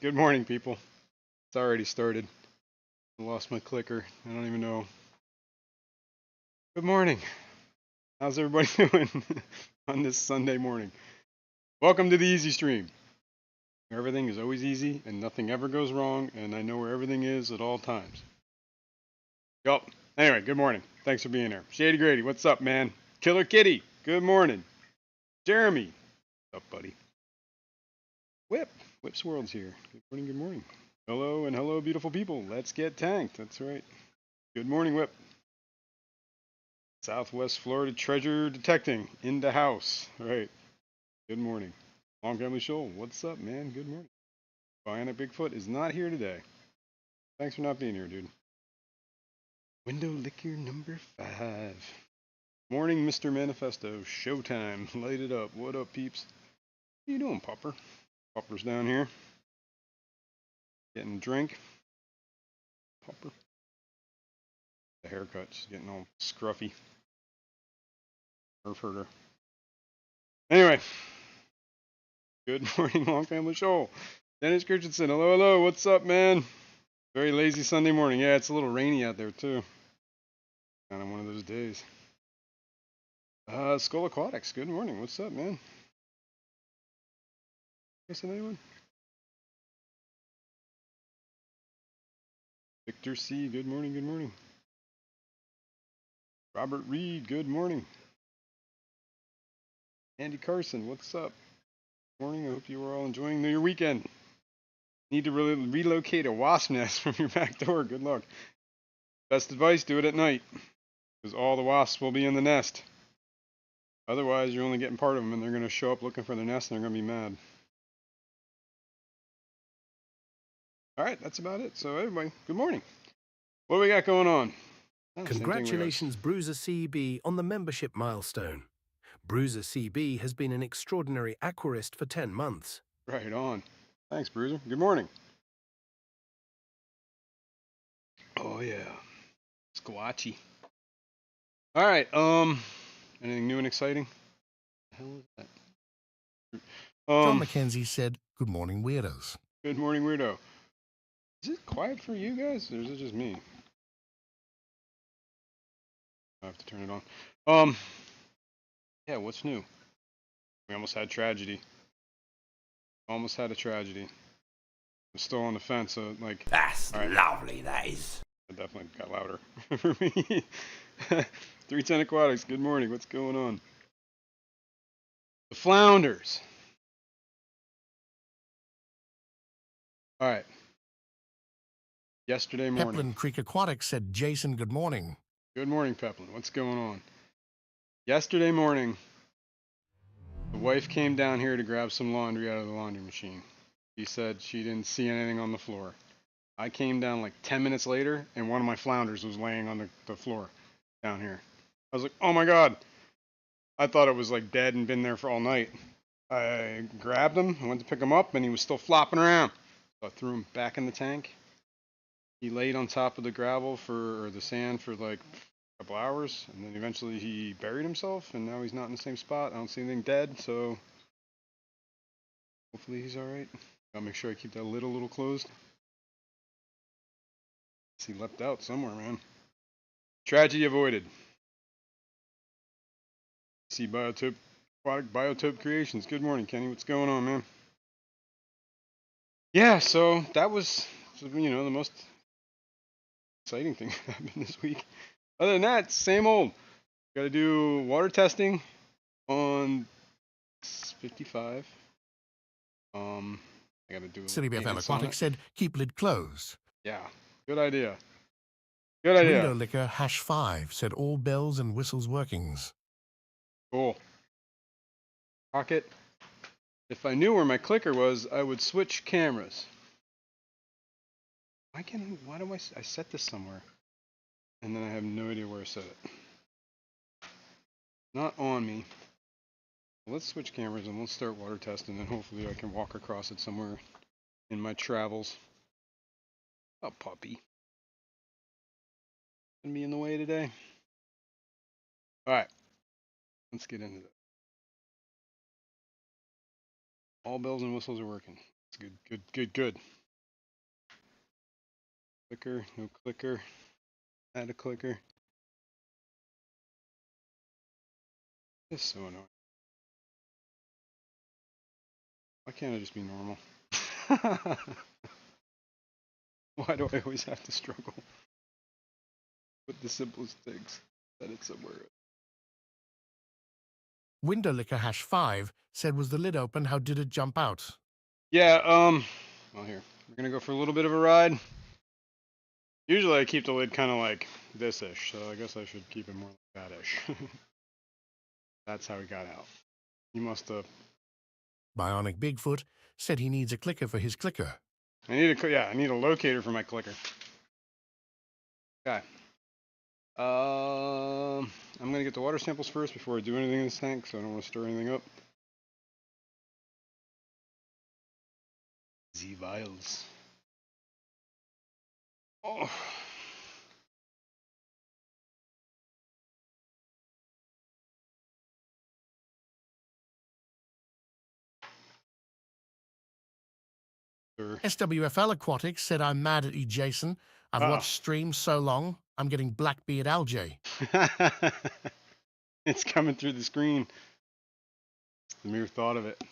Good morning, people. It's already started. I lost my clicker. I don't even know. Good morning. How's everybody doing on this Sunday morning? Welcome to the Easy Stream. Everything is always easy and nothing ever goes wrong, and I know where everything is at all times. Yup. Anyway, good morning. Thanks for being here. Shady Grady, what's up, man? Killer Kitty, good morning. Jeremy, what's up, buddy? Whip's World's here. Good morning, good morning. Hello and hello, beautiful people. Let's get tanked. That's right. Good morning, Whip. Southwest Florida treasure detecting in the house. All right. Good morning. Long Family Shoal. What's up, man? Good morning. Bionic Bigfoot is not here today. Thanks for not being here, dude. Window liquor number 5. Morning, Mr. Manifesto. Showtime. Light it up. What up, peeps? How you doing, Popper? Popper's down here. Getting a drink. Popper. The haircut. She's getting all scruffy. Herder. Anyway. Good morning, Long Family Shoal. Dennis Christensen. Hello, hello. What's up, man? Very lazy Sunday morning. Yeah, it's a little rainy out there, too. Kind of one of those days. Skull Aquatics. Good morning. What's up, man? Missing anyone? Victor C. Good morning. Good morning. Robert Reed. Good morning. Andy Carson. What's up? Morning. I hope you are all enjoying your weekend. Need to relocate a wasp nest from your back door. Good luck. Best advice: do it at night, because all the wasps will be in the nest. Otherwise, you're only getting part of them, and they're going to show up looking for their nest, and they're going to be mad. All right, that's about it. So, everybody, good morning. What do we got going on? Oh, Congratulations, Bruiser CB, on the membership milestone. Bruiser CB has been an extraordinary aquarist for 10 months. Right on. Thanks, Bruiser. Good morning. Oh, yeah. Squatchy. All right, anything new and exciting? What the hell is that? John McKenzie said, "Good morning, weirdos." Good morning, weirdo. Is it quiet for you guys, or is it just me? I have to turn it on. Yeah, what's new? We almost had tragedy. Almost had a tragedy. I'm still on the fence, so, like... That's right. Lovely, that is. It definitely got louder for me. 310 Aquatics, good morning. What's going on? The Flounders. All right. Yesterday morning. Peplin Creek Aquatics said, "Jason, good morning." Good morning, Peplin. What's going on? Yesterday morning, the wife came down here to grab some laundry out of the laundry machine. She said she didn't see anything on the floor. I came down like 10 minutes later, and one of my flounders was laying on the floor down here. I was like, oh my God. I thought it was like dead and been there for all night. I grabbed him, I went to pick him up, and he was still flopping around. So I threw him back in the tank. He laid on top of the gravel or the sand for like a couple hours, and then eventually he buried himself, and now he's not in the same spot. I don't see anything dead, so hopefully he's all right. Gotta make sure I keep that lid a little closed. He leapt out somewhere, man. Tragedy avoided. See Biotope Aquatic Biotope Creations. Good morning, Kenny. What's going on, man? Yeah, so that was, you know, the most exciting thing that happened this week. Other than that, same old. Got to do water testing on 55. I got to do. City BFL Aquatics said, "Keep lid closed." Yeah, good idea. Good idea. Window Liquor #5 said, "All bells and whistles workings." Cool. Rocket. If I knew where my clicker was, I would switch cameras. Why do I set this somewhere? And then I have no idea where I set it. Not on me. Let's switch cameras and let's start water testing, and hopefully I can walk across it somewhere in my travels. Oh, puppy. Gonna be in the way today. Alright. Let's get into it. All bells and whistles are working. Let's Good. Clicker, no clicker. Add a clicker. This is so annoying. Why can't I just be normal? Why do I always have to struggle with the simplest things? Set it somewhere. Window Licker #5 said, was the lid open? How did it jump out? Yeah, well here. We're gonna go for a little bit of a ride. Usually I keep the lid kind of like this-ish, so I guess I should keep it more like that-ish. That's how he got out. He must have... Bionic Bigfoot said he needs a clicker for his clicker. I need a locator for my clicker. Okay. I'm gonna get the water samples first before I do anything in this tank, so I don't want to stir anything up. Z vials. Oh. SWFL Aquatics said, I'm mad at you, Jason. I've watched streams so long, I'm getting blackbeard algae. It's coming through the screen. The mere thought of it.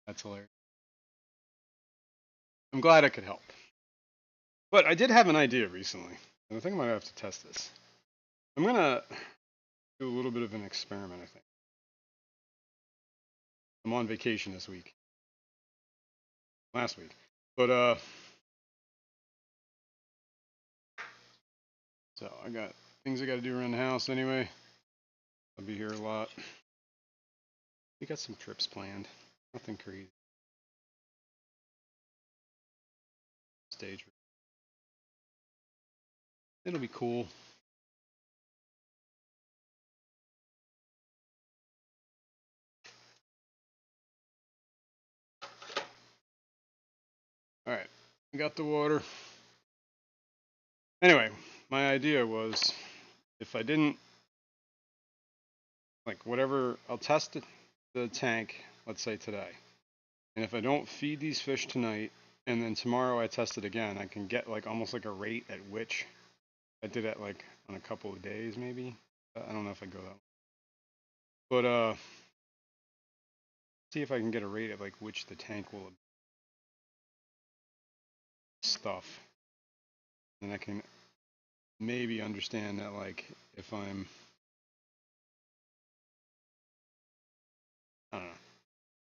That's hilarious. I'm glad I could help. But I did have an idea recently, and I think I might have to test this. I'm gonna do a little bit of an experiment, I think. I'm on vacation this week. Last week. But so I got things I gotta do around the house anyway. I'll be here a lot. We got some trips planned. Nothing crazy. Stage. It'll be cool. Alright, I got the water. Anyway, my idea was if I didn't, like whatever, I'll test the tank, let's say today. And if I don't feed these fish tonight, and then tomorrow I test it again, I can get like almost like a rate at which I did it like on a couple of days maybe. I don't know if I go that long. But see if I can get a rate at like which the tank will stuff. And I can maybe understand that like if I'm, I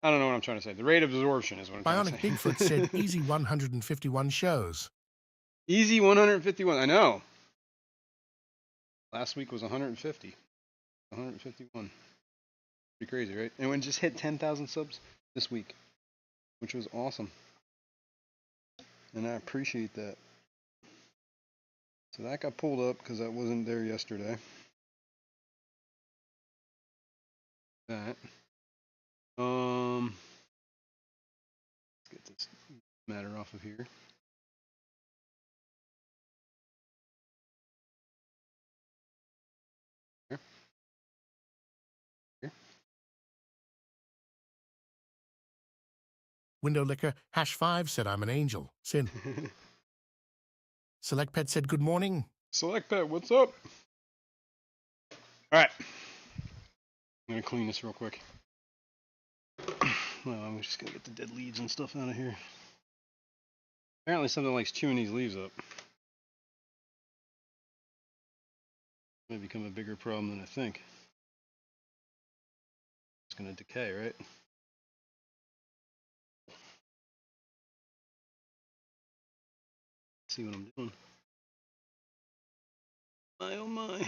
don't know what I'm trying to say. The rate of absorption is what I'm trying to say. Bionic Bigfoot said, easy 151 shows. Easy 151. I know. Last week was 150. 151. Pretty crazy, right? And we just hit 10,000 subs this week, which was awesome. And I appreciate that. So that got pulled up because I wasn't there yesterday. That. Let's get this matter off of here. Here. Window Licker #5 said, I'm an angel. Sin. Select Pet said, good morning. Select Pet, what's up? Alright. I'm gonna clean this real quick. Well, I'm just gonna get the dead leaves and stuff out of here. Apparently something likes chewing these leaves up. Might become a bigger problem than I think. It's gonna decay, right? See what I'm doing. My oh my.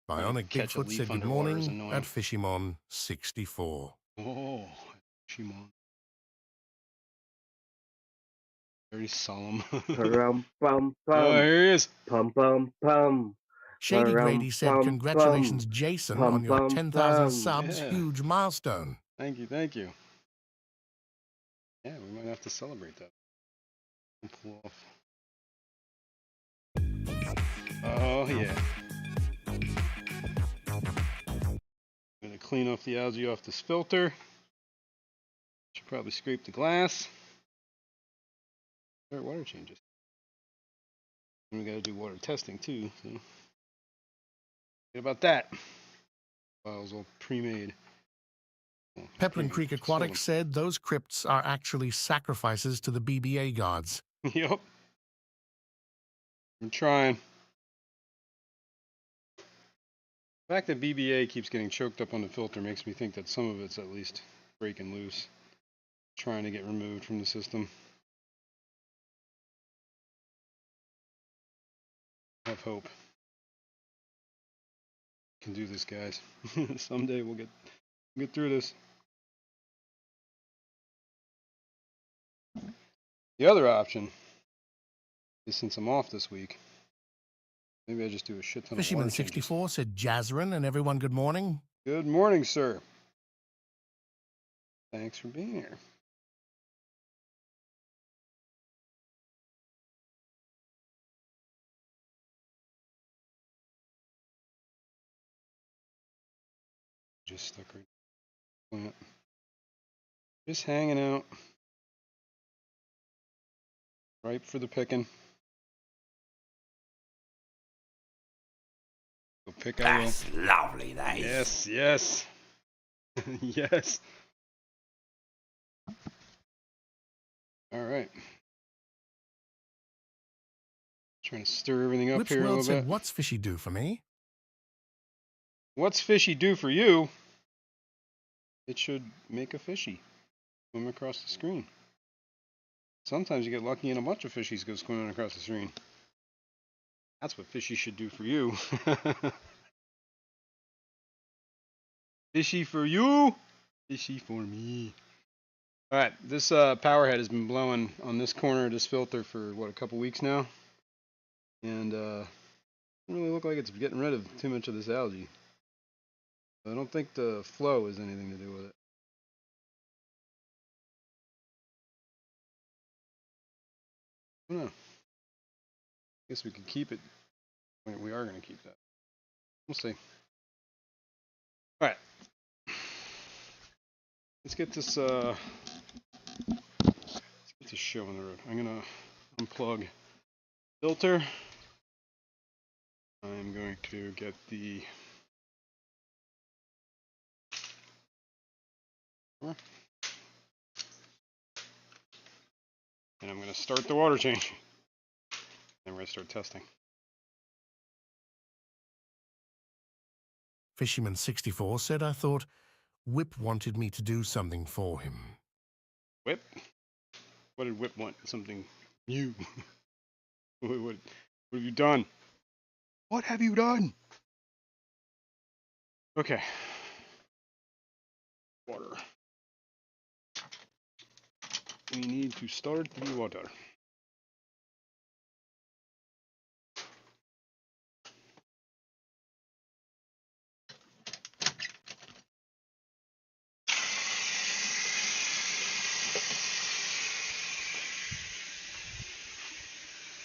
Bionic Bigfoot said, good morning at Fishymon64. Oh, Shimon. Very solemn. Pum pum Oh, pum. here he is. Pum pum pum. Shady Grady said, Pum, congratulations, pum. Jason, Pum, on your pum, 10,000 pum. subs. Yeah. Huge milestone. Thank you. Yeah, we might have to celebrate that. Pull off Oh yeah. I'm gonna clean off the algae off this filter. Should probably scrape the glass. Start water changes. And we gotta do water testing too. So what about that? Files all pre-made. Pepperland Creek Aquatics said those crypts are actually sacrifices to the BBA gods. Yup. I'm trying. The fact that BBA keeps getting choked up on the filter makes me think that some of it's at least breaking loose, trying to get removed from the system. I have hope. We can do this, guys. Someday we'll get through this. The other option is, since I'm off this week, maybe I just do a shit ton of water changes. Fisherman64 said Jazrin and everyone good morning. Good morning, sir. Thanks for being here. Just stuck right plant. Just hanging out. Ripe for the picking. Go pick I will. That's lovely, that is. Yes, yes. Yes. All right. Trying to stir everything up Whips here a World little said, bit. what's fishy do for me? What's fishy do for you? It should make a fishy swim across the screen. Sometimes you get lucky and a bunch of fishies go swimming across the screen. That's what fishy should do for you. Fishy for you, fishy for me. All right, this power head has been blowing on this corner of this filter for what, a couple weeks now, and doesn't really look like it's getting rid of too much of this algae. I don't think the flow has anything to do with it. I don't know. I guess we could keep it. We are going to keep that. We'll see. All right. Let's get this show on the road. I'm going to unplug filter. I'm going to get the and I'm going to start the water change. Then we're going to start testing. Fisherman64 said, I thought Whip wanted me to do something for him. Whip? What did Whip want? Something new. What have you done? What have you done? Okay. Water. We need to start the water.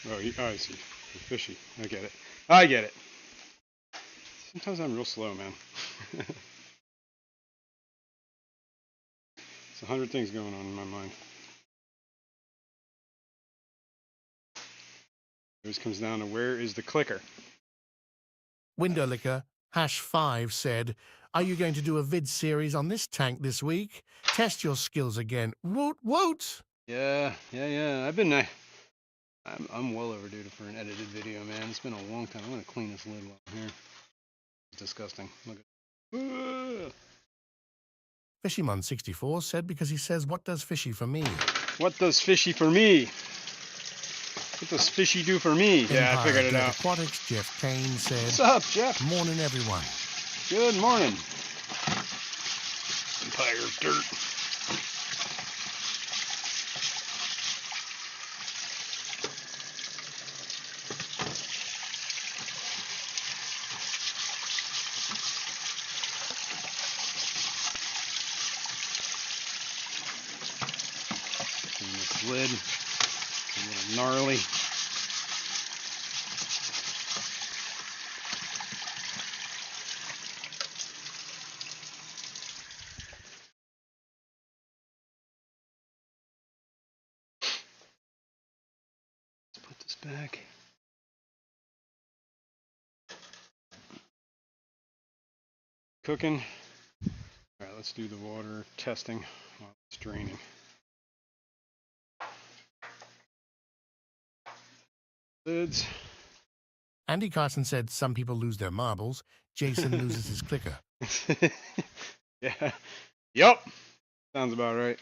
Oh, I see. You're fishy. I get it. I get it. Sometimes I'm real slow, man. It's 100 things going on in my mind. It always comes down to where is the clicker. Windowlicker #5 said, are you going to do a vid series on this tank this week? Test your skills again. Woot woot! Yeah. I'm well overdue for an edited video, man. It's been a long time. I'm gonna clean this lid while I'm here. It's disgusting. Look at. Fishyman64 said, because he says, what does fishy for me? What does fishy for me? What does fishy do for me? Yeah, I figured it out. Aquatics Jeff Kane said, What's up, Jeff? morning, everyone. Good morning. Empire Dirt. And this lid, a little gnarly. It's back. Cooking. All right, let's do the water testing while it's draining. Lids. Andy Carson said some people lose their marbles. Jason loses his clicker. Yeah. Yep. Sounds about right.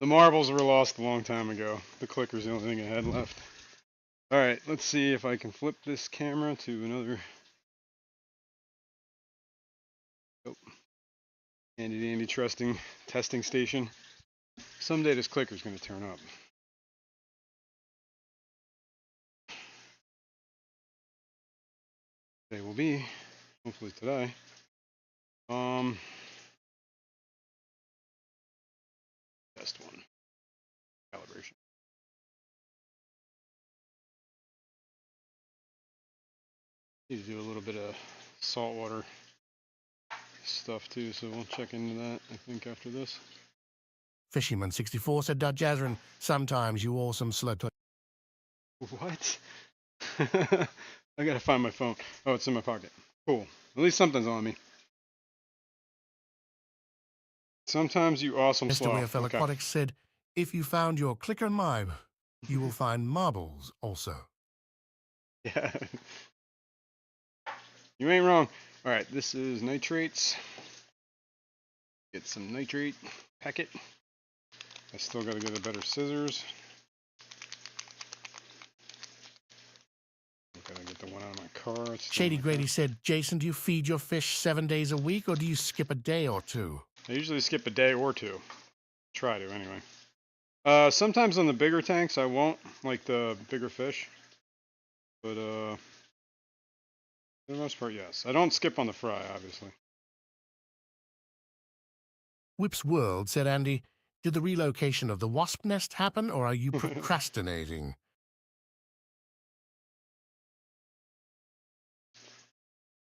The marbles were lost a long time ago. The clicker's the only thing I had left. All right, let's see if I can flip this camera to another. Oh. Handy dandy testing station. Someday this clicker's going to turn up. They will be, hopefully today. Test one. Calibration. Need to do a little bit of saltwater stuff too, so we'll check into that, I think, after this. Fishyman64 said, Jazrin, sometimes you awesome slut. What? I gotta find my phone. Oh, it's in my pocket. Cool. At least something's on me. Sometimes you awesome Mr. sloth. Rearfell Aquatics said, if you found your clicker mime, you will find marbles also. Yeah. You ain't wrong. All right, this is nitrates. Get some nitrate packet. I still gotta get a better scissors. I gotta get the one out of my car. Shady Grady said, Jason, do you feed your fish 7 days a week or do you skip a day or two? I usually skip a day or two. Try to, anyway. Sometimes on the bigger tanks I won't, like the bigger fish. But for the most part, yes. I don't skip on the fry, obviously. Whip's World said, Andy, did the relocation of the wasp nest happen or are you procrastinating?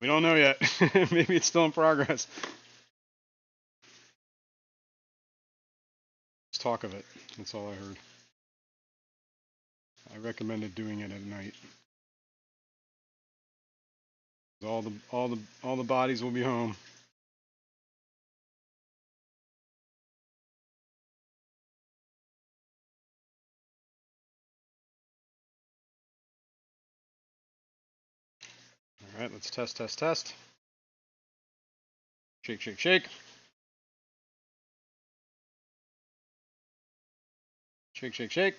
We don't know yet. Maybe it's still in progress. Let's talk of it. That's all I heard. I recommended doing it at night. All the bodies will be home. All right, let's test. Shake, shake, shake. Shake, shake, shake.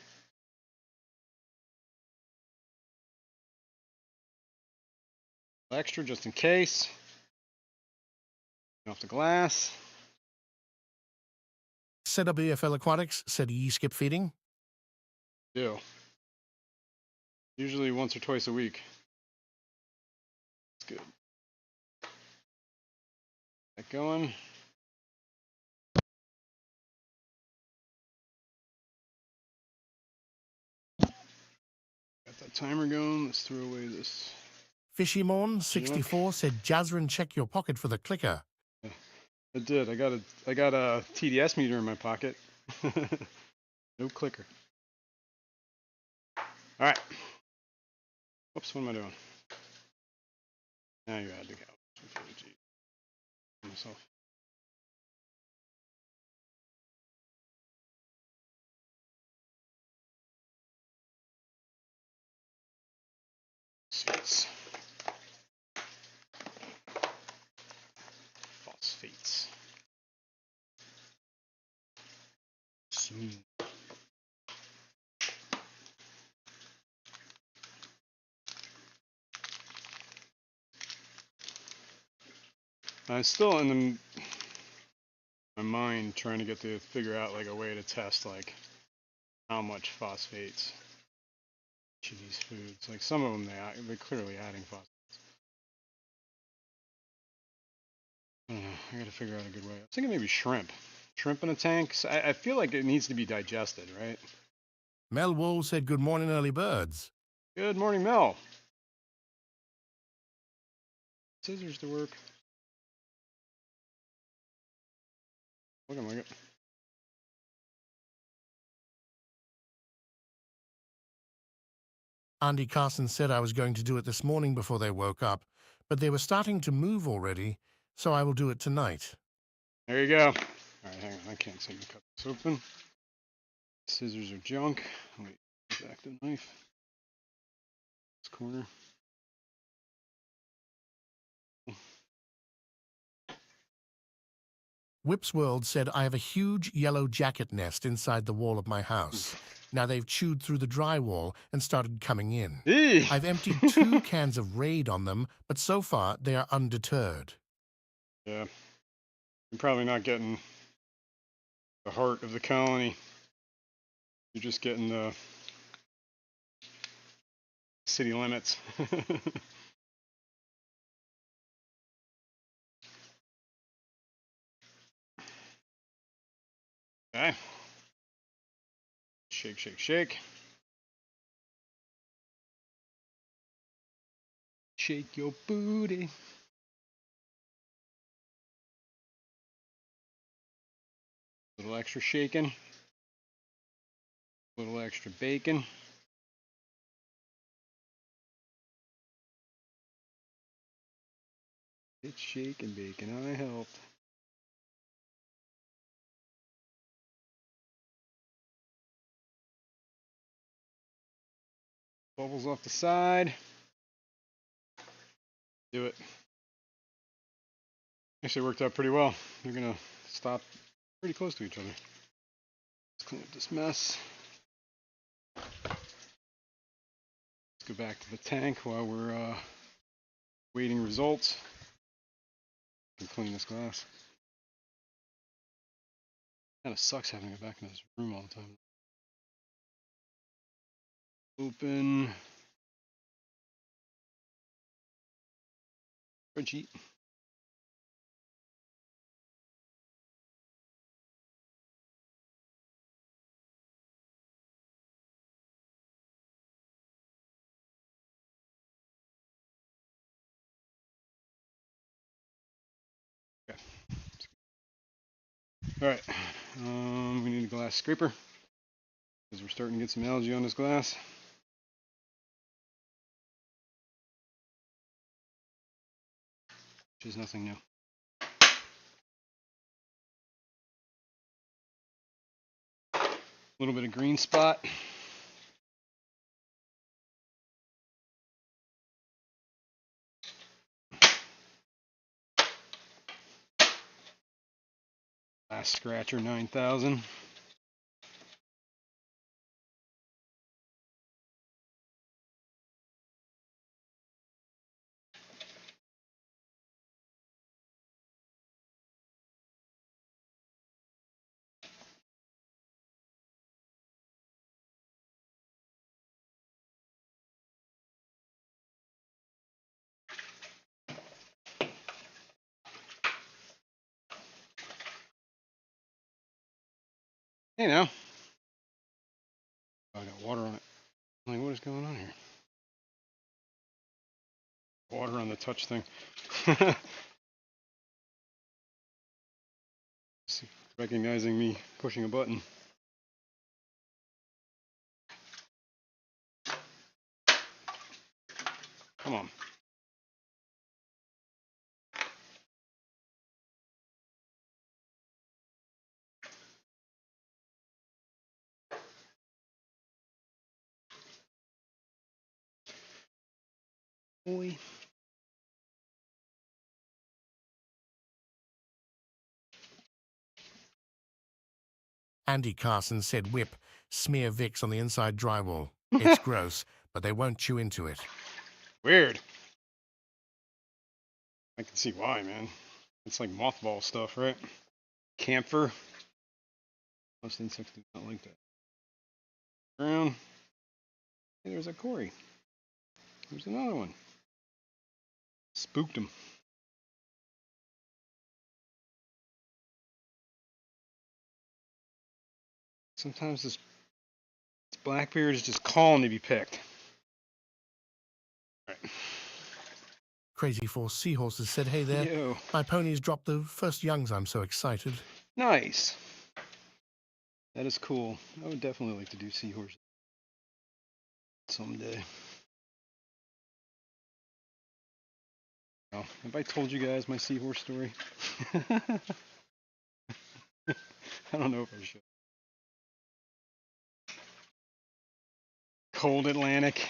Extra just in case. Off the glass. CWFL Aquatics said, ye skip feeding? Do. Usually once or twice a week. It's good. Get going. Got that timer going. Let's throw away this. Fishymon64 said, Jazrin, check your pocket for the clicker. I did. I got a TDS meter in my pocket. No clicker. All right. Whoops, what am I doing? Now you add the cow. Myself. Phosphates. Phosphates. Soon. I'm still in my mind trying to figure out like a way to test like how much phosphates each of these foods. Like some of them they're clearly adding phosphates. I don't know. I got to figure out a good way. I was thinking maybe shrimp. Shrimp in a tank. I feel like it needs to be digested, right? Mel Wool said, good morning, early birds. Good morning, Mel. Scissors to work. Looking like it. Andy Carson said I was going to do it this morning before they woke up, but they were starting to move already, so I will do it tonight. There you go. All right, hang on. I can't seem to cut this open. Scissors are junk. Wait, X-Acto knife. This corner. Whip's World said I have a huge yellow jacket nest inside the wall of my house. Now they've chewed through the drywall and started coming in. Eee. I've emptied 2 cans of Raid on them, but so far they are undeterred. Yeah. You're probably not getting the heart of the colony. You're just getting the city limits. Okay. Shake, shake, shake. Shake your booty. A little extra shaking. A little extra bacon. It's shaking bacon. I helped. Bubbles off the side. Do it. Actually worked out pretty well. They're gonna stop pretty close to each other. Let's clean up this mess. Let's go back to the tank while we're waiting results. And clean this glass. Kind of sucks having it back in this room all the time. Open. Spreadsheet. Okay. All right. We need a glass scraper because we're starting to get some algae on this glass. Which is nothing new. A little bit of green spot. Glass scratcher 9000. Hey now. Oh, I got water on it. I'm like, what is going on here? Water on the touch thing. Recognizing me pushing a button. Come on. Boy. Andy Carson said Whip, smear Vicks on the inside drywall. It's gross, but they won't chew into it. Weird. I can see why, man. It's like mothball stuff, right? Camphor. Most insects do not like that. Ground. Hey, there's a Cory. There's another one. Spooked him. Sometimes this Blackbeard is just calling to be picked. All right. Crazy Force Seahorses said, hey there, Yo. my ponies dropped the first youngs. I'm so excited. Nice. That is cool. I would definitely like to do seahorse someday. Well, have I told you guys my seahorse story? I don't know if I should. Cold Atlantic.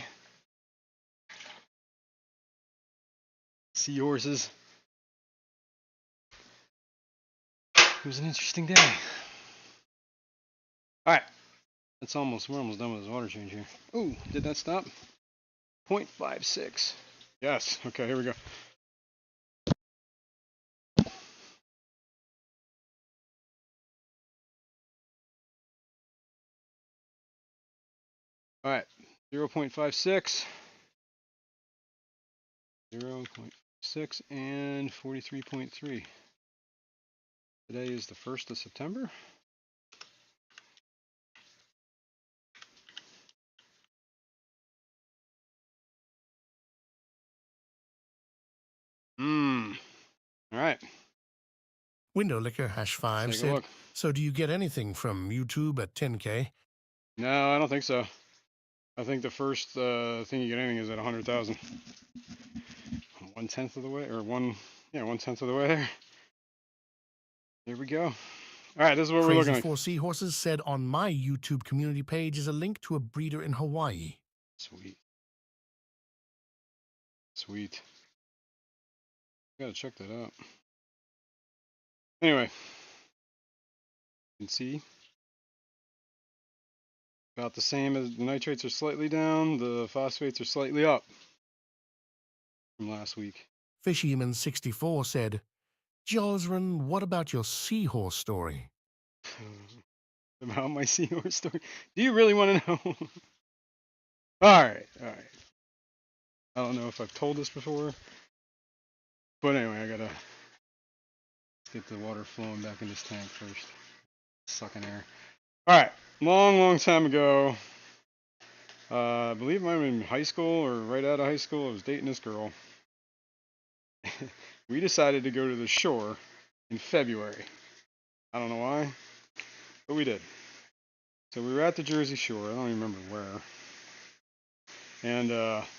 Seahorses. It was an interesting day. Alright. We're almost done with this water change here. Ooh, did that stop? 0.56. Yes. Okay, here we go. Alright. 0.56. 0.6 and 43.3. Today is the 1st of September. All right. Window Liquor #5 Take a said, look. so do you get anything from YouTube at 10K? No, I don't think so. I think the first thing you get anything is at 100,000. 1/10 of the way, or 1/10 of the way there. There we go. All right, this is what we're looking Crazy at. 4 Seahorses said, on my YouTube community page is a link to a breeder in Hawaii. Sweet. Sweet. Gotta check that out. Anyway, you can see about the same as the nitrates are slightly down, the phosphates are slightly up from last week. Fishyman64 said, Josrin, what about your seahorse story? About my seahorse story. Do you really want to know? All right. I don't know if I've told this before, but anyway, I gotta get the water flowing back in this tank first. Sucking air. All right. Long time ago, I believe I'm in high school or right out of high school. I was dating this girl. We decided to go to the shore in February. I don't know why, but we did. So we were at the Jersey Shore. I don't even remember where. And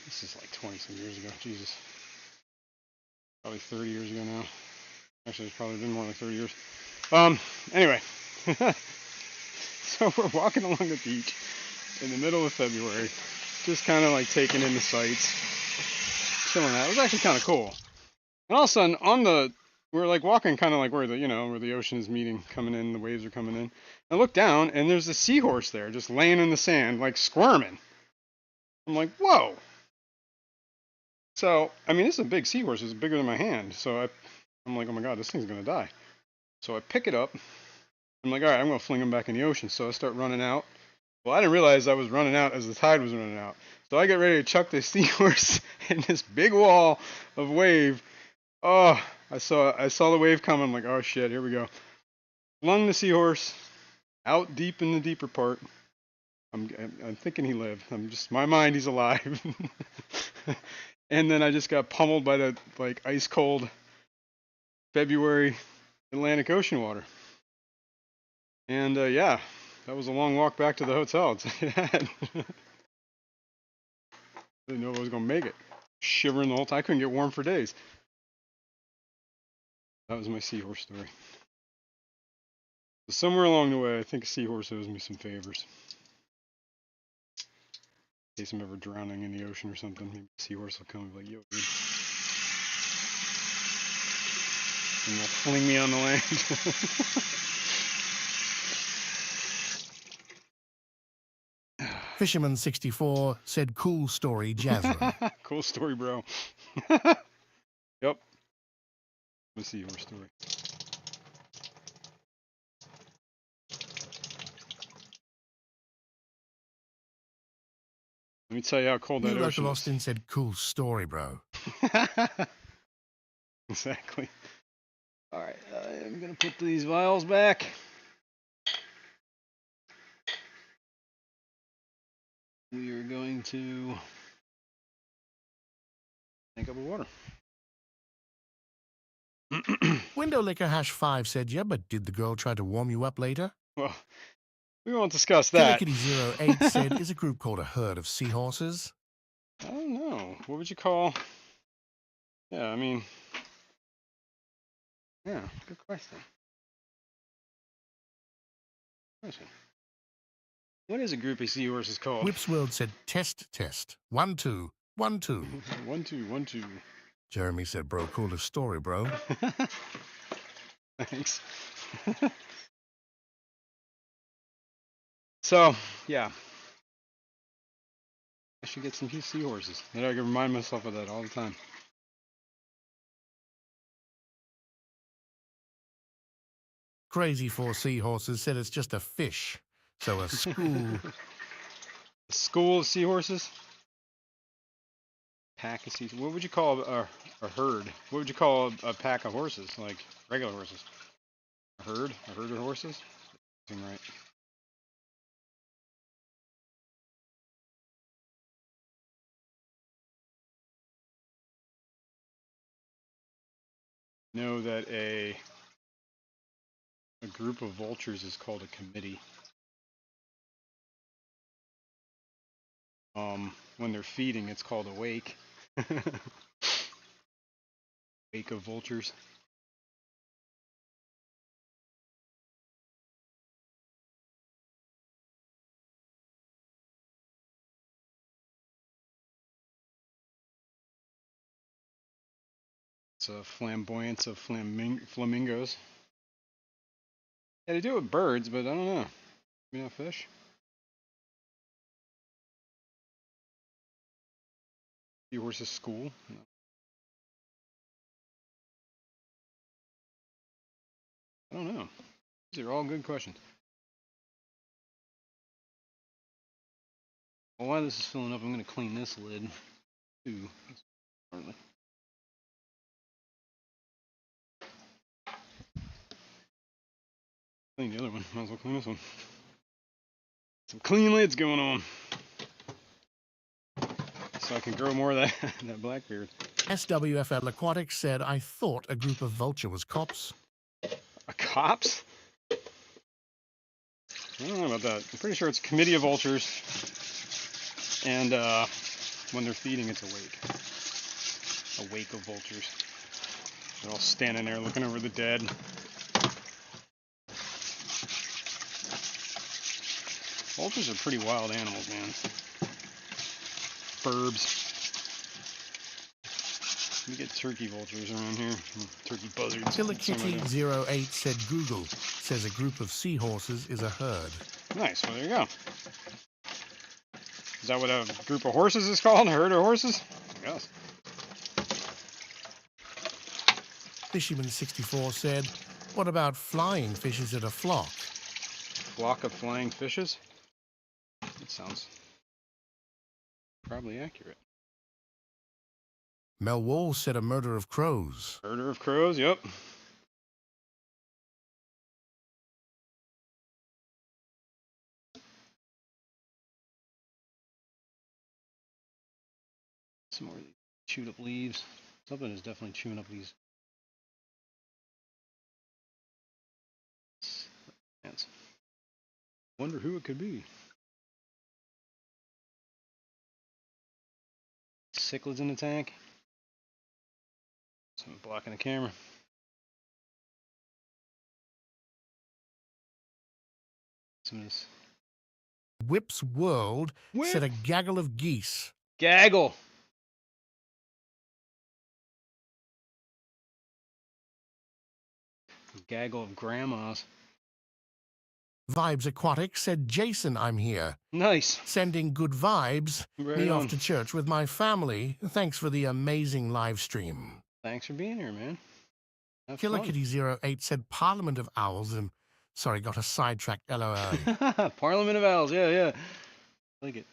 this is like 20 some years ago. Jesus. Probably 30 years ago now. Actually, it's probably been more than 30 years. Anyway. So we're walking along the beach in the middle of February, just kind of like taking in the sights, chilling out. It was actually kind of cool. And all of a sudden, we're like walking kind of like where the ocean is meeting, coming in, the waves are coming in. I look down, and there's a seahorse there, just laying in the sand, like squirming. I'm like, whoa. So, I mean, this is a big seahorse. It's bigger than my hand. So I'm like, oh my God, this thing's going to die. So I pick it up. I'm like, all right, I'm going to fling him back in the ocean. So I start running out. Well, I didn't realize I was running out as the tide was running out. So I get ready to chuck this seahorse in this big wall of wave. Oh, I saw the wave coming. I'm like, oh shit, here we go. Flung the seahorse out deep in the deeper part. I'm thinking he lived. My mind, he's alive. And then I just got pummeled by the like ice cold February Atlantic Ocean water. And yeah, that was a long walk back to the hotel. I'll tell you that. Didn't know if I was gonna make it. Shivering the whole time. I couldn't get warm for days. That was my seahorse story. So somewhere along the way, I think a seahorse owes me some favors. In case I'm ever drowning in the ocean or something, maybe a seahorse will come and be like, yo, dude. And they'll fling me on the land. Fisherman64 said, cool story, Jasmine. Cool story, bro. Yep. Let's see your story. Let me tell you how cold that New ocean Local is. Austin said, cool story, bro. Exactly. All right, I'm going to put these vials back. We are going to take up a water. Window Liquor #5 said, yeah, but did the girl try to warm you up later? Well, we won't discuss that. Kitty08 said, is a group called a herd of seahorses? I don't know. What would you call Yeah, I mean, yeah, good question. What is a group of seahorses called? Whip's World said, test, test. 1, 2, 1, 2. 1, 2, 1, 2. Jeremy said, bro, cool the story, bro. Thanks. So, yeah. I should get some seahorses. I can remind myself of that all the time. Crazy Four Seahorses said it's just a fish. So a school... A school of seahorses? Pack of seahorses. What would you call a herd? What would you call a pack of horses? Like regular horses? A herd? A herd of horses? Right. Know that a group of vultures is called a committee. When they're feeding, it's called a wake. Wake of vultures. It's a flamboyance of flamingos. Yeah, they do it with birds, but I don't know. Maybe not fish. Seahorses school. No. I don't know. These are all good questions. Well, while this is filling up, I'm going to clean this lid too. Clean the other one. Might as well clean this one. Some clean lids going on. So I can grow more of that, that black beard. SWFL Aquatics said, I thought a group of vulture was cops. A cops? I don't know about that. I'm pretty sure it's committee of vultures. And when they're feeding, it's a wake. A wake of vultures. They're all standing there looking over the dead. Vultures are pretty wild animals, man. Burbs. We get turkey vultures around here. Turkey buzzards. Killer Kitty 08 said Google says a group of seahorses is a herd. Nice. Well, there you go. Is that what a group of horses is called? A herd of horses? I guess. Fisherman 64 said, what about flying fishes at a flock? Flock of flying fishes? That sounds probably accurate. Mel Wall said a murder of crows. Murder of crows, yep. Some more of these chewed up leaves. Something is definitely chewing up these plants. Wonder who it could be. Cichlids in the tank. Something blocking the camera. Some of this. Whip's World said a gaggle of geese. Gaggle. Gaggle of grandmas. Vibes Aquatic said, Jason, I'm here. Nice. Sending good vibes. Right Me on. off to church with my family. Thanks for the amazing live stream. Thanks for being here, man. Have Killer fun. Kitty 08 said Parliament of Owls. Sorry, got a sidetracked LOL. Parliament of Owls, yeah. I like it.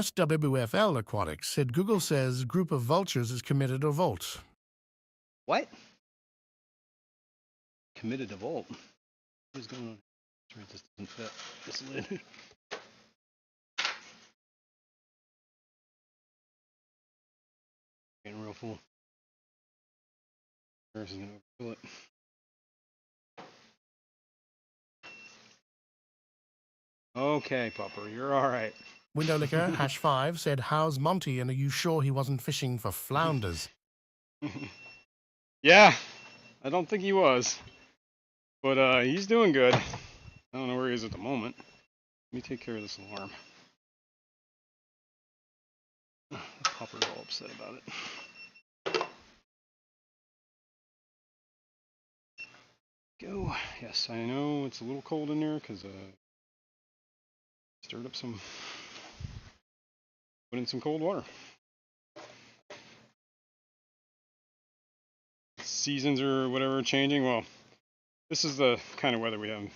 SWFL Aquatics said Google says group of vultures is committed a volt. What? Committed a volt. What is going on? Sorry, this doesn't fit. This lid. Getting real full. Harris is gonna overfill it. Okay, Pupper, you're all right. Windowlicker #5 said, "How's Monty, and are you sure he wasn't fishing for flounders?" Yeah, I don't think he was. But he's doing good. I don't know where he is at the moment. Let me take care of this alarm. The pupper's all upset about it. Go. Yes, I know it's a little cold in there because stirred up some, put in some cold water. Seasons or whatever changing. Well, this is the kind of weather we have.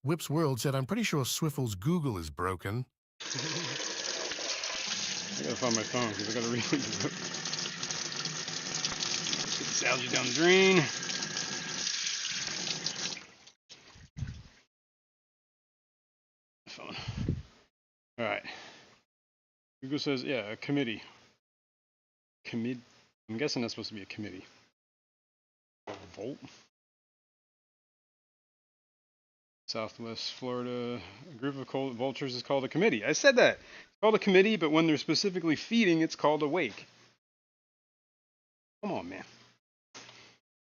Whip's World said, "I'm pretty sure Swiffle's Google is broken." I gotta find my phone because I gotta read the book. Let's get this algae down the drain. Phone. All right. Google says, yeah, a committee. I'm guessing that's supposed to be a committee. Volt. Southwest Florida, a group of cold vultures is called a committee. I said that. It's called a committee, but when they're specifically feeding, it's called a wake. Come on, man.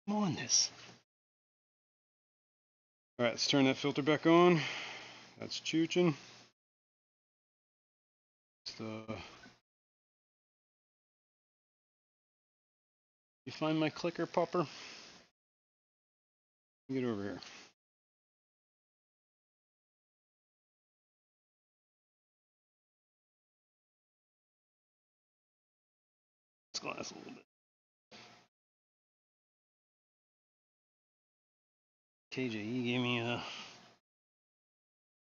Come on, this. All right, let's turn that filter back on. That's chooching. You find my clicker, Popper? Get over here. Let's glass a little bit. KJE gave me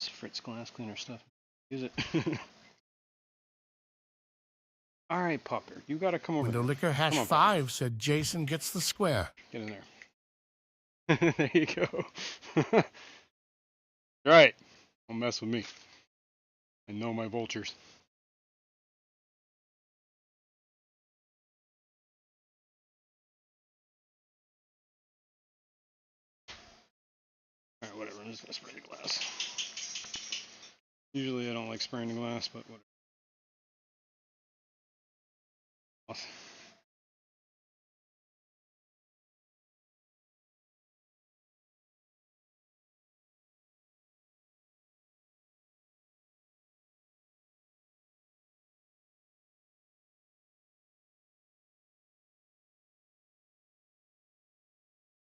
Fritz glass cleaner stuff. Use it. All right, Popper, you gotta come over. Windowlicker #5 said, "Jason gets the square." Get in there. There you go. All right, don't mess with me. I know my vultures. All right, whatever. I'm just gonna spray the glass. Usually I don't like spraying the glass, but whatever.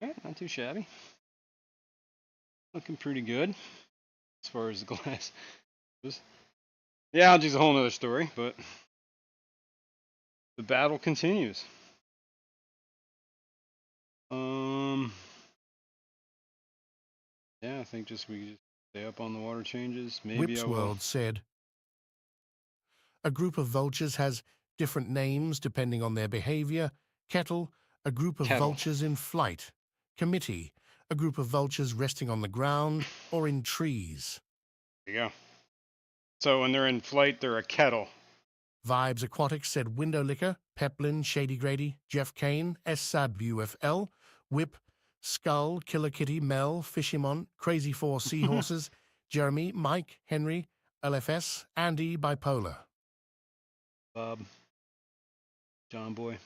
Yeah, not too shabby. Looking pretty good as far as the glass goes. The algae's a whole nother story, but the battle continues. Yeah, I think we just stay up on the water changes. Maybe Whip's World said, "A group of vultures has different names depending on their behavior. Kettle, a group of vultures in flight. Committee, a group of vultures resting on the ground or in trees." There you go. So when they're in flight, they're a kettle. Vibes Aquatics said, "Windowlicker, Peplin, Shady Grady, Jeff Kane, S. Sad UFL, Whip, Skull, Killer Kitty, Mel, Fishimon, Crazy 4 Seahorses, Jeremy, Mike, Henry, LFS, Andy, Bipolar. Bob. John Boy.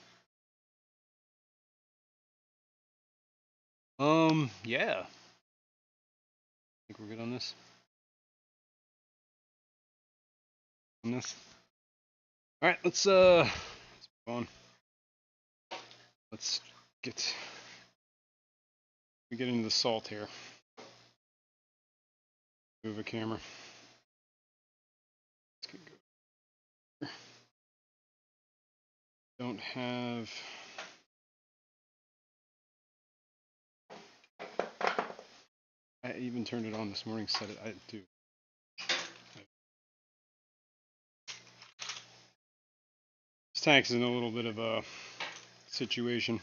Yeah. I think we're good on this. All right, let's move on. Let's get into the salt here. Move a camera. Let's go. Don't have. I even turned it on this morning. Set it. I do. This tank's in a little bit of a situation.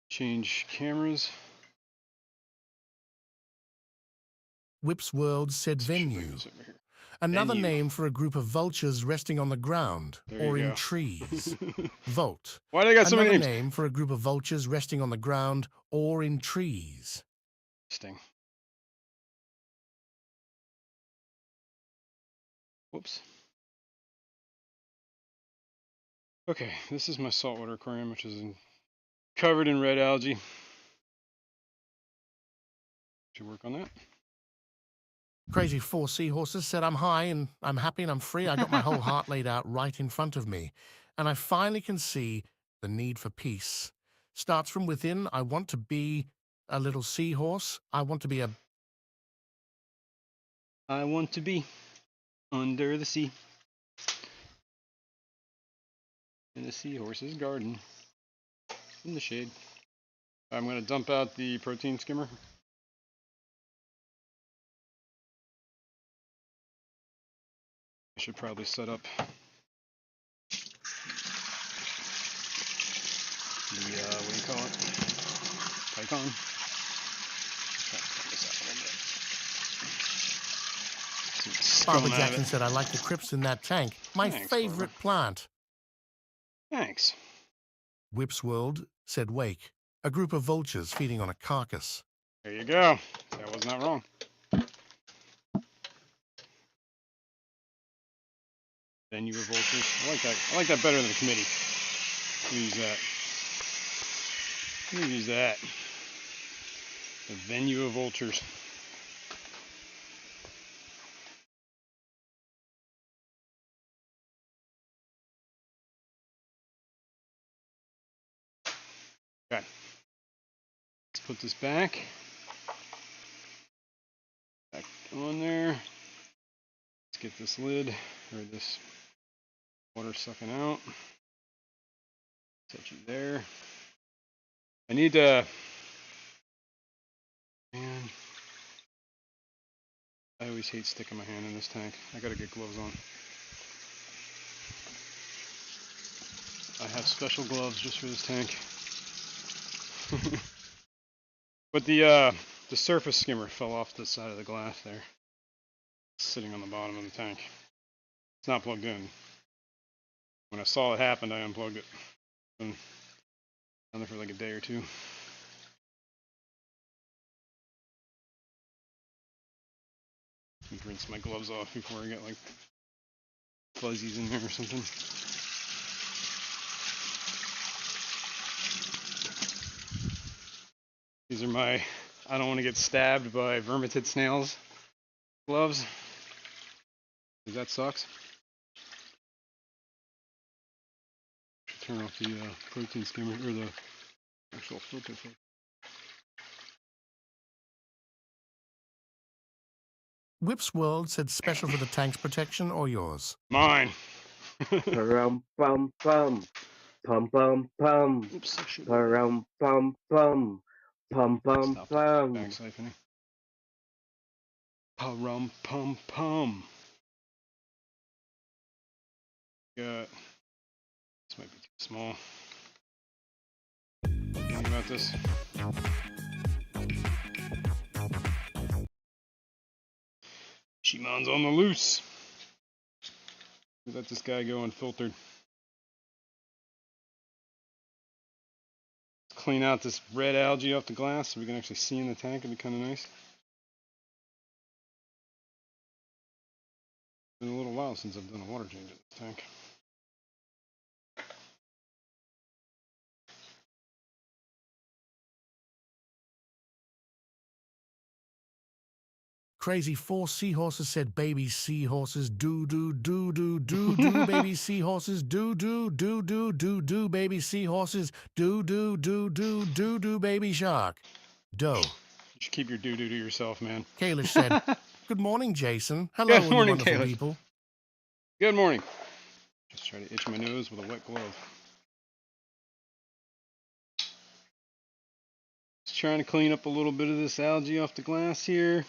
Change cameras. Whip's World said, "Venue. Another name for a group of vultures resting on the ground or in trees. Vault. Why do they got so many names? Another name for a group of vultures resting on the ground or in trees." Interesting. Whoops. Okay, this is my saltwater aquarium, which is covered in red algae. Should work on that. Crazy 4 seahorses said, I'm high and I'm happy and I'm free. I got my whole heart laid out right in front of me. And I finally can see the need for peace. Starts from within. I want to be a little seahorse. I want to be a... I want to be under the sea. In the seahorse's garden. In the shade. I'm going to dump out the protein skimmer. I should probably set up the, what do you call it? Python. Barbara Jackson said, I like the crypts in that tank. My favorite plant. Thanks. Whip's World said, wake. A group of vultures feeding on a carcass. There you go. That was not wrong. Venue of vultures. I like that. I like that better than a committee. Use that. Let me use that. The venue of vultures. Okay. Let's put this back. Back on there. Let's get this lid, or this water sucking out. Set you there. I need to... Man. I always hate sticking my hand in this tank. I gotta get gloves on. I have special gloves just for this tank. But the surface skimmer fell off the side of the glass there. It's sitting on the bottom of the tank. It's not plugged in. When I saw it happen, I unplugged it. Been down there for like a day or two. Rinse my gloves off before I get like fuzzies in there or something. These are my I don't want to get stabbed by vermitid snails gloves. Because that sucks. Should turn off the protein skimmer or the actual filter. Whip's World said, special for the tank's protection or yours? Mine. Parum pum pum. Pum pum pum. Oops, I should. Parum pum pum. Pum pum Stop pum. back siphoning. Parum pum pum. Got. This might be too small. Think about this. Shimon's on the loose. Let this guy go unfiltered. Let's clean out this red algae off the glass so we can actually see in the tank. It'd be kind of nice. It's been a little while since I've done a water change in this tank. Crazy 4 seahorses said, baby seahorses, do do do do do do baby seahorses, do do do do do do baby seahorses, do do do do do do baby shark. Doe. You should keep your doo-doo to yourself, man. Kalish said, good morning, Jason. Hello, Good morning, you wonderful Kalish. people. Good morning. Just try to itch my nose with a wet glove. Just trying to clean up a little bit of this algae off the glass here.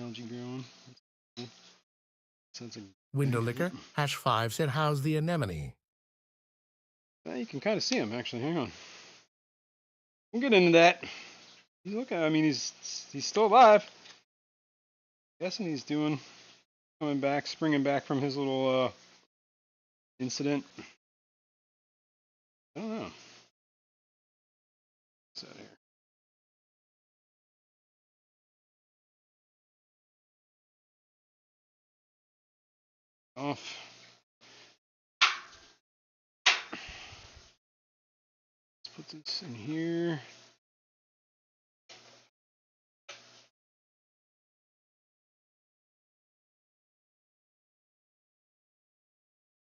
Algae growing. Sounds like Window liquor, #5 said, how's the anemone? you can kind of see them actually. Hang on. We'll get into that. He's looking. I mean, he's still alive. Guessing he's coming back, springing back from his little incident. I don't know. What's that here? Off. Let's put this in here.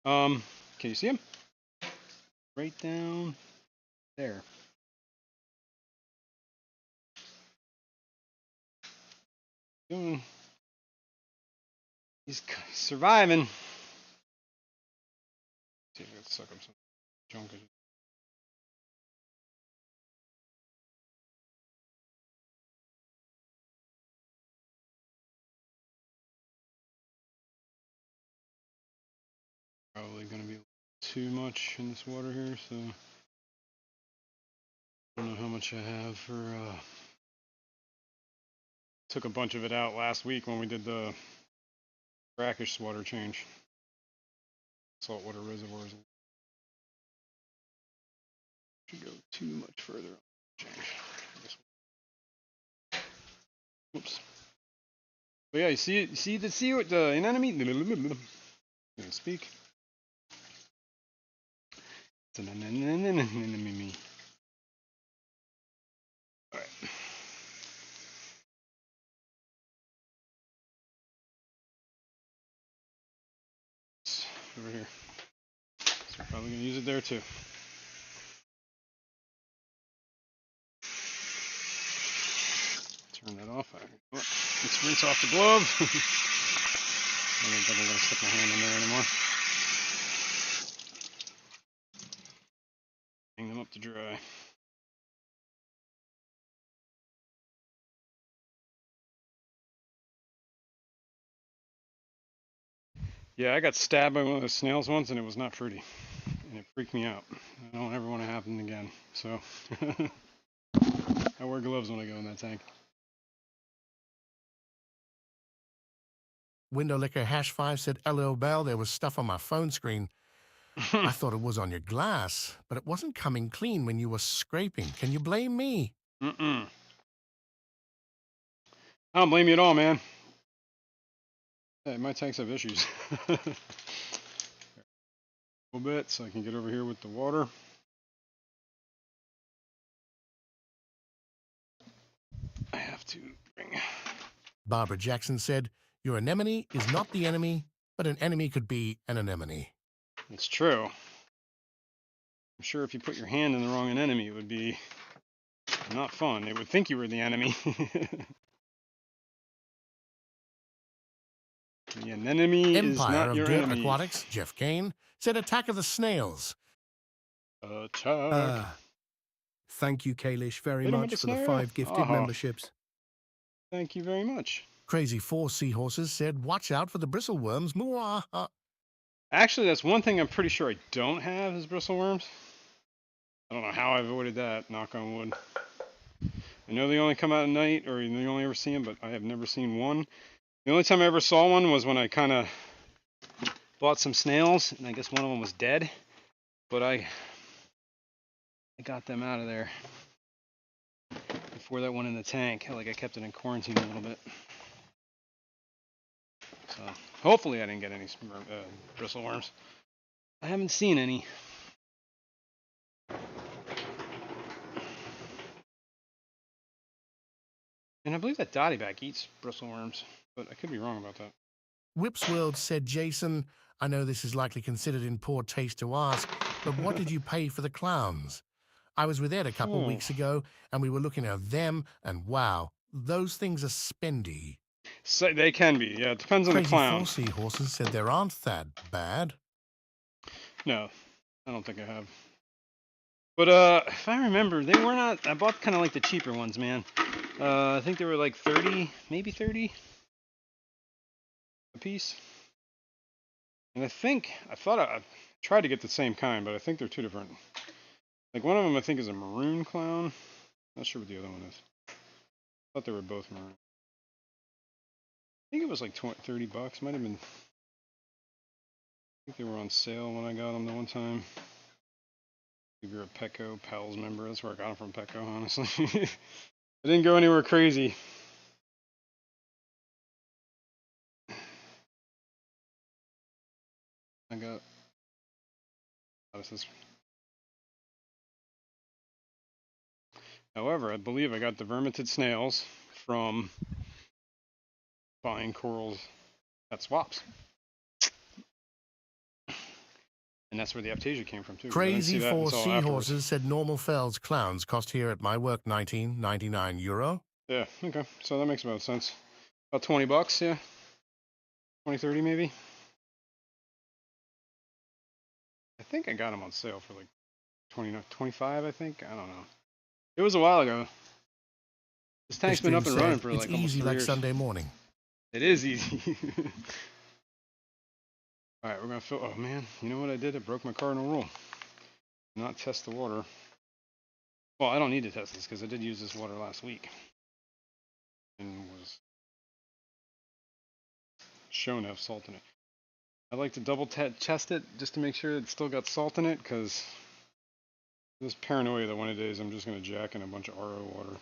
Can you see him? Right down there. He's surviving. See if I can suck up some junk. Probably going to be too much in this water here, so I don't know how much I have for. Took a bunch of it out last week when we did the brackish water change. Saltwater reservoirs. Should go too much further. Change. Whoops. But yeah, you see what the enemy. Can't speak. It's an enemy. All right. It's over here. So we're probably gonna use it there too. Turn that off. Let's rinse off the glove. I don't think I'm gonna stick my hand in there anymore. Hang them up to dry. Yeah, I got stabbed by one of the snails once, and it was not pretty, and it freaked me out. I don't ever want to happen again. So I wear gloves when I go in that tank. Window Licker #5 said, "LOL Bell, there was stuff on my phone screen. I thought it was on your glass, but it wasn't coming clean when you were scraping. Can you blame me?" I don't blame you at all, man. Hey, my tanks have issues. A little bit, so I can get over here with the water. I have to bring. Barbara Jackson said, "Your anemone is not the enemy, but an enemy could be an anemone." It's true. I'm sure if you put your hand in the wrong enemy, it would be not fun. It would think you were the enemy. The enemy is Empire not of your Dirt enemy. Aquatics, Jeff Kane, said, "Attack of the Snails." Attack. Thank you, Kalish, very Hit him much with for the the snail. 5 gifted memberships. Thank you very much. Crazy 4 Seahorses said, "Watch out for the bristleworms." Mwah. Actually, that's one thing I'm pretty sure I don't have is bristleworms. I don't know how I avoided that, knock on wood. I know they only come out at night, or you only ever see them, but I have never seen one. The only time I ever saw one was when I kind of bought some snails, and I guess one of them was dead. But I got them out of there before that went in the tank. Like I kept it in quarantine a little bit. So hopefully I didn't get any bristleworms. I haven't seen any. And I believe that dotty back eats bristleworms, but I could be wrong about that. Whips World said, "Jason, I know this is likely considered in poor taste to ask, but what did you pay for the clowns? I was with Ed a couple weeks ago, and we were looking at them, and wow, those things are spendy." So they can be, yeah. It depends on the clown. Crazy 4 Seahorses said there aren't that bad. No, I don't think I have. But if I remember, they were not. I bought kind of like the cheaper ones, man. I think they were like 30, maybe 30 a piece. And I thought I tried to get the same kind, but I think they're two different. Like one of them, I think is a maroon clown. Not sure what the other one is. thought they were both maroon. I think it was like 30 bucks. Might have been. I think they were on sale when I got them the one time. If you're a Petco Pals member, that's where I got them from, Petco, honestly. I didn't go anywhere crazy. I got. How does this? However, I believe I got the vermited snails from buying corals at Swaps. And that's where the Aptasia came from, too. Crazy for Seahorses said normal Fells clowns cost here at my work €19.99. Yeah, okay. So that makes about sense. About 20 bucks, yeah. 20, 30 maybe. I think I got them on sale for like 20, 25, I think. I don't know. It was a while ago. This tank's been up and running for like almost 3 years. It's easy like Sunday morning. It is easy. All right, we're going to fill. Oh, man. You know what I did? I broke my cardinal rule. Not test the water. Well, I don't need to test this because I did use this water last week. And was shown to have salt in it. I like to double test it just to make sure it's still got salt in it because this paranoia that one of the days I'm just going to jack in a bunch of RO water.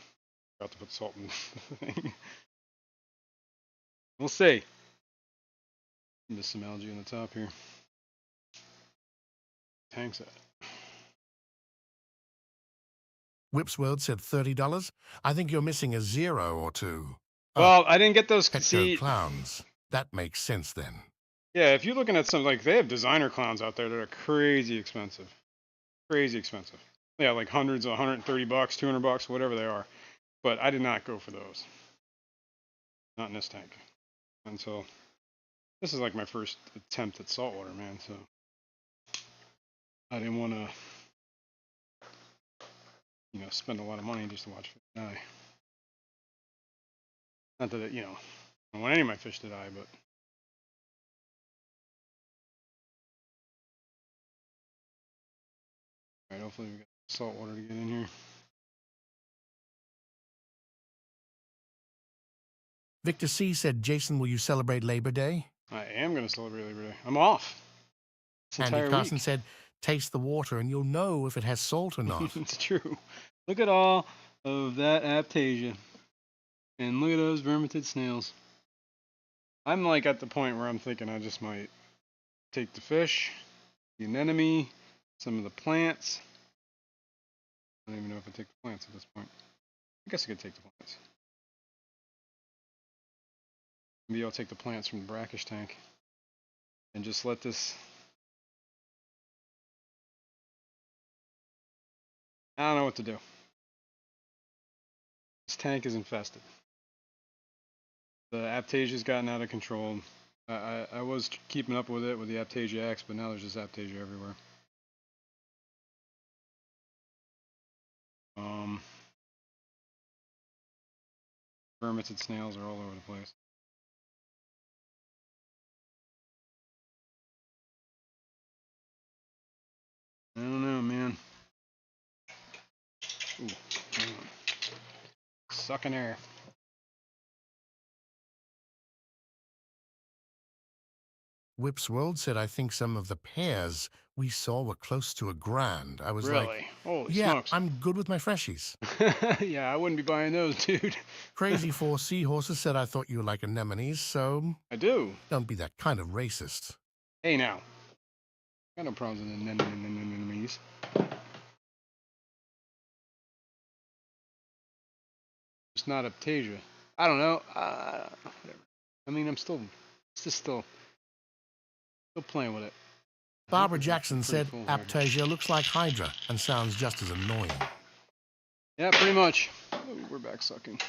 Forgot to put salt in the thing. We'll see. There's some algae on the top here. Tank's at. Whipsworld said $30. I think you're missing a 0 or 2. Well, I didn't get those. Petco clowns. That makes sense then. Yeah, if you're looking at some, like, they have designer clowns out there that are crazy expensive. Crazy expensive. Yeah, like hundreds, 130 bucks, 200 bucks, whatever they are. But I did not go for those. Not in this tank. And so, this is like my first attempt at saltwater, man, so I didn't want to, spend a lot of money just to watch fish die. Not that I don't want any of my fish to die, but. Alright, hopefully we got salt water to get in here. Victor C. said, Jason, will you celebrate Labor Day? I am going to celebrate Labor Day. I'm off. Andy Carson said, taste the water and you'll know if it has salt or not. It's true. Look at all of that Aptasia. And look at those vermited snails. I'm like at the point where I'm thinking I just might take the fish, the anemone, some of the plants. I don't even know if I take the plants at this point. I guess I could take the plants. Maybe I'll take the plants from the brackish tank and just let this. I don't know what to do. This tank is infested. The Aptasia's gotten out of control. I was keeping up with it with the Aptasia X, but now there's just Aptasia everywhere. Vermited snails are all over the place. I don't know, man. Ooh, hang on. Sucking air. Whipsworld said, I think some of the pears we saw were close to $1,000. I was really? like, Holy yeah, smokes. I'm good with my freshies. Yeah, I wouldn't be buying those, dude. Crazy for Seahorses said, I thought you were like anemones, so I do. Don't be that kind of racist. Hey, now. Got no problems with anemones. It's not Aptasia. I don't know. Whatever. I mean, I'm still playing with it. Barbara Jackson said, Aptasia looks like Hydra and sounds just as annoying. Yeah, pretty much. Oh, we're back sucking.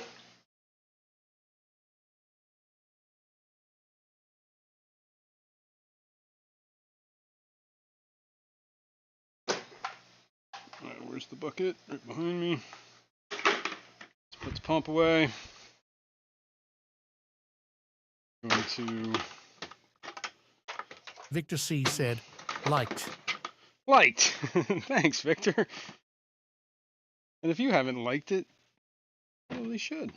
Alright, where's the bucket? Right behind me. Let's put the pump away. Going to. Victor C. said, liked. Liked! Thanks, Victor. And if you haven't liked it, you really should.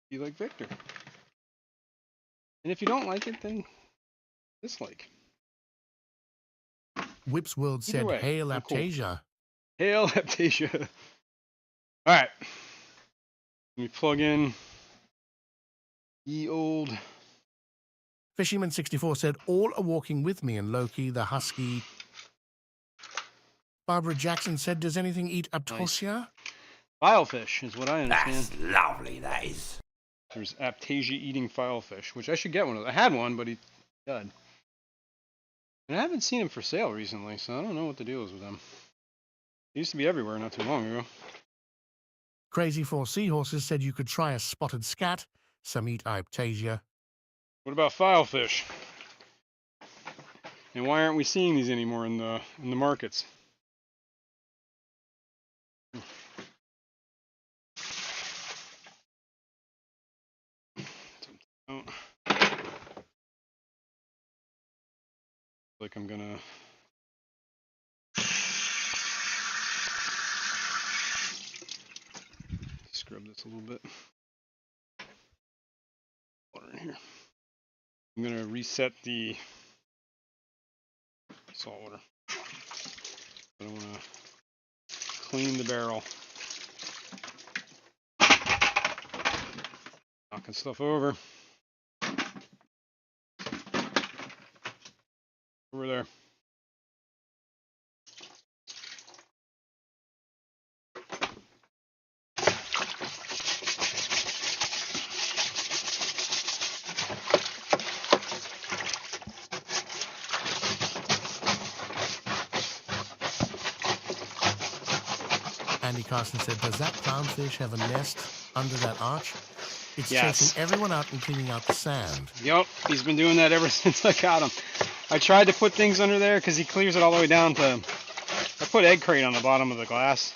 be like Victor. And if you don't like it, then dislike. Whips World Either said, way, Hail I'm cool. Aptasia. Hail Aptasia. Alright. Let me plug in ye old. Fisherman64 said, all are walking with me and Loki, the husky. Barbara Jackson said, does anything eat Aptosia? Filefish is what I understand. That's lovely, that is. There's Aptasia eating filefish, which I should get one of those. I had one, but he died. And I haven't seen him for sale recently, so I don't know what the deal is with them. He used to be everywhere not too long ago. Crazy Four Seahorses said you could try a spotted scat. Some eat Aptasia. What about filefish? And why aren't we seeing these anymore in the markets? Oh. Like I'm gonna scrub this a little bit. Water in here. I'm gonna reset the salt water. I want to clean the barrel. Knocking stuff over. Over there. Andy Carson said, does that clownfish have a nest under that arch? It's Yes. chasing everyone out and cleaning out the sand. Yep, he's been doing that ever since I got him. I tried to put things under there because he clears it all the way down to... I put egg crate on the bottom of the glass,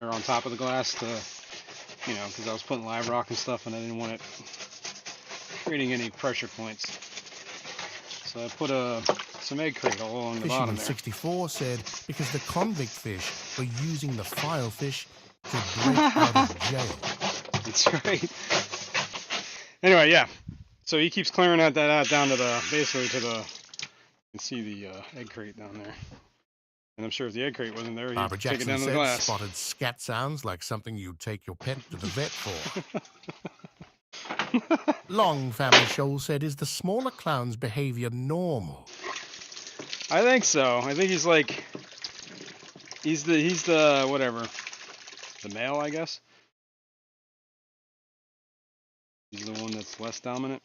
or on top of the glass to, you know, because I was putting live rock and stuff and I didn't want it creating any pressure points. So I put some egg crate all along the bottom there. Fisherman64 said, because the convict fish were using the filefish to break out of jail. That's right. Anyway, yeah. So he keeps clearing that out down to the, basically to the, you can see the egg crate down there. And I'm sure if the egg crate wasn't there, he'd Barbara take it Jackson down to the said, glass. spotted scat sounds like something you'd take your pet to the vet for. Long Family Shoal said, is the smaller clown's behavior normal? I think so. I think he's like, he's the whatever, the male, I guess. He's the one that's less dominant.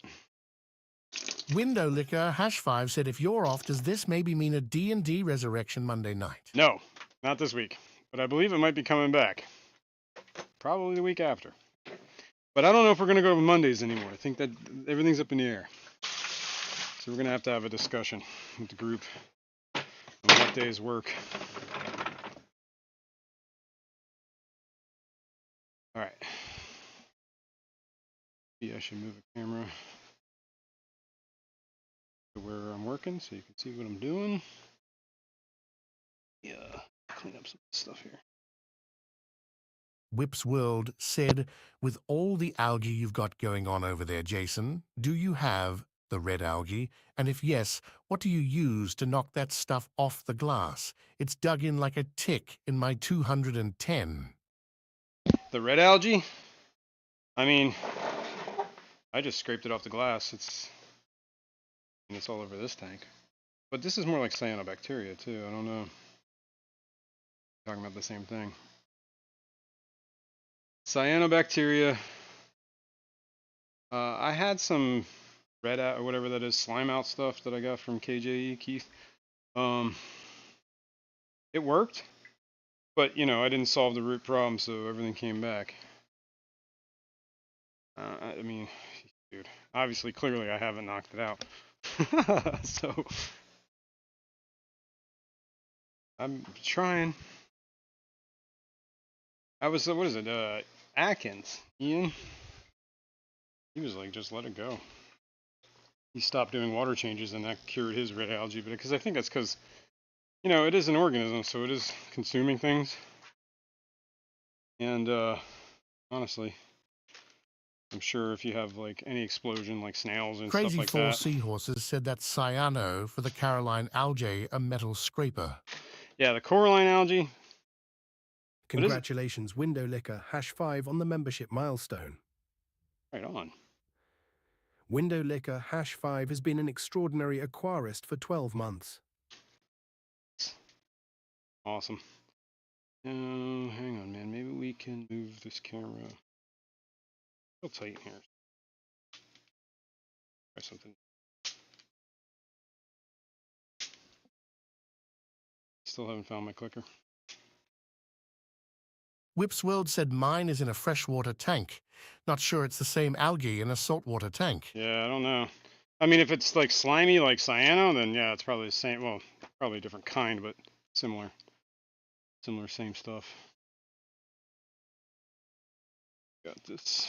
Window Liquor #5 said, if you're off, does this maybe mean a D&D Resurrection Monday night? No, not this week. But I believe it might be coming back. Probably the week after. But I don't know if we're going to go to Mondays anymore. I think that everything's up in the air. So we're going to have a discussion with the group on what days work. All right. Maybe I should move the camera to where I'm working so you can see what I'm doing. Yeah, clean up some stuff here. Whips World said, with all the algae you've got going on over there, Jason, do you have the red algae? And if yes, what do you use to knock that stuff off the glass? It's dug in like a tick in my 210. The red algae? I mean, I just scraped it off the glass. It's all over this tank. But this is more like cyanobacteria too. I don't know. Talking about the same thing. Cyanobacteria. I had some red out or whatever that is, slime out stuff that I got from KJE, Keith. It worked, but you know, I didn't solve the root problem, so everything came back. I mean, dude, obviously, clearly, I haven't knocked it out. So I'm trying. I was, what is it? Atkins, Ian. He was like, just let it go. He stopped doing water changes, and that cured his red algae. But because I think that's because, you know, it is an organism, so it is consuming things. And honestly, I'm sure if you have like any explosion, like snails and Crazy stuff like Four that. Seahorses said that cyano for the Caroline algae a metal scraper. Yeah, the coralline algae. What is it? Congratulations, Window Licker, #5 on the membership milestone. Right on. Window Licker, #5 has been an extraordinary aquarist for 12 months. Awesome. Hang on, man. Maybe we can move this camera. Real tight here. Try something. Still haven't found my clicker. Whip's World said mine is in a freshwater tank. Not sure it's the same algae in a saltwater tank. Yeah, I don't know. I mean, if it's like slimy, like cyano, then yeah, it's probably the same. Well, probably a different kind, but similar. Similar, same stuff. Got this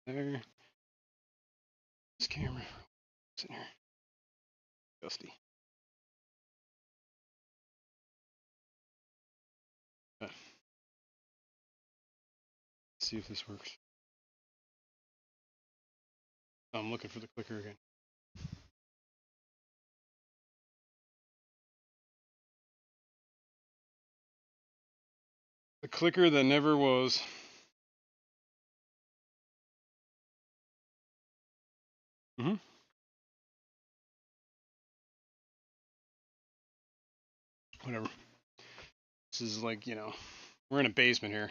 there. This camera. What's in here? Dusty. Okay. Let's see if this works. I'm looking for the clicker again. The clicker that never was. Mm-hmm. Whatever. This is like, you know, we're in a basement here.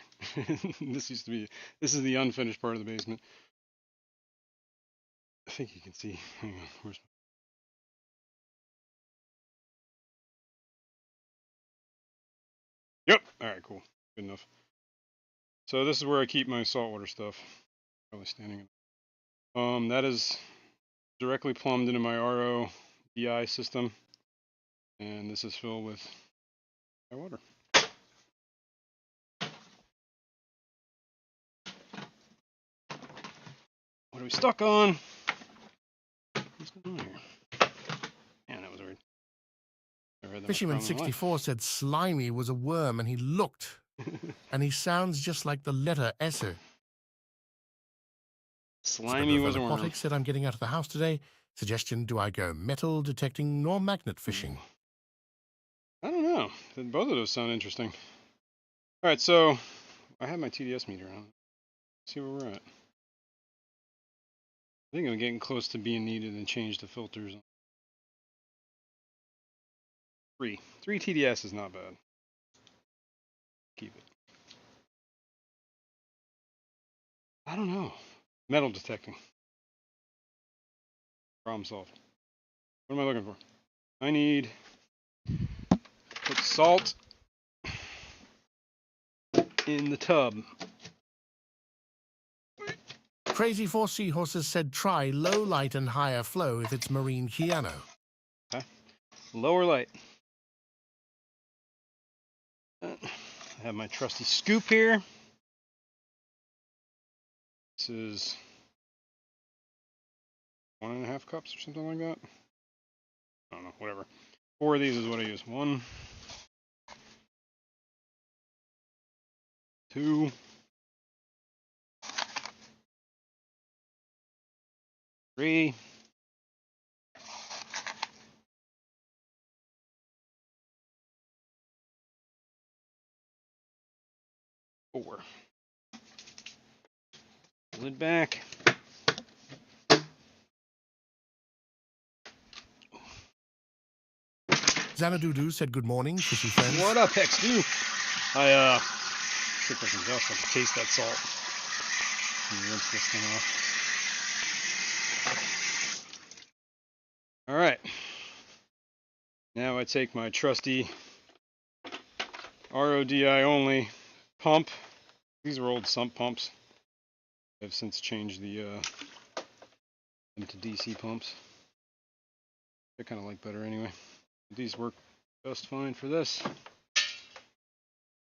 This is the unfinished part of the basement. I think you can see. Hang on. Where's Yep. All right, cool. Good enough. So this is where I keep my saltwater stuff. Probably standing. That is directly plumbed into my RO DI system, and this is filled with my water. What are we stuck on? What's going on here? Man, that was weird. Never had that much Fisherman problem in my life. 64 said slimy was a worm and he looked. And he sounds just like the letter S. Slimy was a worm. Aquatic said I'm getting out of the house today. Suggestion, do I go metal detecting nor magnet fishing? I don't know. Both of those sound interesting. All right, so I have my TDS meter on. Let's see where we're at. I think I'm getting close to being needed and change the filters. Three TDS is not bad. Keep it. I don't know. Metal detecting. Problem solved. What am I looking for? I need put salt in the tub. Crazy Four Seahorses said try low light and higher flow if it's marine cyano. Okay. Lower light. I have my trusty scoop here. This is 1.5 cups or something like that. I don't know, whatever. 4 of these is what I use. 1, 2, 3, 4. Lid back. Xanadudu said good morning, fishy friends. What up, Hex2? I see if I can just taste that salt. And rinse this thing off. All right. Now I take my trusty RODI only pump. These are old sump pumps. I've since changed them to DC pumps. I kind of like better anyway. These work just fine for this.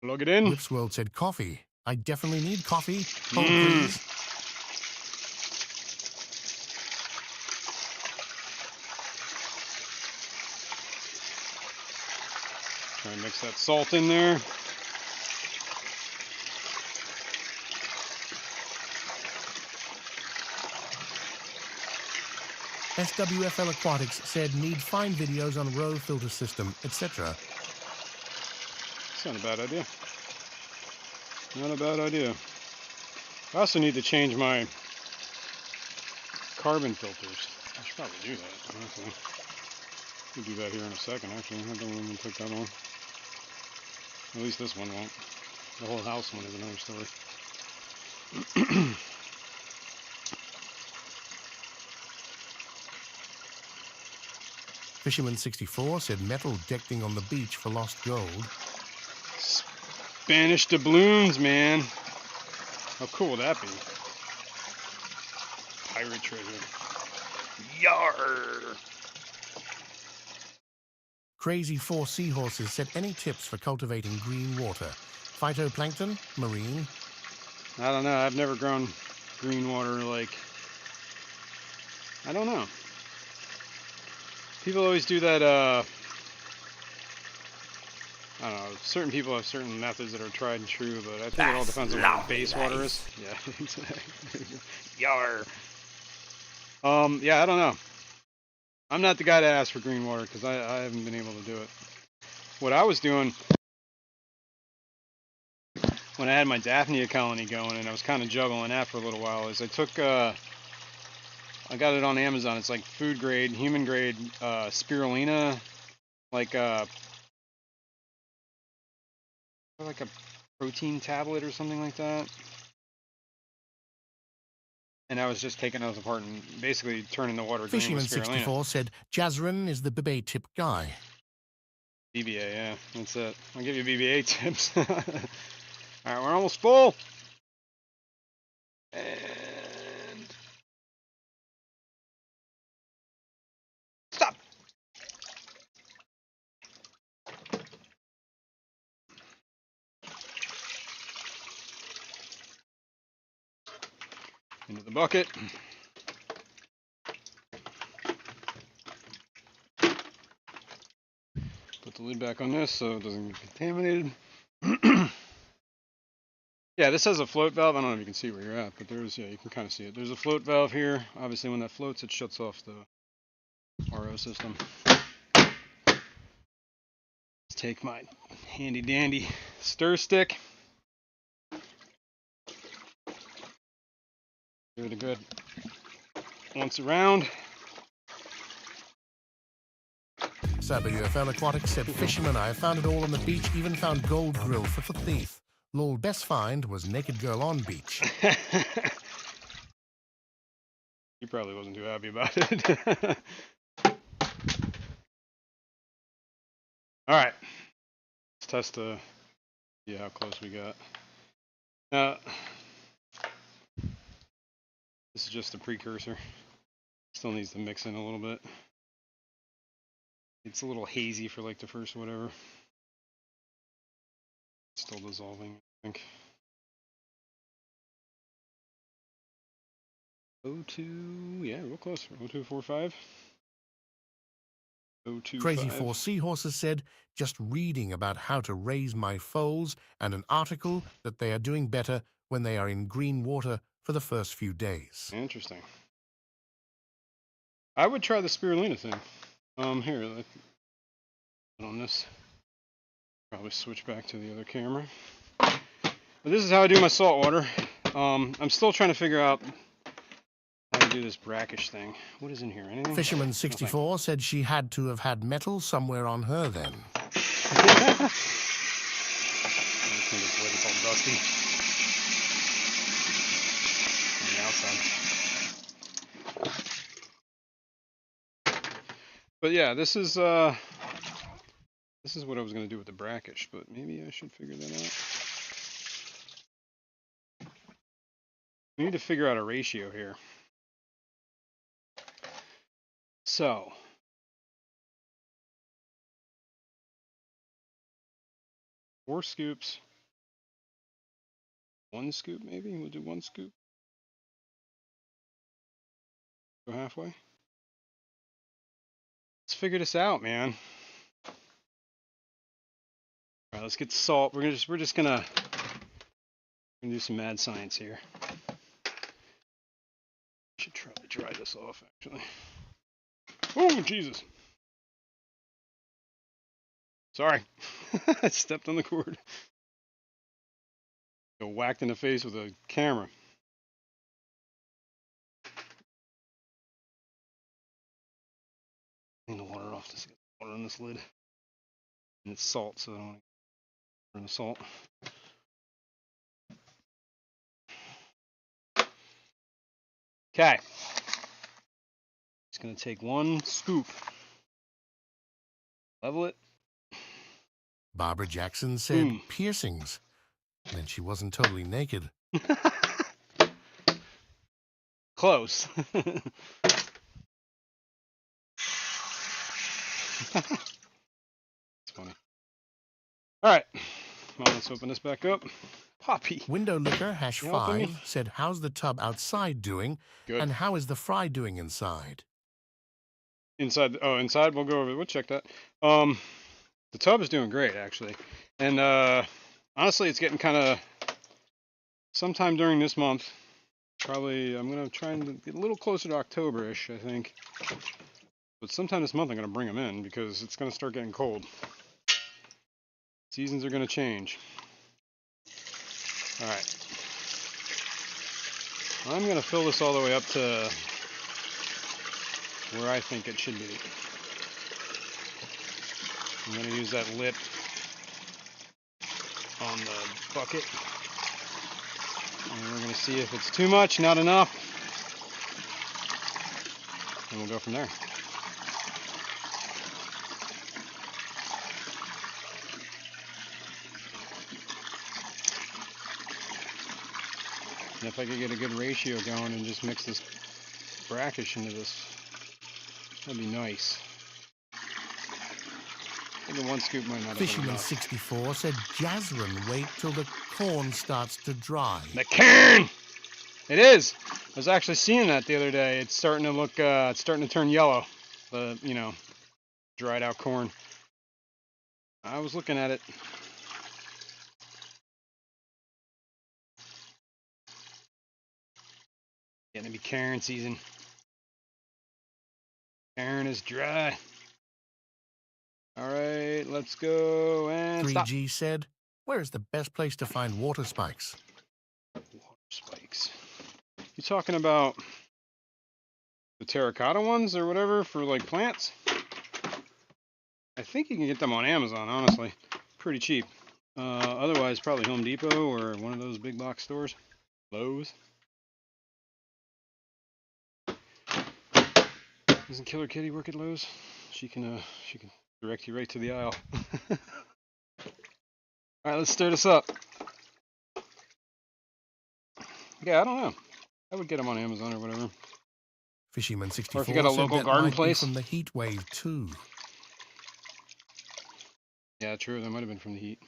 Plug it in. Whip's World said coffee. I definitely need coffee. Hold, please. Try and mix that salt in there. SWFL Aquatics said need find videos on row filter system, etc. It's not a bad idea. Not a bad idea. I also need to change my carbon filters. I should probably do that, honestly. We'll do that here in a second, actually. That don't even take that long. At least this one won't. The whole house one is another story. Fisherman64 said metal decking on the beach for lost gold. Spanish doubloons, man. How cool would that be? Pirate treasure. Yar! Crazy 4 Seahorses said any tips for cultivating green water? Phytoplankton, marine. I don't know. I've never grown green water like... I don't know. People always do that, I don't know, certain people have certain methods that are tried and true, but I think it all depends on what the base water is. Yeah, exactly. Yar. Yeah, I don't know. I'm not the guy to ask for green water because I haven't been able to do it. What I was doing when I had my Daphnia colony going and I was kind of juggling that for a little while is I took, I got it on Amazon. It's like food grade, human grade spirulina, like a protein tablet or something like that. And I was just taking those apart and basically turning the water green with spirulina. Fisherman64 said Jazrin is the BBA tip guy. BBA, yeah, that's it. I'll give you BBA tips. Alright, we're almost full. And stop. Into the bucket. Put the lid back on this so it doesn't get contaminated. Yeah, this has a float valve. I don't know if you can see where you're at, but there's, yeah, you can kind of see it. There's a float valve here. Obviously, when that floats, it shuts off the RO system. Let's take my handy dandy stir stick. Give it a good once around. SWFL Aquatics said fisherman I found it all on the beach, even found gold grill for thief. Lol, best find was naked girl on beach. He probably wasn't too happy about it. Alright. Let's test the, see how close we got. This is just the precursor. Still needs to mix in a little bit. It's a little hazy for like the first whatever. Still dissolving, I think. O2, yeah, real close. 0245. 025. Crazy 4 Seahorses said, just reading about how to raise my foals and an article that they are doing better when they are in green water for the first few days. Interesting. I would try the spirulina thing. Here, let's put on this. Probably switch back to the other camera. But this is how I do my salt water. I'm still trying to figure out how to do this brackish thing. What is in here? Anything? Fisherman64 said she had to have had metal somewhere on her then. I think it's all dusty. On the outside. But yeah, this is what I was going to do with the brackish, but maybe I should figure that out. We need to figure out a ratio here. So, four scoops, one scoop maybe? We'll do one scoop. Go halfway. Let's figure this out, man. All right, let's get the salt. We're just gonna do some mad science here. Should try to dry this off actually. Oh, Jesus. Sorry. I stepped on the cord. Got whacked in the face with a camera. Clean the water off. Just get water on this lid. And it's salt, so I don't want to burn the salt. Okay. Just going to take one scoop. Level it. Barbara Jackson said Boom. piercings. Then she wasn't totally naked. Close. It's funny. All right. Well, let's open this back up. Poppy. Window Licker hash You helping me? 5 said, how's the tub outside doing? Good. And how is the fry doing inside? Inside. Oh, inside. We'll go over. We'll check that. The tub is doing great actually, and honestly, it's getting kind of. Sometime during this month, probably I'm gonna try and get a little closer to October-ish, I think. But sometime this month, I'm gonna bring them in because it's gonna start getting cold. Seasons are gonna change. All right. I'm gonna fill this all the way up to where I think it should be. I'm going to use that lip on the bucket. And we're going to see if it's too much, not enough. And we'll go from there. And if I could get a good ratio going and just mix this brackish into this, that'd be nice. I think the one scoop might not have been Fisherman enough. 64 said, Jasmine, wait till the corn starts to dry. The corn! It is! I was actually seeing that the other day. It's starting to look, it's starting to turn yellow. The, dried out corn. I was looking at it. Getting to be Karen season. Karen is dry. All right, let's go and 3G stop. said, where is the best place to find water spikes? Water spikes. You talking about the terracotta ones or whatever for like plants? I think you can get them on Amazon, honestly. Pretty cheap. Otherwise, probably Home Depot or one of those big box stores. Lowe's. Doesn't Killer Kitty work at Lowe's? She can direct you right to the aisle. All right, let's stir this up. Yeah, I don't know. I would get them on Amazon or whatever. Fisherman 64 Or if you got a said local that garden might be place. from the heat wave too. Yeah, true. That might have been from the heat.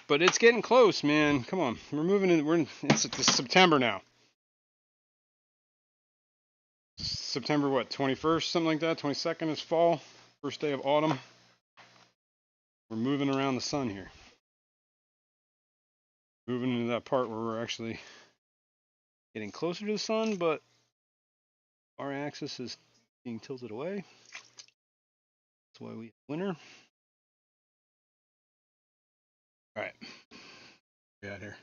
But it's getting close, man. Come on, we're moving in. It's September now. September what? 21st, something like that. 22nd is fall. First day of autumn. We're moving around the sun here. Moving into that part where we're actually getting closer to the sun, but our axis is being tilted away. That's why we have winter. All right. Get out here.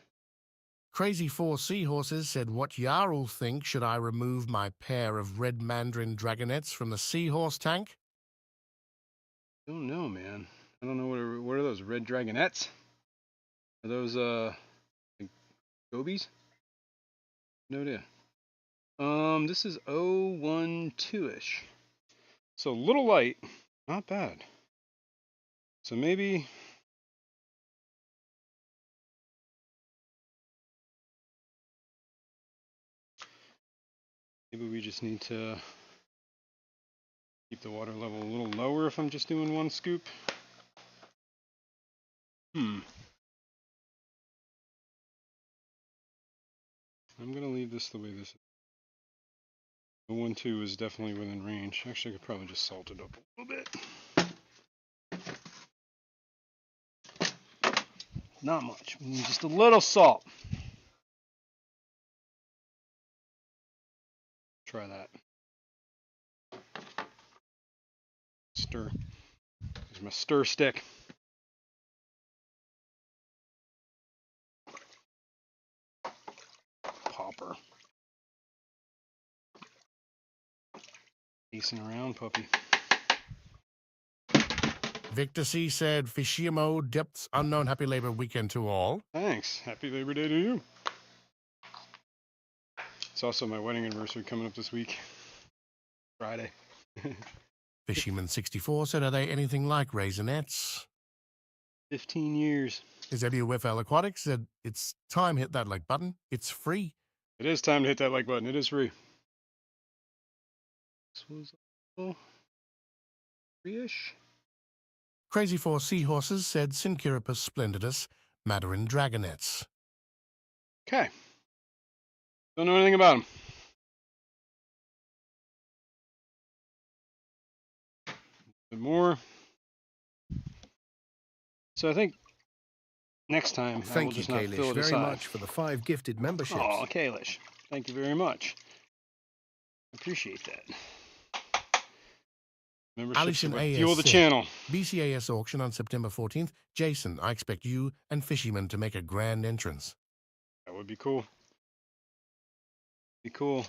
Crazy 4 Seahorses said, what Yarl think should I remove my pair of red mandarin dragonettes from the seahorse tank? I don't know, man. I don't know what are those red dragonettes? Are those like gobies? No idea. This is 012-ish. So a little light, not bad. So maybe we just need to keep the water level a little lower if I'm just doing one scoop. I'm gonna leave this the way this is. The 1-2 is definitely within range. Actually, I could probably just salt it up a little bit. Not much. We need just a little salt. Try that. stir. There's my stir stick. Popper. Pacing around, puppy. Victor C. said, Fishimo, depths unknown. Happy Labor Weekend to all. Thanks. Happy Labor Day to you. It's also my wedding anniversary coming up this week. Friday. Fishyman64 said, are they anything like Raisinets? 15 years. His WFL Aquatics said, it's time, hit that like button. It's free. It is time to hit that like button. It is free. This was free-ish. Crazy Four Seahorses said, Synchiripus splendidus, Mandarin Dragonets. Okay. Don't know anything about them. More. So I think next time I will Thank you, just not fill Kalish, it very aside. much for the 5 gifted memberships. Oh, Kalish. Thank you very much. I appreciate that. Memberships Alison are what A.S. fuel the said, channel. BCAS auction on September 14th. Jason, I expect you and Fishyman to make a grand entrance. That would be cool. Be cool.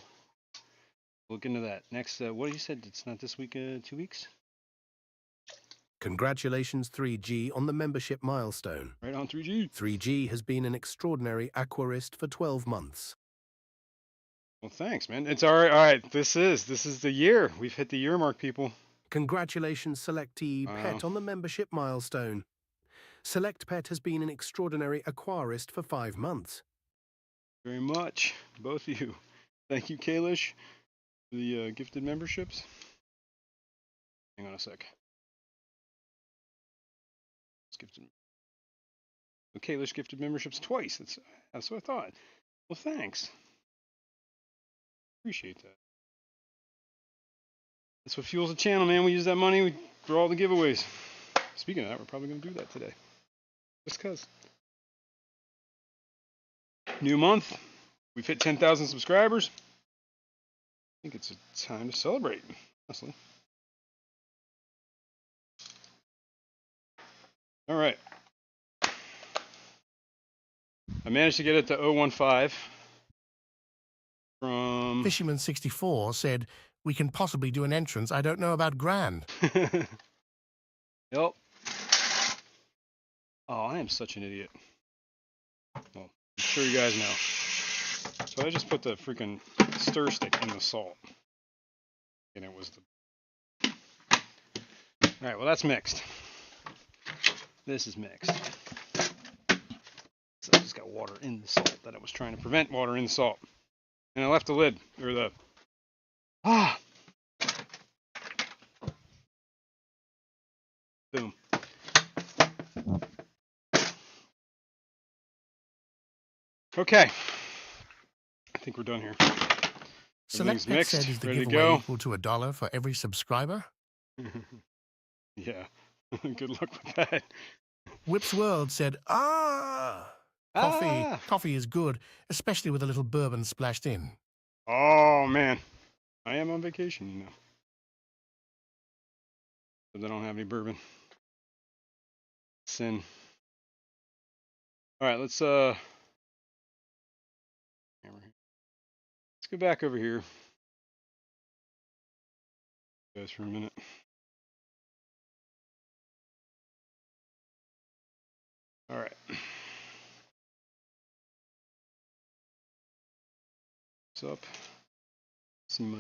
Look into that. Next, what you said? It's not this week, 2 weeks? Congratulations, 3G, on the membership milestone. Right on 3G. 3G has been an extraordinary aquarist for 12 months. Well, thanks, man. It's all right. All right. This is the year. We've hit the year mark, people. Congratulations, Selectee Pet, on the membership milestone. Select Pet has been an extraordinary aquarist for 5 months. Very much, both of you. Thank you, Kalish, for the gifted memberships. Hang on a sec. Kalish gifted memberships twice. That's what I thought. Well, thanks. Appreciate that. That's what fuels the channel, man. We use that money for all the giveaways. Speaking of that, we're probably going to do that today. Just because. New month. We've hit 10,000 subscribers. I think it's a time to celebrate, honestly. All right. I managed to get it to 015 from... Fishyman64 said, we can possibly do an entrance. I don't know about grand. Yep. Oh, I am such an idiot. Well, I'm sure you guys know. So I just put the freaking stir stick in the salt. And it was the... Alright, well that's mixed. This is mixed. So I just got water in the salt that I was trying to prevent water in the salt. And I left the lid, or the... Boom. Okay. I think we're done here. Select Pet said, is the ready to giveaway go. equal to $1 for every subscriber? Yeah. Good luck with that. Whips World said, Coffee is good, especially with a little bourbon splashed in. Oh, man. I am on vacation, you know. But I don't have any bourbon. Sin. All right, let's go back over here. Guys, for a minute. All right. What's up? See my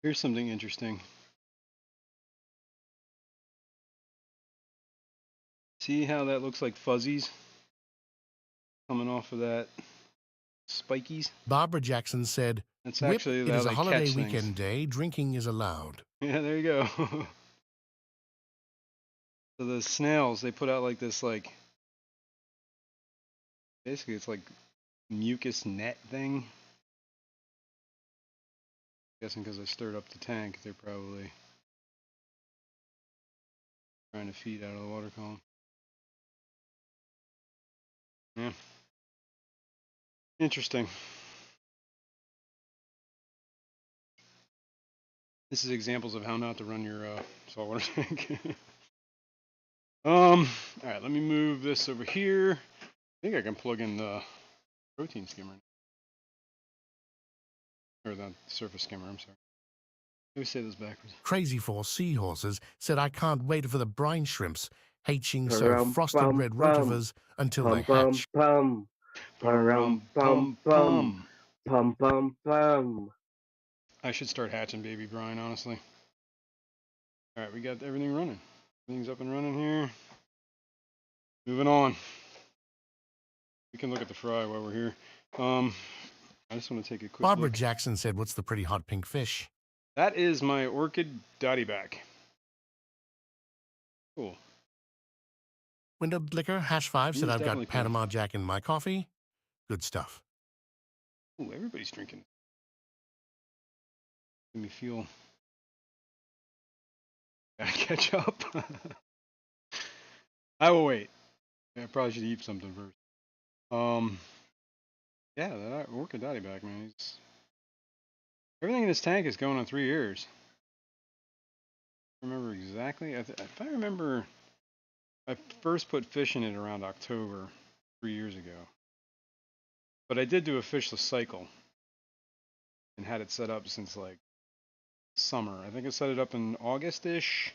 Here's something interesting. See how that looks like fuzzies coming off of that spikies? Barbara Jackson said, That's Whip, actually it how is a they holiday catch weekend things. day. Drinking is allowed. Yeah, there you go. So the snails, they put out like this, like, basically it's like mucus net thing. I'm guessing because I stirred up the tank, they're probably trying to feed out of the water column. Yeah. Interesting. This is examples of how not to run your saltwater tank. All right, let me move this over here. I think I can plug in the protein skimmer. Or the surface skimmer, I'm sorry. Let me say this backwards. Crazy Four Seahorses said, I can't wait for the brine shrimps hatching so Parum, frosted pum, red pum. rotivers until they Pum hatch. pum pum. Parum pum pum. Pum pum pum. I should start hatching baby brine, honestly. All right, we got everything running. Everything's up and running here. Moving on. We can look at the fry while we're here. I just want to take a quick Barbara look. Jackson said, what's the pretty hot pink fish? That is my orchid dottyback. Cool. Window Blicker Hash 5 said, He's I've definitely got cool. Panama Jack in my coffee. Good stuff. Ooh, everybody's drinking. Make me feel. Gotta catch up. I will wait. I probably should eat something first. Yeah, that orchid dottyback, man. Everything in this tank is going on 3 years. I remember exactly. If I remember, I first put fish in it around October 3 years ago. But I did do a fishless cycle and had it set up since like summer. I think I set it up in August-ish.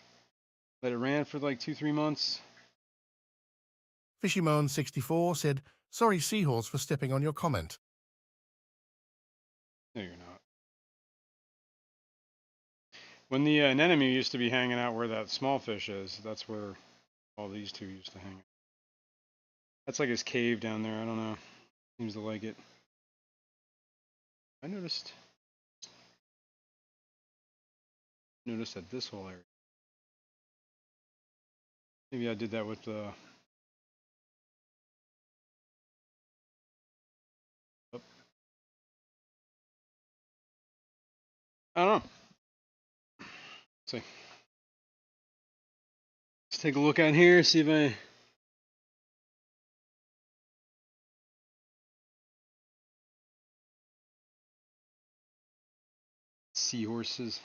Let it ran for like 2-3 months. Fishymone64 said, sorry Seahorse for stepping on your comment. No, you're not. When the anemone used to be hanging out where that small fish is, that's where all these two used to hang out. That's like his cave down there. I don't know. Seems to like it. I noticed that this whole area. Maybe I did that with the. Oh, I don't know. Let's see. Let's take a look out here. See if I. Seahorses,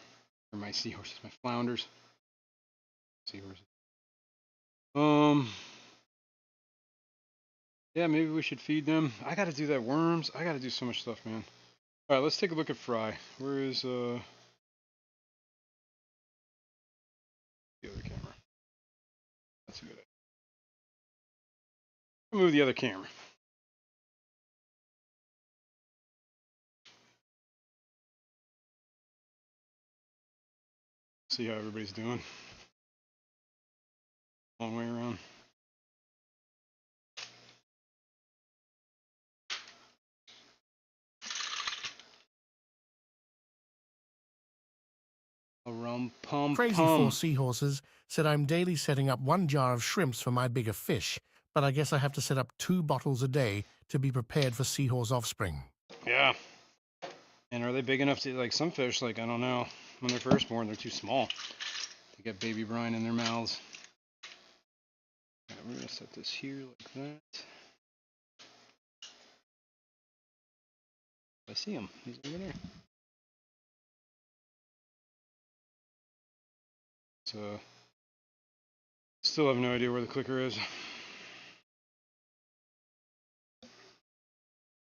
or my seahorses, my flounders. Seahorses. Yeah, maybe we should feed them. I gotta do that worms. I gotta do so much stuff, man. All right, let's take a look at fry. Where is the other camera? That's a good idea. Move the other camera. See how everybody's doing. Long way around. Pum Crazy Four pum. Seahorses said, I'm daily setting up 1 jar of shrimps for my bigger fish, but I guess I have to set up 2 bottles a day to be prepared for seahorse offspring. Yeah. And are they big enough to, like some fish, like, I don't know, when they're first born, they're too small to get baby brine in their mouths. All right, we're going to set this here like that. I see him. He's over there. So, still have no idea where the clicker is.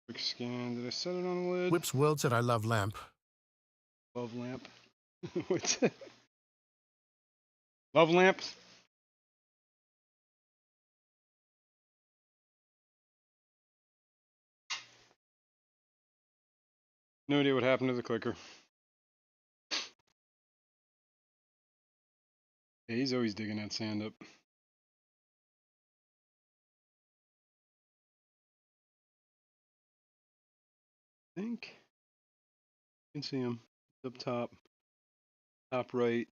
Quick scan. Did I set it on the lid? Whip's World said, I love lamp. Love lamp. What's it? Love lamps? No idea what happened to the clicker. Yeah, he's always digging that sand up. I think you can see him up top, top right.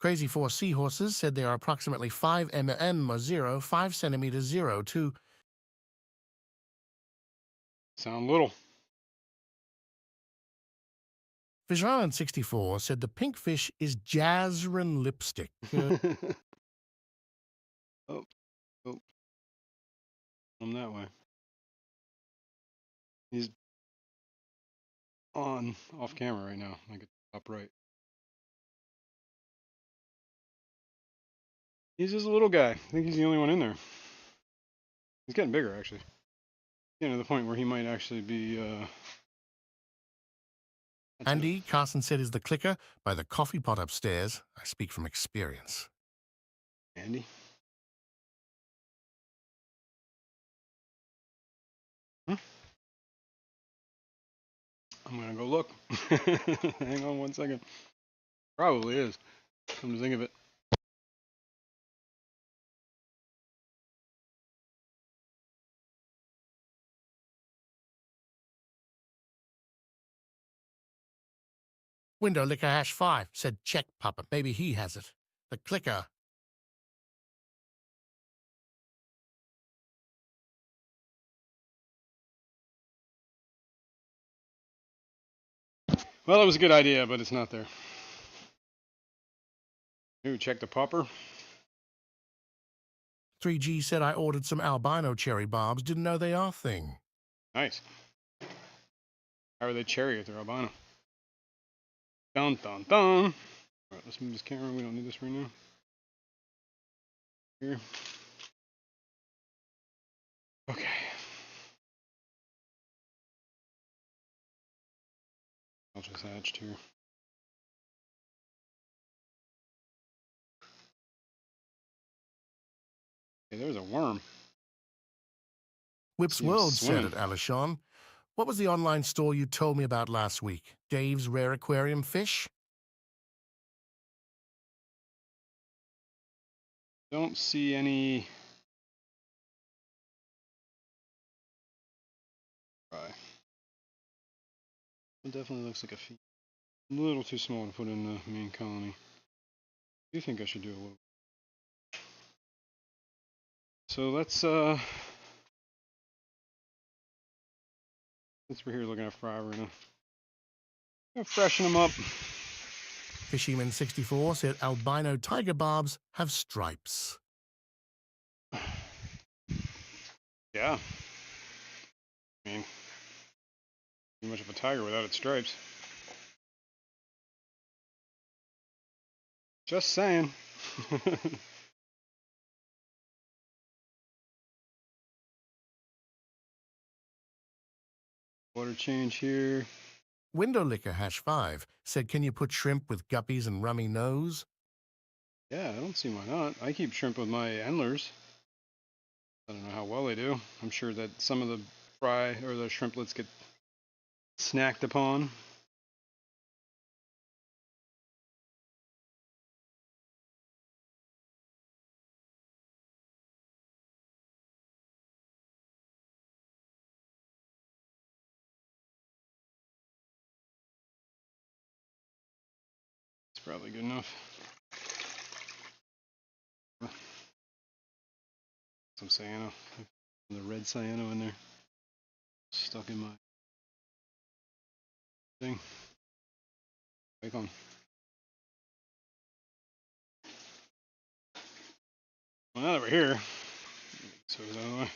Crazy Four Seahorses said they are approximately 5 mm or 0, 5 centimeters 0 to Sound little. Fishroom 64 said the pink fish is Jazzrin lipstick. Oh, I'm that way. He's on off camera right now, like at the top right. He's just a little guy. I think he's the only one in there. He's getting bigger, actually. Getting to the point where he might actually be. Andy, Carson said, is the clicker by the coffee pot upstairs. I speak from experience. Andy. I'm gonna go look. Hang on 1 second. Probably is. Come to think of it. Window licker #5 said, check, Papa. Maybe he has it. The clicker. Well, it was a good idea, but it's not there. Ooh, check the popper. 3G said, I ordered some albino cherry barbs. Didn't know they are thing. Nice. How are they cherry if they're albino? Dun dun dun. Alright, let's move this camera. We don't need this right now. Here. Okay. I'll just hatched here. Okay, there's a worm. Whip's See him World said swimming. at Alishon, what was the online store you told me about last week? Dave's Rare Aquarium Fish? Don't see any. Try. It definitely looks like a feet. A little too small to put in the main colony. I do think I should do a little. So let's since we're here looking at fry, we're gonna freshen them up. Fishyman64 said albino tiger barbs have stripes. Yeah. I mean, too much of a tiger without its stripes. Just saying. Water change here. Window licker #5 said, can you put shrimp with guppies and rummy nose? Yeah, I don't see why not. I keep shrimp with my endlers. I don't know how well they do. I'm sure that some of the fry or the shrimplets get snacked upon. It's probably good enough. Some cyano. The red cyano in there. Stuck in my thing. Icon. Well, now that we're here, so out of the way.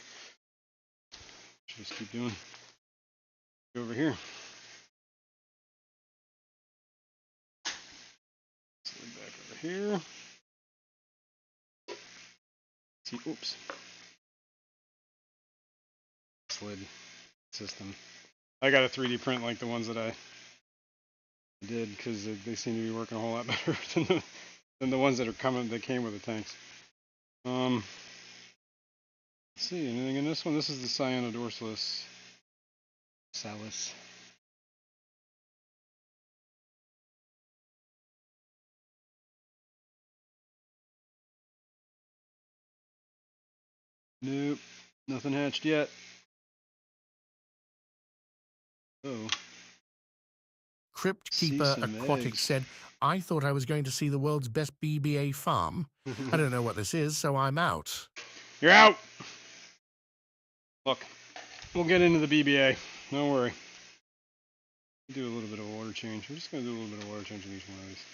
Should just keep doing. Go over here. Slide back over here. See, oops. Slid system. I got a 3D print like the ones that I did because they seem to be working a whole lot better than the ones that are coming that came with the tanks. Let's see, anything in this one? This is the Cyanodorsalis salis. Nope, nothing hatched yet. Oh. Crypt See Keeper some Aquatic eggs. said, I thought I was going to see the world's best BBA farm. I don't know what this is, so I'm out. You're out! Look, we'll get into the BBA. Don't worry. Do a little bit of water change. We're just going to do a little bit of water change in each one of these.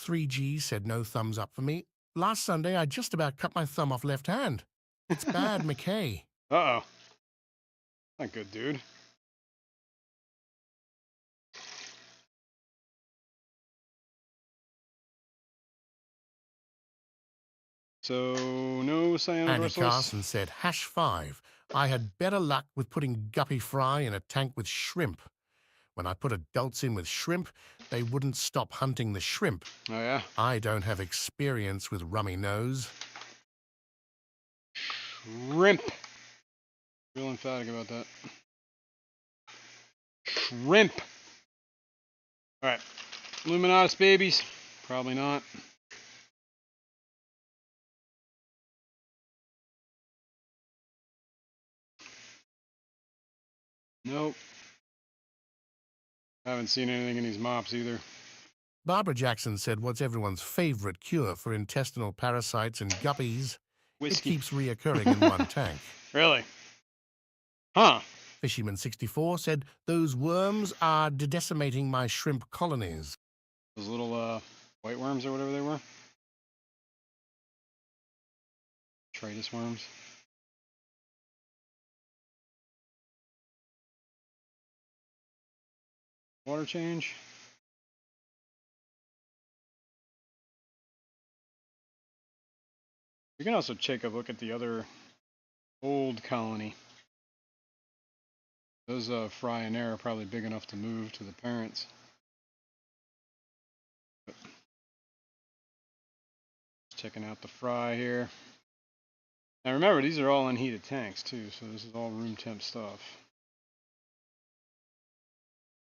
3G said no thumbs up for me. Last Sunday, I just about cut my thumb off left hand. It's bad, McKay. Uh-oh. Not good, dude. So, no cyanide Andy dorsals? Carson said, #5. I had better luck with putting guppy fry in a tank with shrimp. When I put adults in with shrimp, they wouldn't stop hunting the shrimp. Oh, yeah? I don't have experience with rummy nose. Shrimp. Real emphatic about that. Shrimp. Alright. Luminatus babies. Probably not. Nope. Haven't seen anything in these mops either. Barbara Jackson said, what's everyone's favorite cure for intestinal parasites and guppies? Whiskey. It keeps reoccurring in one tank. Really? Huh. Fishyman64 said, those worms are decimating my shrimp colonies. Those little white worms or whatever they were. Tratus worms. Water change. You can also take a look at the other old colony. Those fry and air are probably big enough to move to the parents. Checking out the fry here. Now remember, these are all unheated tanks too, so this is all room temp stuff.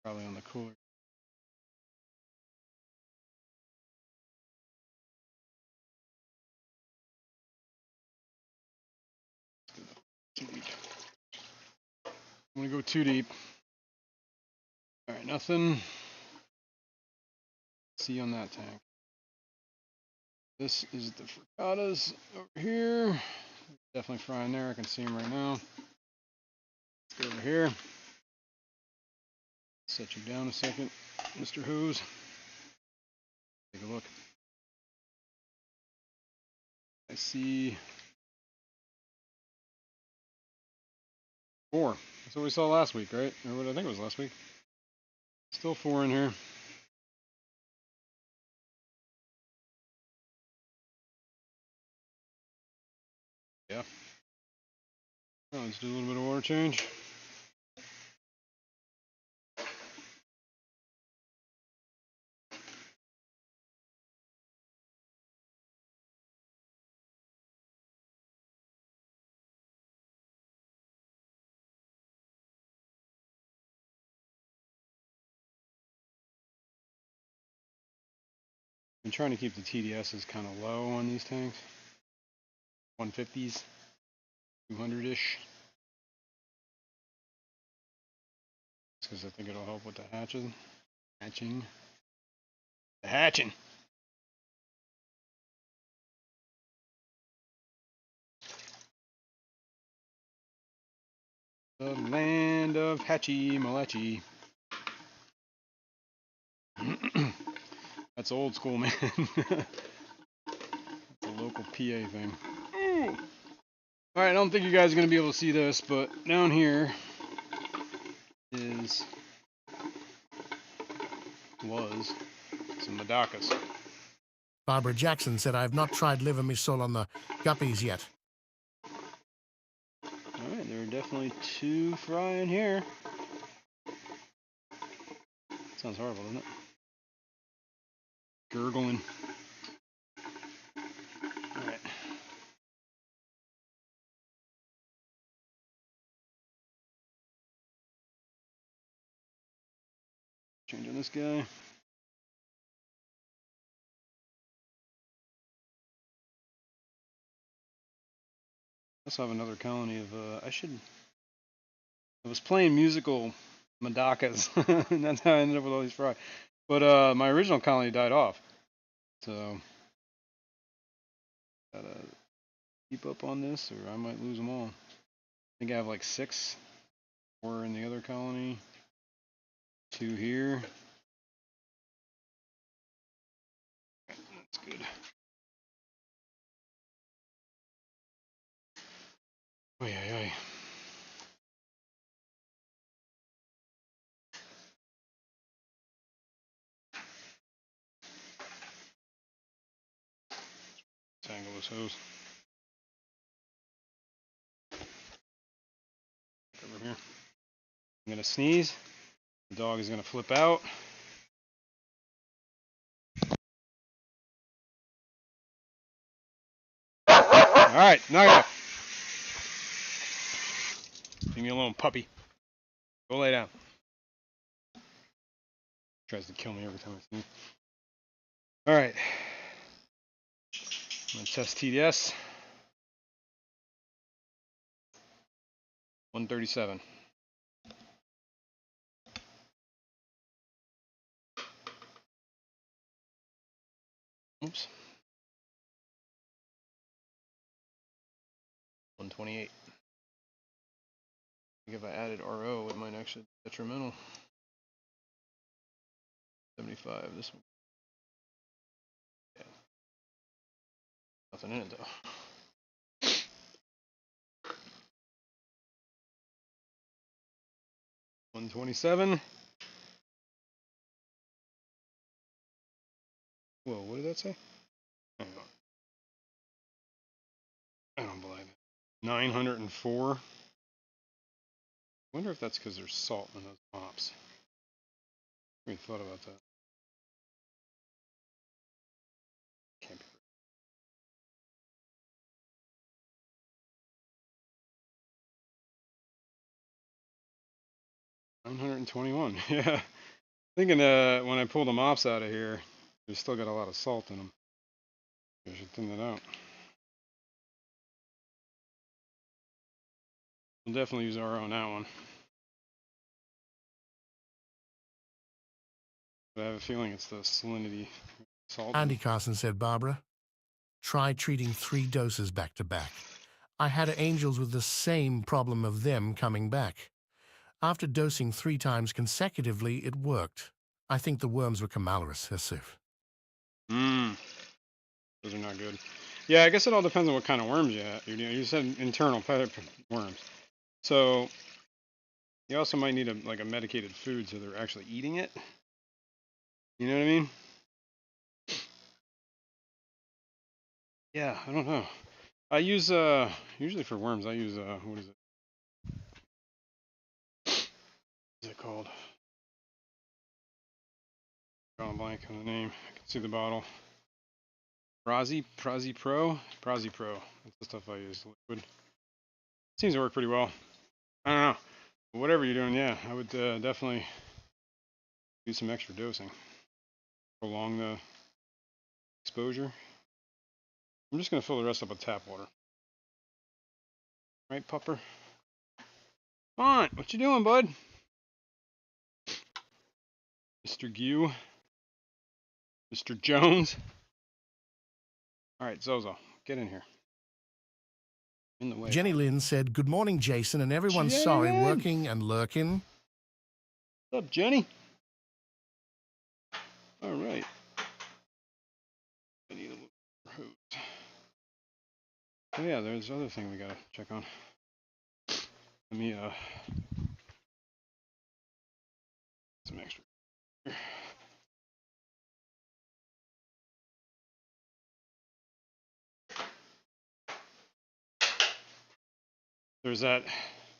Probably on the cooler. Too deep. I'm gonna go too deep. Alright, nothing. See on that tank. This is the frittatas over here. Definitely frying there. I can see them right now. Let's go over here. Set you down a second, Mr. Hose. Take a look. I see 4. That's what we saw last week, right? Or what I think it was last week. Still 4 in here. Yeah. Oh, let's do a little bit of water change. I'm trying to keep the TDSs kind of low on these tanks. 150s, 200-ish. Because I think it'll help with the hatching. The hatching. The land of Hatchie Malachi. That's old school, man. That's a local PA thing. Alright, I don't think you guys are going to be able to see this, but down here was some Madacas. Barbara Jackson said, I've not tried liver misole on the guppies yet. Alright, there are definitely 2 frying here. Sounds horrible, doesn't it? Gurgling. Alright. Change on this guy. I also have another colony of, I was playing musical Madacas, and that's how I ended up with all these fry. But my original colony died off. So, gotta keep up on this, or I might lose them all. I think I have like 6. 4 in the other colony. 2 here. That's good. Oy, oy, oy. Tangle this hose. Over here. I'm gonna sneeze. The dog is gonna flip out. All right, knock it off. Leave me alone, puppy. Go lay down. Tries to kill me every time I sneeze. All right. I'm gonna test TDS. 137. Oops. 128. I think if I added RO, it might actually be detrimental. 75. This one. Yeah. Nothing in it though. 127. Whoa, what did that say? Hang on. I don't believe it. 904. I wonder if that's because there's salt in those mops. I haven't thought about that. Can't be. 921. Yeah. Thinking when I pull the mops out of here, there's still got a lot of salt in them. I should thin that out. We'll definitely use RO on that one. But I have a feeling it's the salinity salt. Andy Carson said, Barbara, try treating 3 doses back to back. I had angels with the same problem of them coming back. After dosing 3 times consecutively, it worked. I think the worms were camalorous, Sif. Those are not good. Yeah, I guess it all depends on what kind of worms you have. You said internal worms. So you also might need like a medicated food so they're actually eating it. You know what I mean? Yeah, I don't know. I use usually for worms I use what is it? What's it called? Drawing blank on the name. I can see the bottle. Prazi Pro. That's the stuff I use. Liquid. Seems to work pretty well. I don't know. But whatever you're doing, yeah, I would definitely do some extra dosing. Prolong the exposure. I'm just gonna fill the rest up with tap water. Right, pupper? Come on, what you doing, bud? Mr. Gu. Mr. Jones. All right, Zozo, get in here. In the way. Jenny Lynn said, good morning, Jason, and everyone's Jenny sorry Lynn. working and lurking. What's up, Jenny? All right. I need a little hose. Oh yeah, there's other thing we gotta check on. Let me some extra. There's that.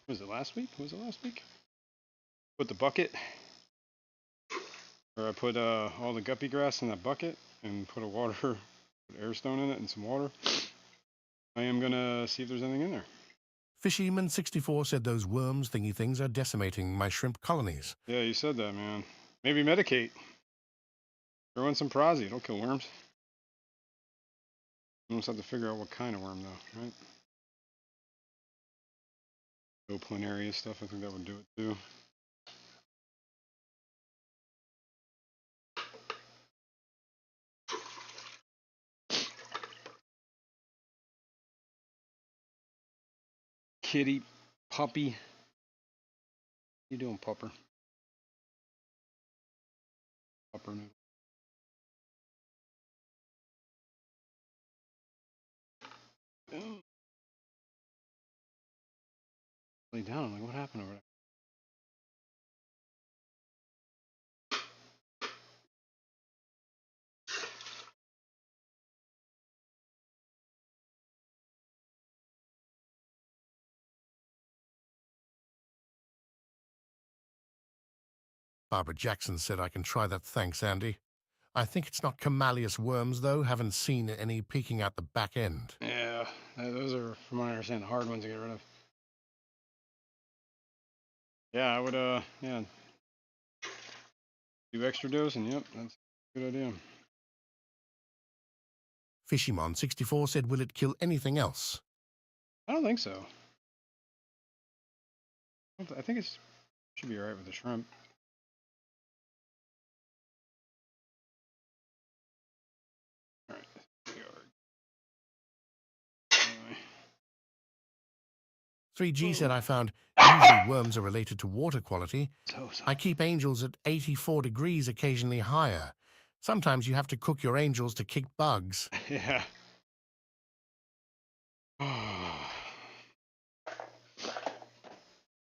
Was it last week? Was it last week? Put the bucket, or I put all the guppy grass in that bucket and put a water, put air stone in it and some water. I am gonna see if there's anything in there. Fishyman64 said those worms thingy things are decimating my shrimp colonies. Yeah, you said that, man. Maybe medicate. Throw in some Prazi. It'll kill worms. You almost have to figure out what kind of worm, though, right? No planaria stuff. I think that would do it too. Kitty, puppy. How you doing, pupper? Pupper noodle. Lay down. I'm like, what happened over there? Barbara Jackson said I can try that, thanks, Andy. I think it's not camalleus worms, though. Haven't seen any peeking out the back end. Yeah, those are, from what I understand, the hard ones to get rid of. Yeah, I would, yeah, do extra dosing. Yep, that's a good idea. Fishymon64 said, will it kill anything else? I don't think so. I think it should be alright with the shrimp. Alright, here we are. Anyway. 3G said I found usually worms are related to water quality. So. I keep angels at 84 degrees, occasionally higher. Sometimes you have to cook your angels to kick bugs. Yeah.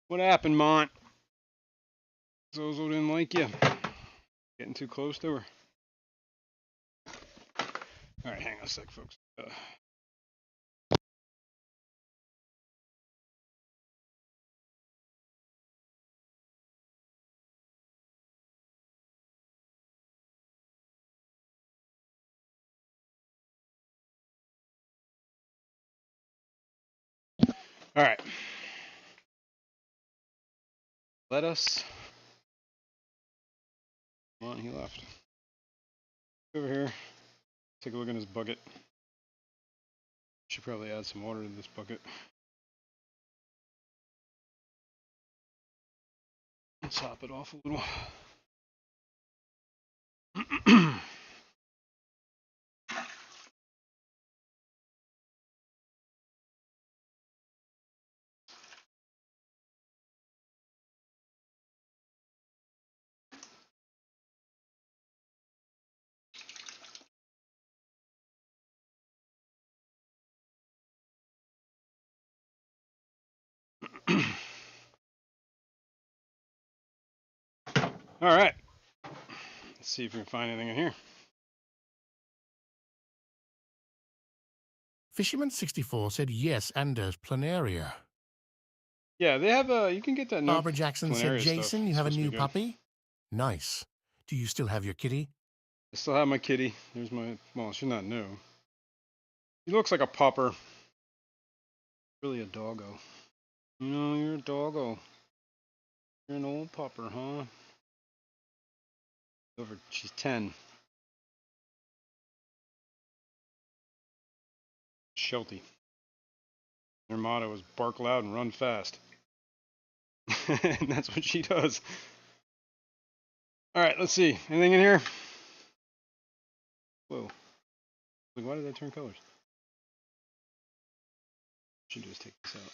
What happened, Mont? Zozo didn't like you. Getting too close to her. Alright, hang on a sec, folks. Alright. Let us. Come on, he left. Over here. Take a look at his bucket. Should probably add some water to this bucket. Let's top it off a little. Alright. Let's see if we can find anything in here. Fisherman64 said yes, and there's planaria. Yeah, they have a. You can get that. Barbara Jackson said, planaria Jason, stuff. you have a Supposed to be new good. puppy? Nice. Do you still have your kitty? I still have my kitty. There's my. Well, she's not new. He looks like a pupper. Really a doggo. You know, you're a doggo. You're an old pupper, huh? She's 10. Sheltie. Their motto is bark loud and run fast. And that's what she does. Alright, let's see. Anything in here? Whoa. Like, why did that turn colors? Should just take this out.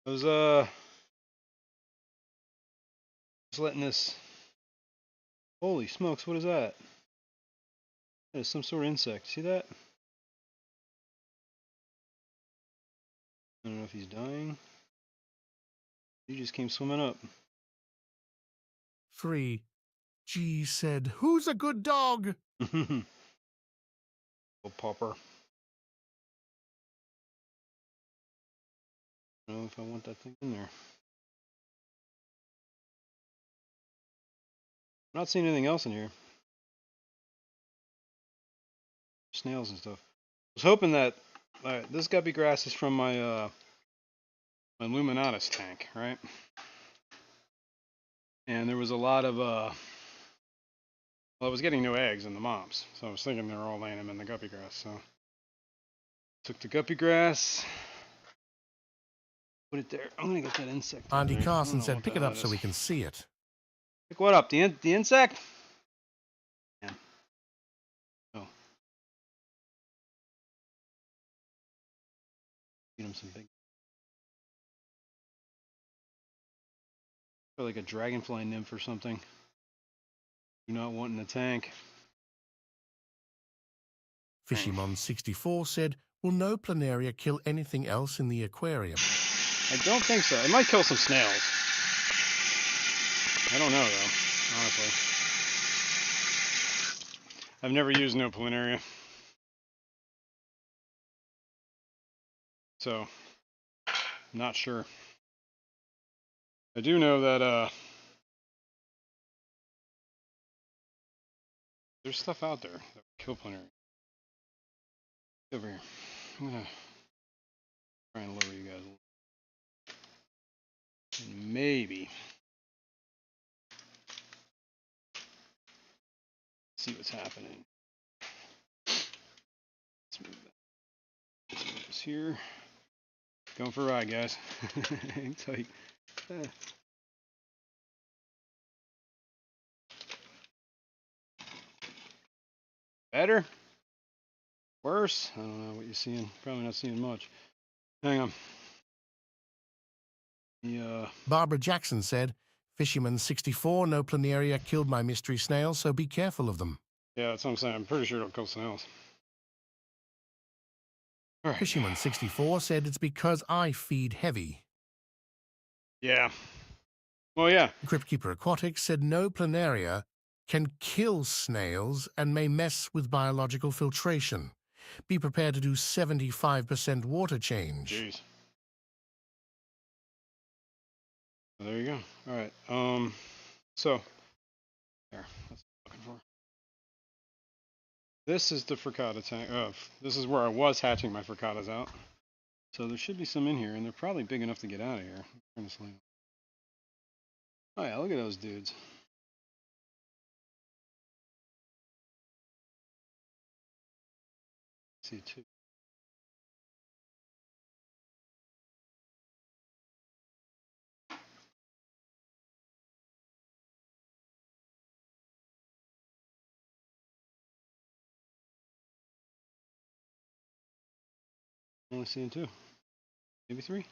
I was just letting this. Holy smokes, what is that? That is some sort of insect. See that? I don't know if he's dying. He just came swimming up. 3G said, who's a good dog? Little popper. I don't know if I want that thing in there. I'm not seeing anything else in here. Snails and stuff. I was hoping that this guppy grass is from my my Luminatus tank, right? And there was a lot of well, I was getting no eggs in the moms, so I was thinking they were all laying them in the guppy grass. So took the guppy grass, put it there. I'm gonna get that insect. Andy there. I Carson don't know said, what pick the it hell up that so is. we can see it. Pick what up? The insect? Yeah. Oh. Get him some big. Or like a dragonfly nymph or something. Do not want in the tank. Fishimon64 said, will no planaria kill anything else in the aquarium? I don't think so. It might kill some snails. I don't know, though, honestly. I've never used no planaria. So, I'm not sure. I do know that there's stuff out there that would kill planaria. Over here. I'm gonna try and lower you guys a little. And maybe see what's happening. Let's move that. Let's move this here. Going for a ride, guys. Hang tight. Better? Worse? I don't know what you're seeing. Probably not seeing much. Hang on. Barbara Jackson said, Fisherman64, no planaria killed my mystery snails, so be careful of them. Yeah, that's what I'm saying. I'm pretty sure it'll kill snails. All right. Fisherman64 said it's because I feed heavy. Yeah. Well, yeah. Cryptkeeper Aquatics said no planaria can kill snails and may mess with biological filtration. Be prepared to do 75% water change. Jeez. Well, there you go. All right. So there. That's what I'm looking for. This is the frittata tank. This is where I was hatching my frittatas out. So there should be some in here, and they're probably big enough to get out of here. Turn this light on. Oh yeah, look at those dudes. See two. Only seeing two, maybe three. It's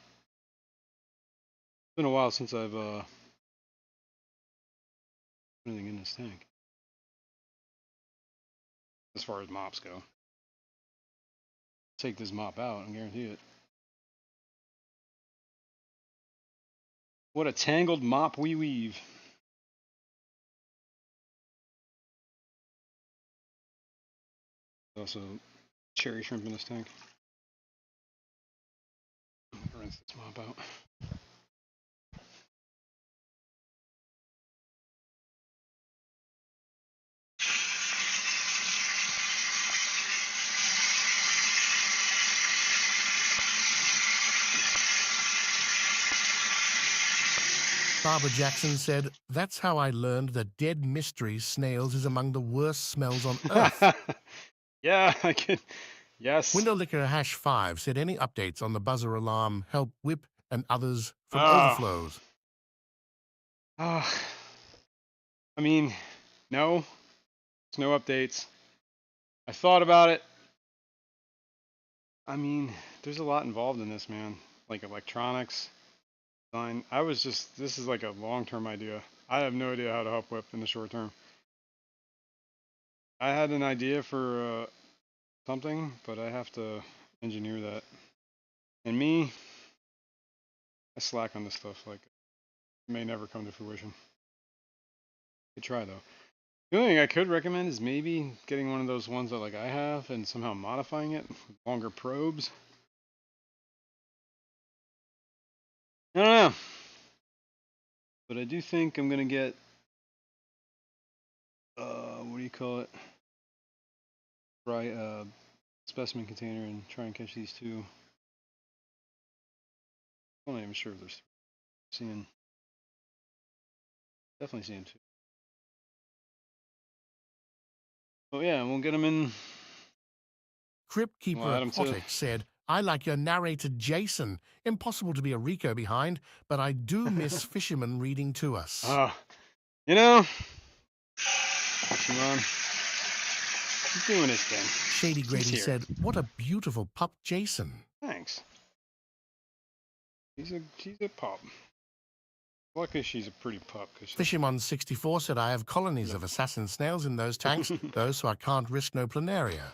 been a while since I've put anything in this tank, as far as mops go. Take this mop out and guarantee it. What a tangled mop we weave. Also, cherry shrimp in this tank. Rinse this mop out. Barbara Jackson said, that's how I learned that dead mystery snails is among the worst smells on Earth. Yeah, I can. Yes. Window Licker #5 said any updates on the buzzer alarm, help whip, and others from overflows. I mean, no. There's no updates. I thought about it. I mean, there's a lot involved in this, man. Like electronics, design. This is like a long-term idea. I have no idea how to help whip in the short term. I had an idea for something, but I have to engineer that. And me, I slack on this stuff. Like, it may never come to fruition. Could try though. The only thing I could recommend is maybe getting one of those ones that like I have and somehow modifying it with longer probes. I don't know. But I do think I'm gonna get what do you call it? Specimen container and try and catch these two. I'm not even sure if there's definitely seeing two. Oh yeah, we'll get them in. Cryptkeeper Aquatics said, I like your narrator Jason. Impossible to be a Rico behind, but I do miss Fisherman reading to us. You know, Fisherman, he's doing his thing. Shady Grady said, what a beautiful pup, Jason. Thanks. She's a pup. Luckily, she's a pretty pup. Fisherman64 said, I have colonies of assassin snails in those tanks, though, so I can't risk no planaria.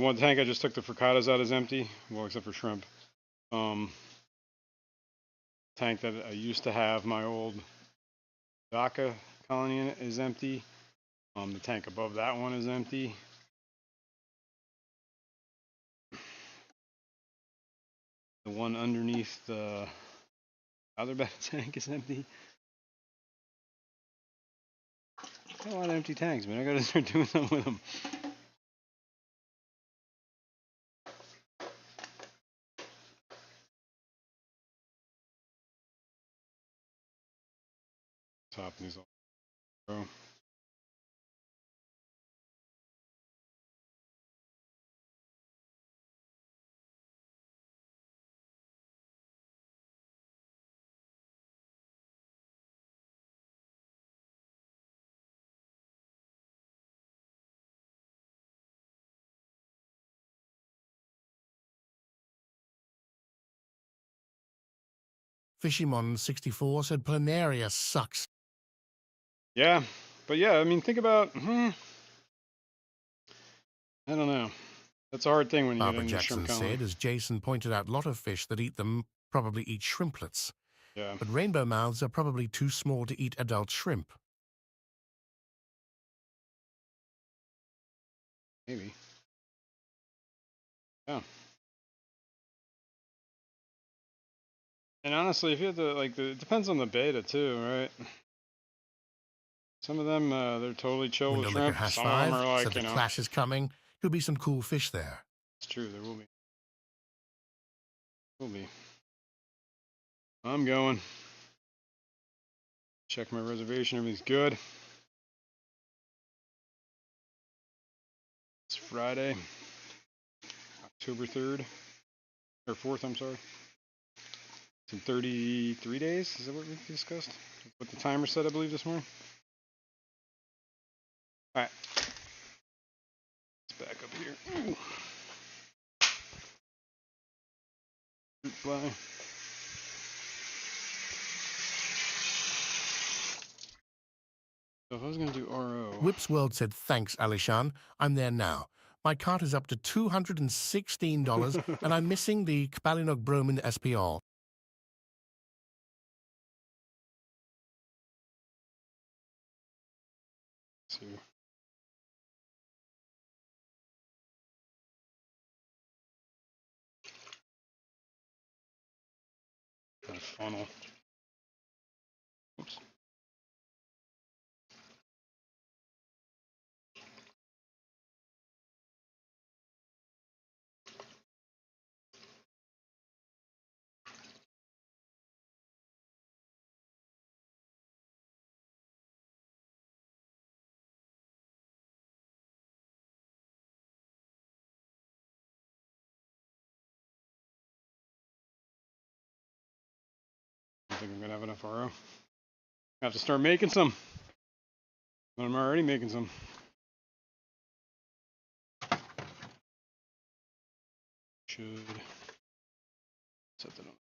The one tank I just took the frittatas out is empty. Well, except for shrimp. Tank that I used to have, my old Dhaka colony in it, is empty. The tank above that one is empty. The one underneath the other bed tank is empty. Got a lot of empty tanks, man. I gotta start doing something with them. Topping these all. Bro. Fishimon64 said Planaria sucks. Yeah, but yeah, I mean, think about. I don't know. That's a hard thing when you Barbara get into Jackson shrimp colony. said, as Jason pointed out, a lot of fish that eat them probably eat shrimplets. Yeah. But rainbow mouths are probably too small to eat adult shrimp. Maybe. Yeah. And honestly, if you have to, like, it depends on the beta too, right? Some of them, they're totally chill with Window Liquor shrimp. Hash Some of them 5 are like, said you the know. clash is coming. Could be some cool fish there. It's true, there will be. Will be. I'm going. Check my reservation, everything's good. It's Friday, October 3rd, or 4th, I'm sorry. It's in 33 days, is that what we discussed? What the timer said, I believe, this morning? Alright. Let's back up here. Ooh. Fruit fly. So if I was going to do RO. Whips World said, thanks, Alishan. I'm there now. My cart is up to $216, and I'm missing the Kbalinok Bromin SPR. Let's see. Got a funnel. Oops. I think I'm gonna have enough RO. I have to start making some. But I'm already making some. Should set that up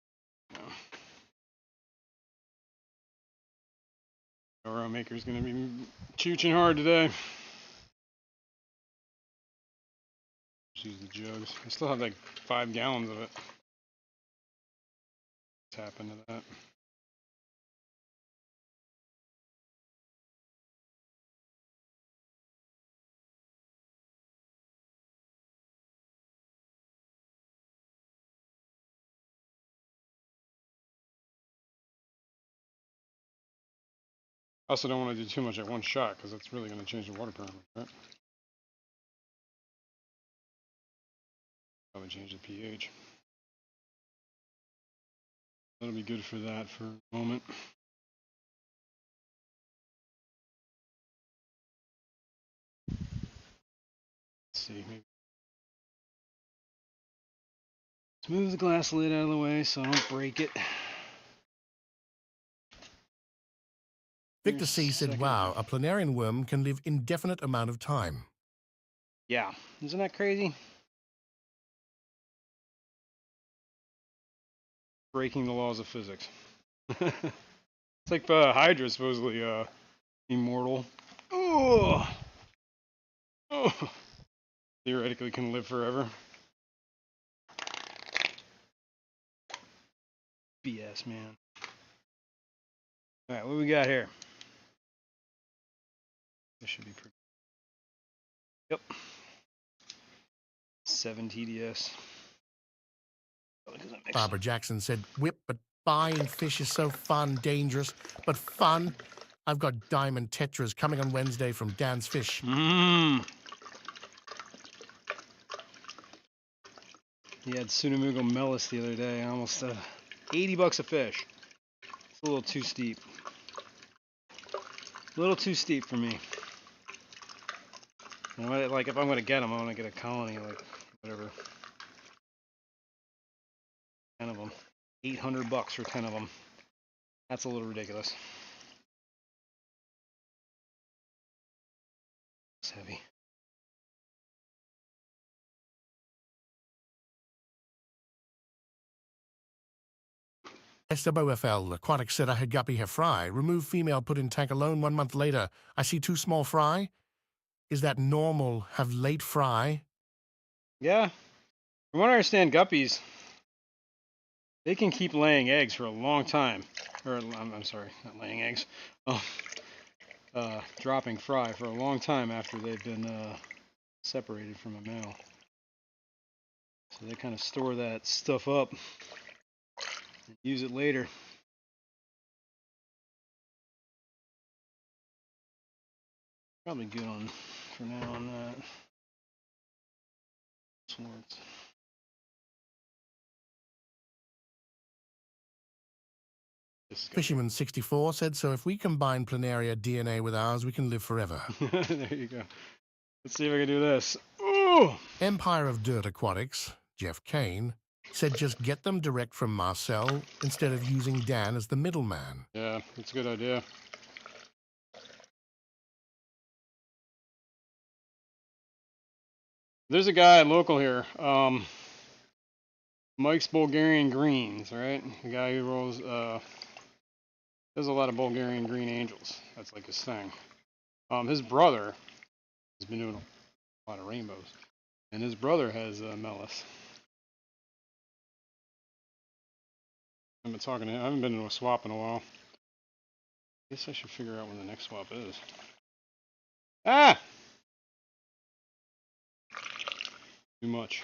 now. RO maker's gonna be chooching hard today. Just use the jugs. I still have like 5 gallons of it. Tap into that. I also don't want to do too much at one shot because that's really going to change the water parameters, right? Probably change the pH. That'll be good for that for a moment. Let's see, maybe. Let's move the glass lid out of the way so I don't break it. Victor C. said, Second. wow, a planarian worm can live indefinite amount of time. Yeah, isn't that crazy? Breaking the laws of physics. It's like Hydra supposedly immortal. Oh, theoretically can live forever. BS, man. All right, what do we got here? This should be pretty. Yep. 7 TDS. Barbara Jackson said, "Whip, but buying fish is so fun, dangerous, but fun. I've got diamond tetras coming on Wednesday from Dan's Fish." Mmm. He had Sunamugo Mellis the other day, almost $80 a fish. It's a little too steep. A little too steep for me. Like, if I'm gonna get them, I want to get a colony, like whatever. 10 of them. $800 for 10 of them. That's a little ridiculous. It's heavy. SWFL, aquatic said I had guppy have fry. Remove female, put in tank alone 1 month later. I see 2 small fry. Is that normal? Have late fry? Yeah. From what I understand, guppies, they can keep laying eggs for a long time. Or, I'm sorry, not laying eggs. Dropping fry for a long time after they've been separated from a male. So they kind of store that stuff up and use it later. Probably good on for now on that. Swartz. Fisherman 64 said, "So if we combine planaria DNA with ours, we can live forever." There you go. Let's see if I can do this. Ooh! Empire of Dirt Aquatics, Jeff Kane, said just get them direct from Marcel instead of using Dan as the middleman. Yeah, that's a good idea. There's a guy local here, Mike's Bulgarian Greens, right? The guy who rolls, does a lot of Bulgarian Green Angels. That's like his thing. His brother has been doing a lot of rainbows, and his brother has Melis. I've been talking to him. I haven't been to a swap in a while. I guess I should figure out when the next swap is. Ah! Too much.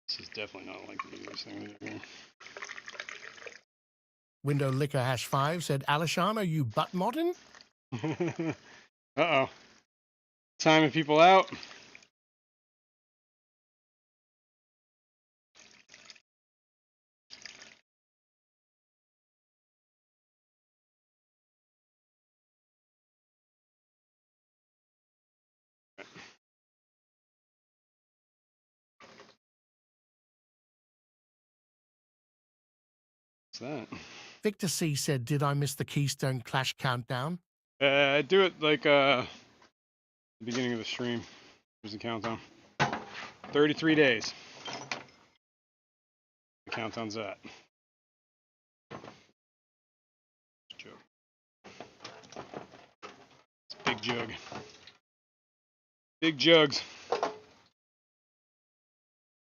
This is definitely not like the easiest thing to do here. Window Liquor #5 said, "Alishan, are you butt modding?" Uh-oh. Timing people out. What's that? Victor C said, "Did I miss the Keystone Clash countdown?" I do it like the beginning of the stream. Here's the countdown. 33 days. The countdown's at. Jug. It's a big jug. Big jugs.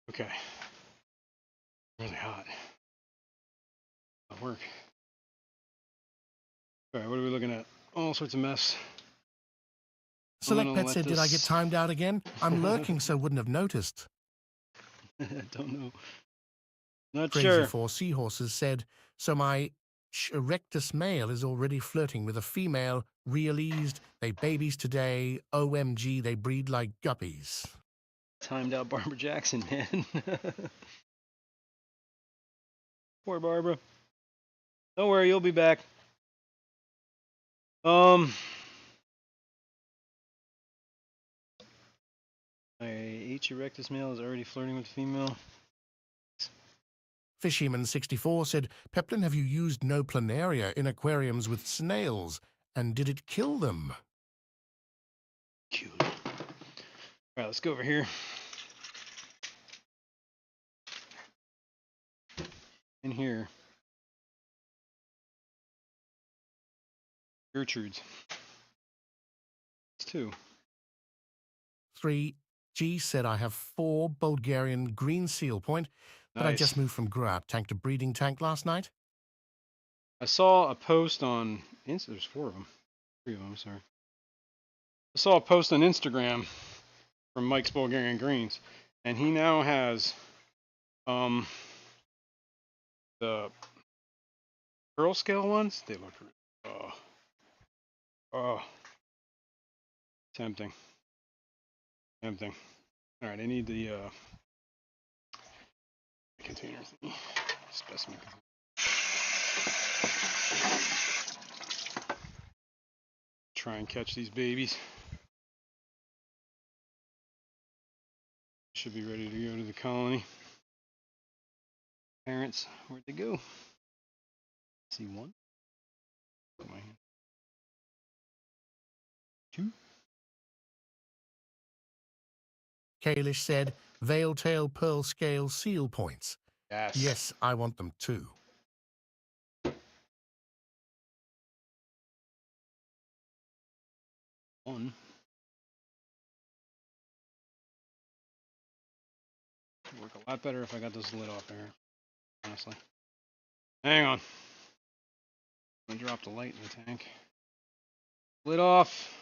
Okay. Really hot. That'll work. Alright, what are we looking at? All sorts of mess. Select Pet said, "Did I get timed out again? I'm lurking, so wouldn't have noticed." Don't know. Not Crazy sure. 4 Seahorses said, "So my erectus male is already flirting with a female, real eased, they babies today, OMG, they breed like guppies." Timed out Barbara Jackson, man. Poor Barbara. Don't worry, you'll be back. My H. erectus male is already flirting with female. Fishyman 64 said, "Peplin, have you used no planaria in aquariums with snails? And did it kill them?" Cute. Alright, let's go over here. In here. Gertrude's. It's 2. 3 G said I have 4 Bulgarian green seal point, but I Nice. just moved from grow-out tank to breeding tank last night. I saw a post on there's 4 of them. 3 of them, sorry. I saw a post on Instagram from Mike's Bulgarian Greens, and he now has the pearl scale ones. They look tempting. Tempting. All right, I need the container thingy. Specimen container. Try and catch these babies. Should be ready to go to the colony. Parents, where'd they go? See one. Put my hand. 2. Kalish said, veil tail pearl scale seal points. Yes. Yes, I want them too. One. Would work a lot better if I got this lid off there, honestly. Hang on. I'm gonna drop the light in the tank. Lid off.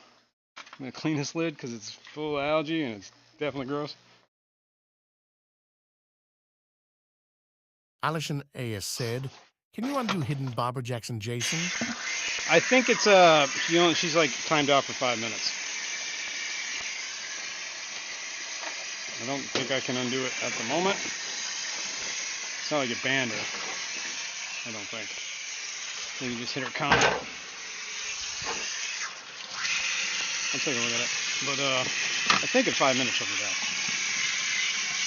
I'm gonna clean this lid because it's full of algae and it's definitely gross. Alison A.S. said, can you undo hidden Barbara Jackson Jason? I think it's she's like timed out for 5 minutes. I don't think I can undo it at the moment. It's not like it banned her. I don't think. Maybe just hit her comment. I'll take a look at it. But I think in 5 minutes she'll be back.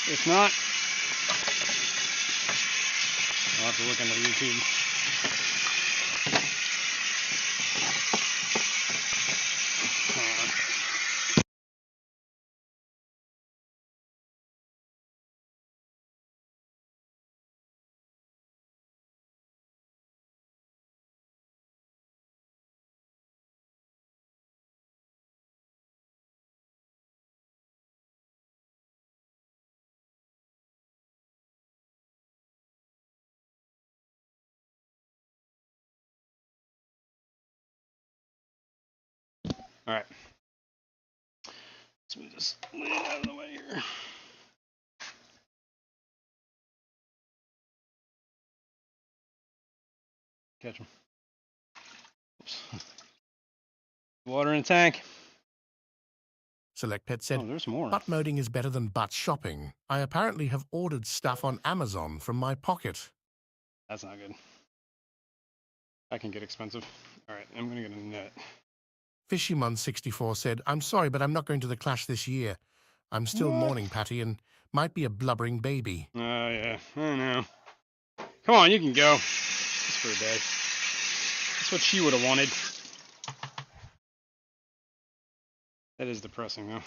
If not, I'll have to look into YouTube. All right. Let's move this lid out of the way here. Catch him. Oops. Water in the tank. Select Pet said, Oh, there's more. butt moding is better than butt shopping. I apparently have ordered stuff on Amazon from my pocket. That's not good. That can get expensive. All right, I'm gonna get a net. Fishymon64 said, I'm sorry, but I'm not going to the Clash this year. I'm still mourning Patty and might be a blubbering baby. Oh, yeah, I know. Come on, you can go. Just for a day. That's what she would have wanted. That is depressing, though.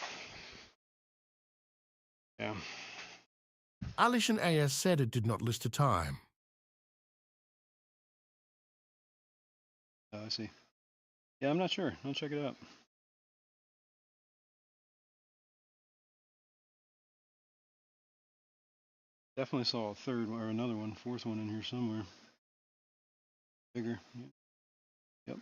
Yeah. Alison A.S. said it did not list a time. Oh, I see. Yeah, I'm not sure. I'll check it out. Definitely saw a third or another one, fourth one in here somewhere. Bigger. Yep.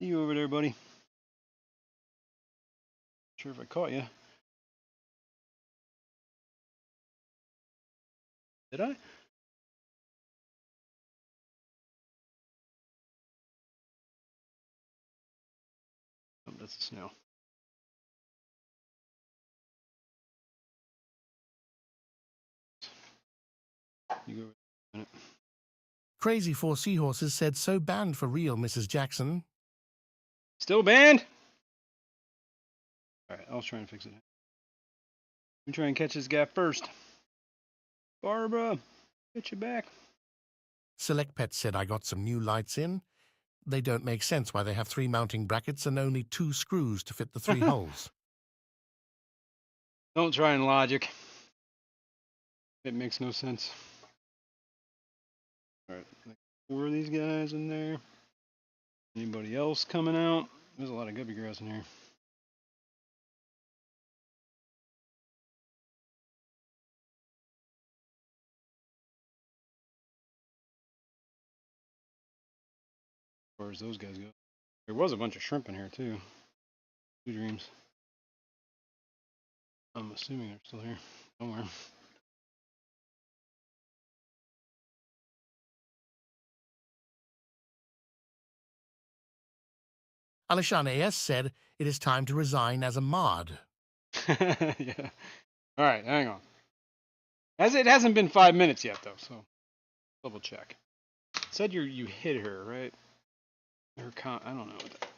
See you over there, buddy. Sure if I caught you. Did I? Oh, that's a snail. You go over a minute. Crazy Four Seahorses said, so banned for real, Mrs. Jackson. Still banned? Alright, I'll try and fix it. Let me try and catch this guy first. Barbara, get you back. Select Pet said, I got some new lights in. They don't make sense why they have 3 mounting brackets and only 2 screws to fit the 3 holes. Don't try and logic. It makes no sense. Alright, like 4 of these guys in there. Anybody else coming out? There's a lot of guppy grass in here. As far as those guys go. There was a bunch of shrimp in here too. Two dreams. I'm assuming they're still here somewhere. Alishan AS said it is time to resign as a mod. Yeah. Alright, hang on. It hasn't been 5 minutes yet though, so double check. It said you hit her, right? Her I don't know what that.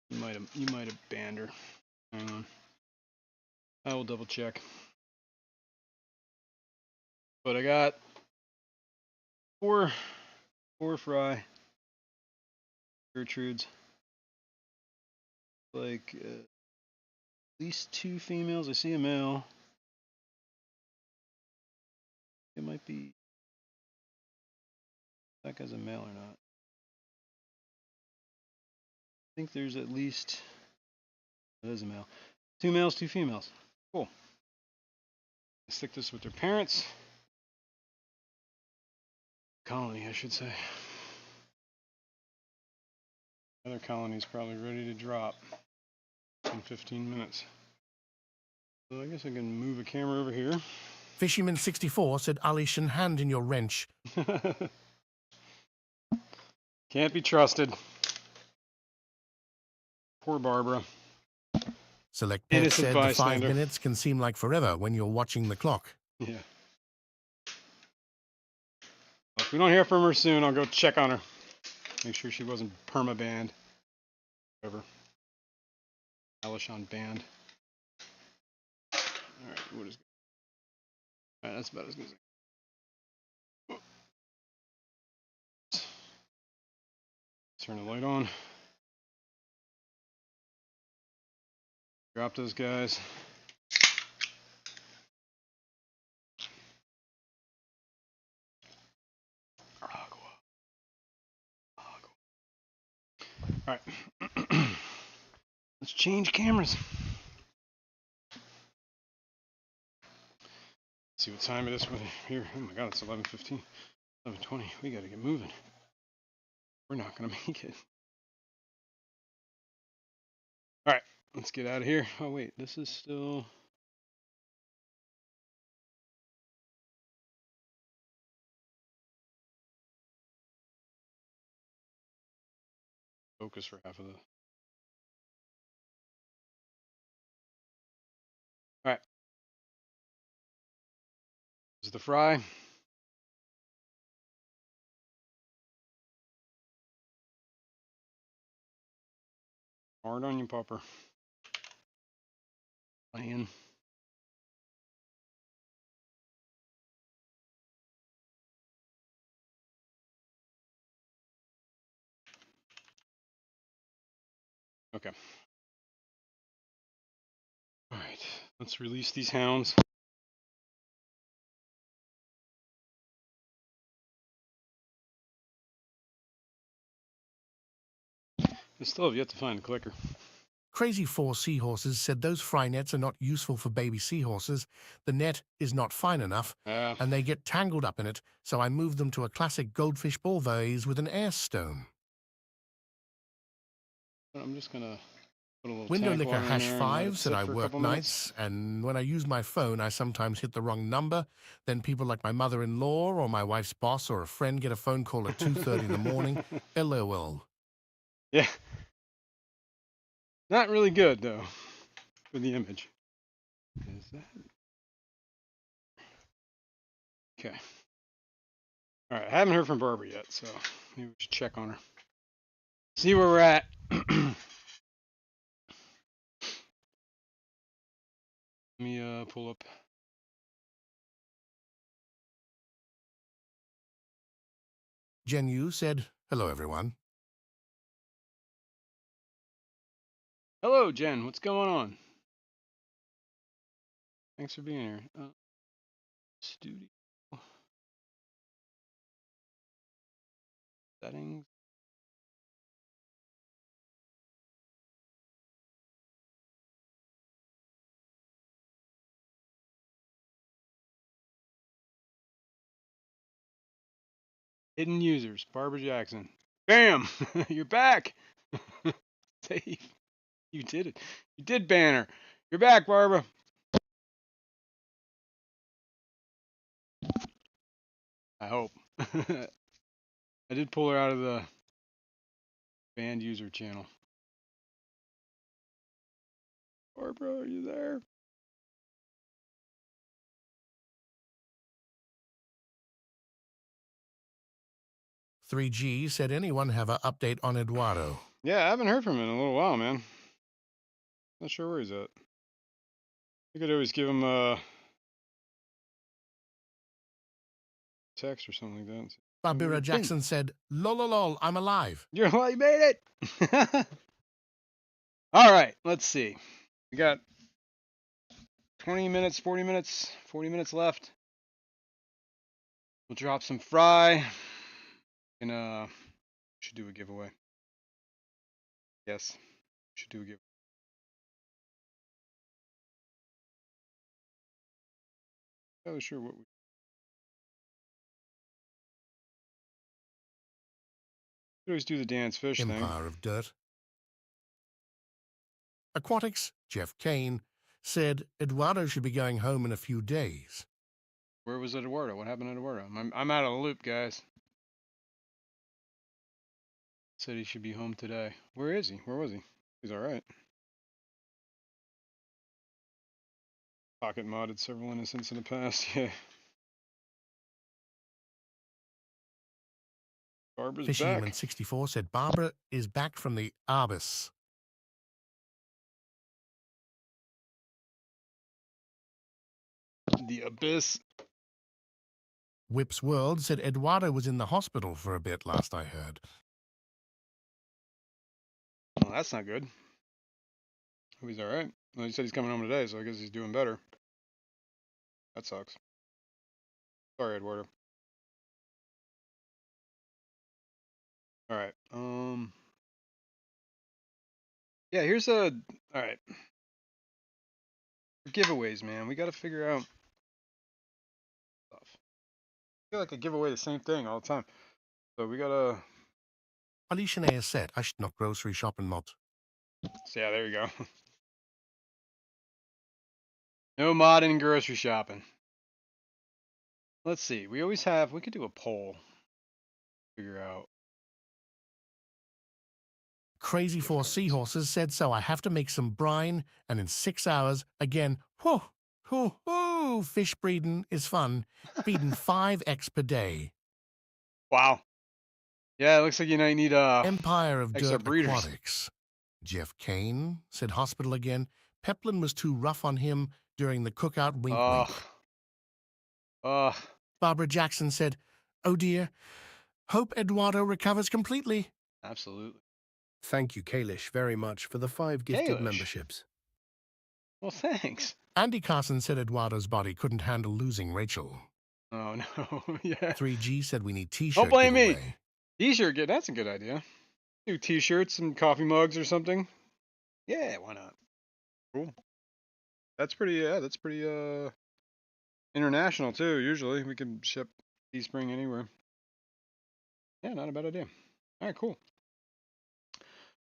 You might have banned her. Hang on. I will double check. But I got four fry Gertrudes. Like at least 2 females. I see a male. It might be that guy's a male or not. I think there's at least that is a male. 2 males, 2 females. Cool. I stick this with their parents. Colony, I should say. Other colony's probably ready to drop in 15 minutes. So I guess I can move a camera over here. Fisherman64 said, Alishan, hand in your wrench. Can't be trusted. Poor Barbara. Select Pet Innocent said the 5 bystander. minutes can seem like forever when you're watching the clock. Yeah. Well, if we don't hear from her soon, I'll go check on her. Make sure she wasn't perma-banned. Whatever. Alishan banned. Alright, what is... Alright, that's about as good as... Turn the light on. Drop those guys. Alright. Let's change cameras. See what time it is here. Oh my god, it's 11:15. 11:20. We gotta get moving. We're not gonna make it. Alright, let's get out of here. Oh wait, this is still... Focus for half of the... Alright. This is the fry. Hard onion popper. Onion. Okay. Alright, let's release these hounds. I still have yet to find the clicker. Crazy4 Seahorses said those fry nets are not useful for baby seahorses. The net is not fine enough, and they get tangled up in it, so I moved them to a classic goldfish ball vase with an air stone. I'm just gonna put a little Window tank Licker water in Hash there and let 5 it said sit I for a work couple nights, and when I use my phone, I sometimes hit the wrong number. Then people like my mother-in-law or my wife's boss or a friend get a phone call at 2:30 in the morning. LOL. Yeah. Not really good though for the image. Is that okay? All right, I haven't heard from Barbara yet, so maybe we should check on her. See where we're at. Let me pull up. Jen Yu said, hello, everyone. Hello, Jen. What's going on? Thanks for being here. Studio. Settings. Hidden users. Barbara Jackson. Bam! You're back. Save. You did it. You did banner. You're back, Barbara. I hope. I did pull her out of the banned user channel. Barbara, are you there? 3G said anyone have an update on Eduardo? Yeah, I haven't heard from him in a little while, man. Not sure where he's at. I could always give him a text or something like that. Barbara Jackson said, lol, I'm alive. You made it! All right, let's see. We got 20 minutes, 40 minutes, 40 minutes left. We'll drop some fry. And should do a giveaway. Yes, should do a giveaway. Not really sure what we could always do the dance fish thing. Empire of Dirt. Aquatics, Jeff Kane, said Eduardo should be going home in a few days. Where was Eduardo? What happened to Eduardo? I'm out of the loop, guys. Said he should be home today. Where is he? Where was he? He's all right. Pocket modded several innocents in the past. Yeah. Barbara's back. Fishyman64 said Barbara is back from the Arbus. The abyss. Whip's World said Eduardo was in the hospital for a bit last I heard. Well, that's not good. Oh, he's all right. Well, he said he's coming home today, so I guess he's doing better. That sucks. Sorry, Eduardo. All right. Yeah, here's a. All right. Giveaways, man. We got to figure out stuff. I feel like I give away the same thing all the time. So we gotta. Alicia Nair said I should not grocery shop and mod. So yeah, there you go. No modding and grocery shopping. Let's see. We always have. We could do a poll. Figure out. Crazy Four Seahorses said so. I have to make some brine, and in 6 hours, again, fish breeding is fun. Feeding 5 eggs per day. Wow. Yeah, it looks like you might need Empire of extra Dirt breeders. Aquatics. Jeff Kane said hospital again. Peplin was too rough on him during the cookout wink. Barbara Jackson said, oh dear, hope Eduardo recovers completely. Absolutely. Thank you, Kalish, very much for the 5 gifted Kalish. memberships. Well, thanks. Andy Carson said Eduardo's body couldn't handle losing Rachel. Oh no. Yeah. 3G said we need t-shirt Don't blame me. giveaway. T-shirt, that's a good idea. Do T-shirts and coffee mugs or something. Yeah, why not? Cool. That's pretty. Yeah, that's pretty. International too. Usually we can ship Teespring anywhere. Yeah, not a bad idea. All right, cool.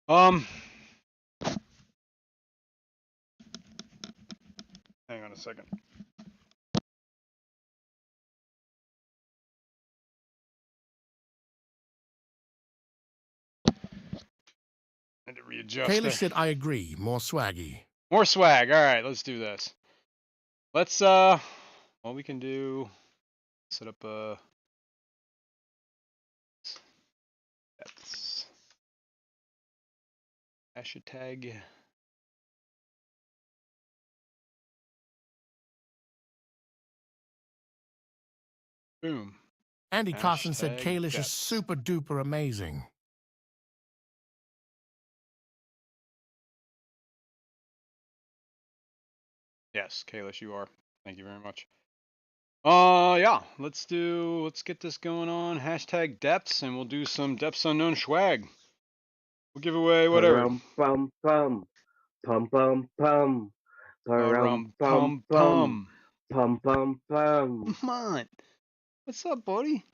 Hang on a second. I had to readjust. Kalish There. said, I agree. More swaggy. More swag. All right, let's do this. Let's well, we can do set up a that's hashtag boom. Andy Carson said Hashtag Kalish is bets. super duper amazing. Yes, Kalish, you are. Thank you very much. Yeah, let's get this going on. Hashtag depths, and we'll do some depths unknown swag. We'll give away whatever. Parum pum pum. Pum pum pum. Parum Rum pum pum pum. pum. Pum pum pum. Come on. What's up, buddy?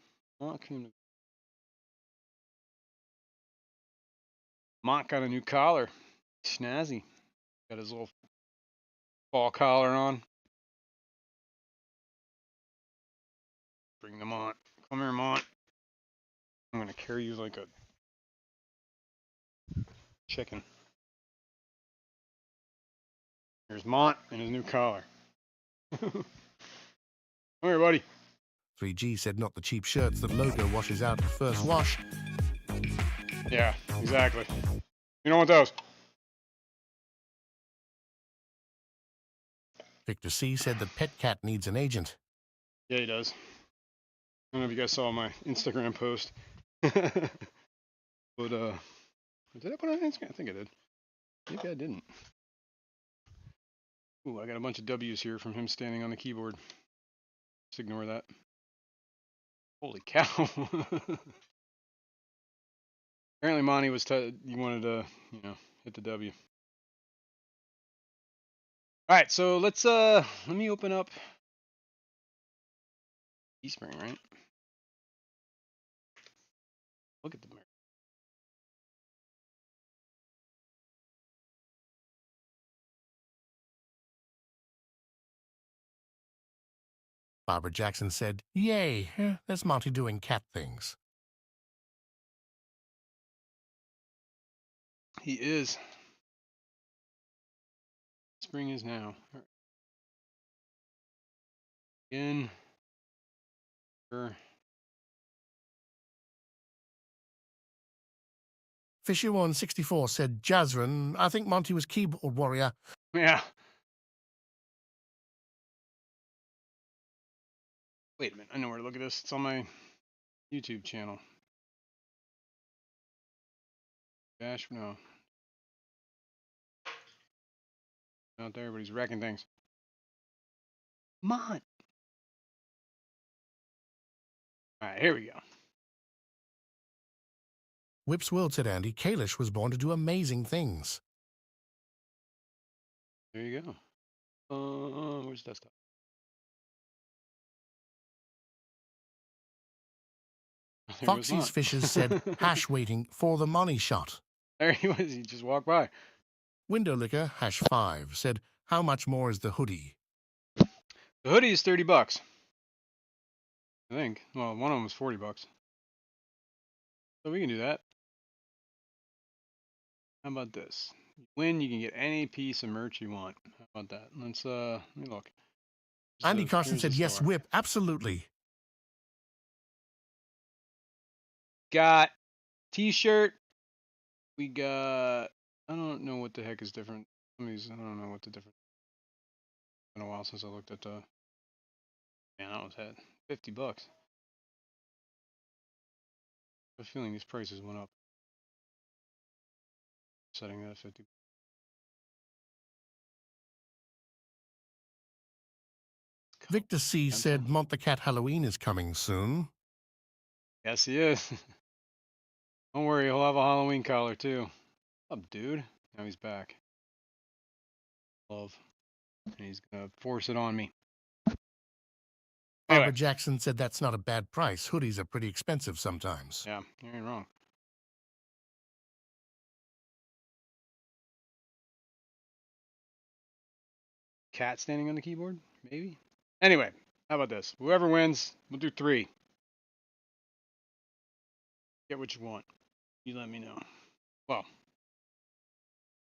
Mont got a new collar. Snazzy. Got his little fall collar on. Bring them on. Come here, Mont. I'm gonna carry you like a chicken. Here's Mont and his new collar. Come here, buddy. 3G said not the cheap shirts that Logo washes out at first wash. Yeah, exactly. You don't want those. Victor C said that Pet Cat needs an agent. Yeah, he does. I don't know if you guys saw my Instagram post. But did I put it on Instagram? I think I did. Maybe I didn't. Ooh, I got a bunch of W's here from him standing on the keyboard. Just ignore that. Holy cow. Apparently Monty was you wanted to, hit the W. All right, so let's let me open up Teespring, right? Look at the mirror. Barbara Jackson said, "Yay, there's Monty doing cat things." He is. Spring is now. All right. Again. Sure. Fisher164 said, "Jazran, I think Monty was keyboard warrior." Yeah. Wait a minute. I know where to look at this. It's on my YouTube channel. Dash, no. Out there, everybody's wrecking things. Come on. All right, here we go. Whip's World said Andy, Kalish was born to do amazing things. There you go. Where's desktop? There goes Foxy's Mont. Fishers said, "Hash waiting for the money shot." There he was. He just walked by. Window Liquor, #5, said, "How much more is the hoodie?" The hoodie is $30. I think. Well, one of them was $40. So we can do that. How about this? You win, you can get any piece of merch you want. How about that? Let me look. Andy Carson Here's the said, "Yes, store. Whip, absolutely." Got t-shirt. We got, I don't know what the heck is different. Some of these, I don't know what the difference. It's been a while since I looked at the, man, that was had $50. I have a feeling these prices went up. Setting that at 50. Victor C Pencil. said, "Mont the Cat Halloween is coming soon." Yes, he is. Don't worry, he'll have a Halloween collar too. What's up, dude? Now he's back. Love. And he's gonna force it on me. Barbara Anyway. Jackson said, "That's not a bad price. Hoodies are pretty expensive sometimes." Yeah, you ain't wrong. Cat standing on the keyboard? Maybe? Anyway, how about this? Whoever wins, we'll do 3. Get what you want. You let me know. Well,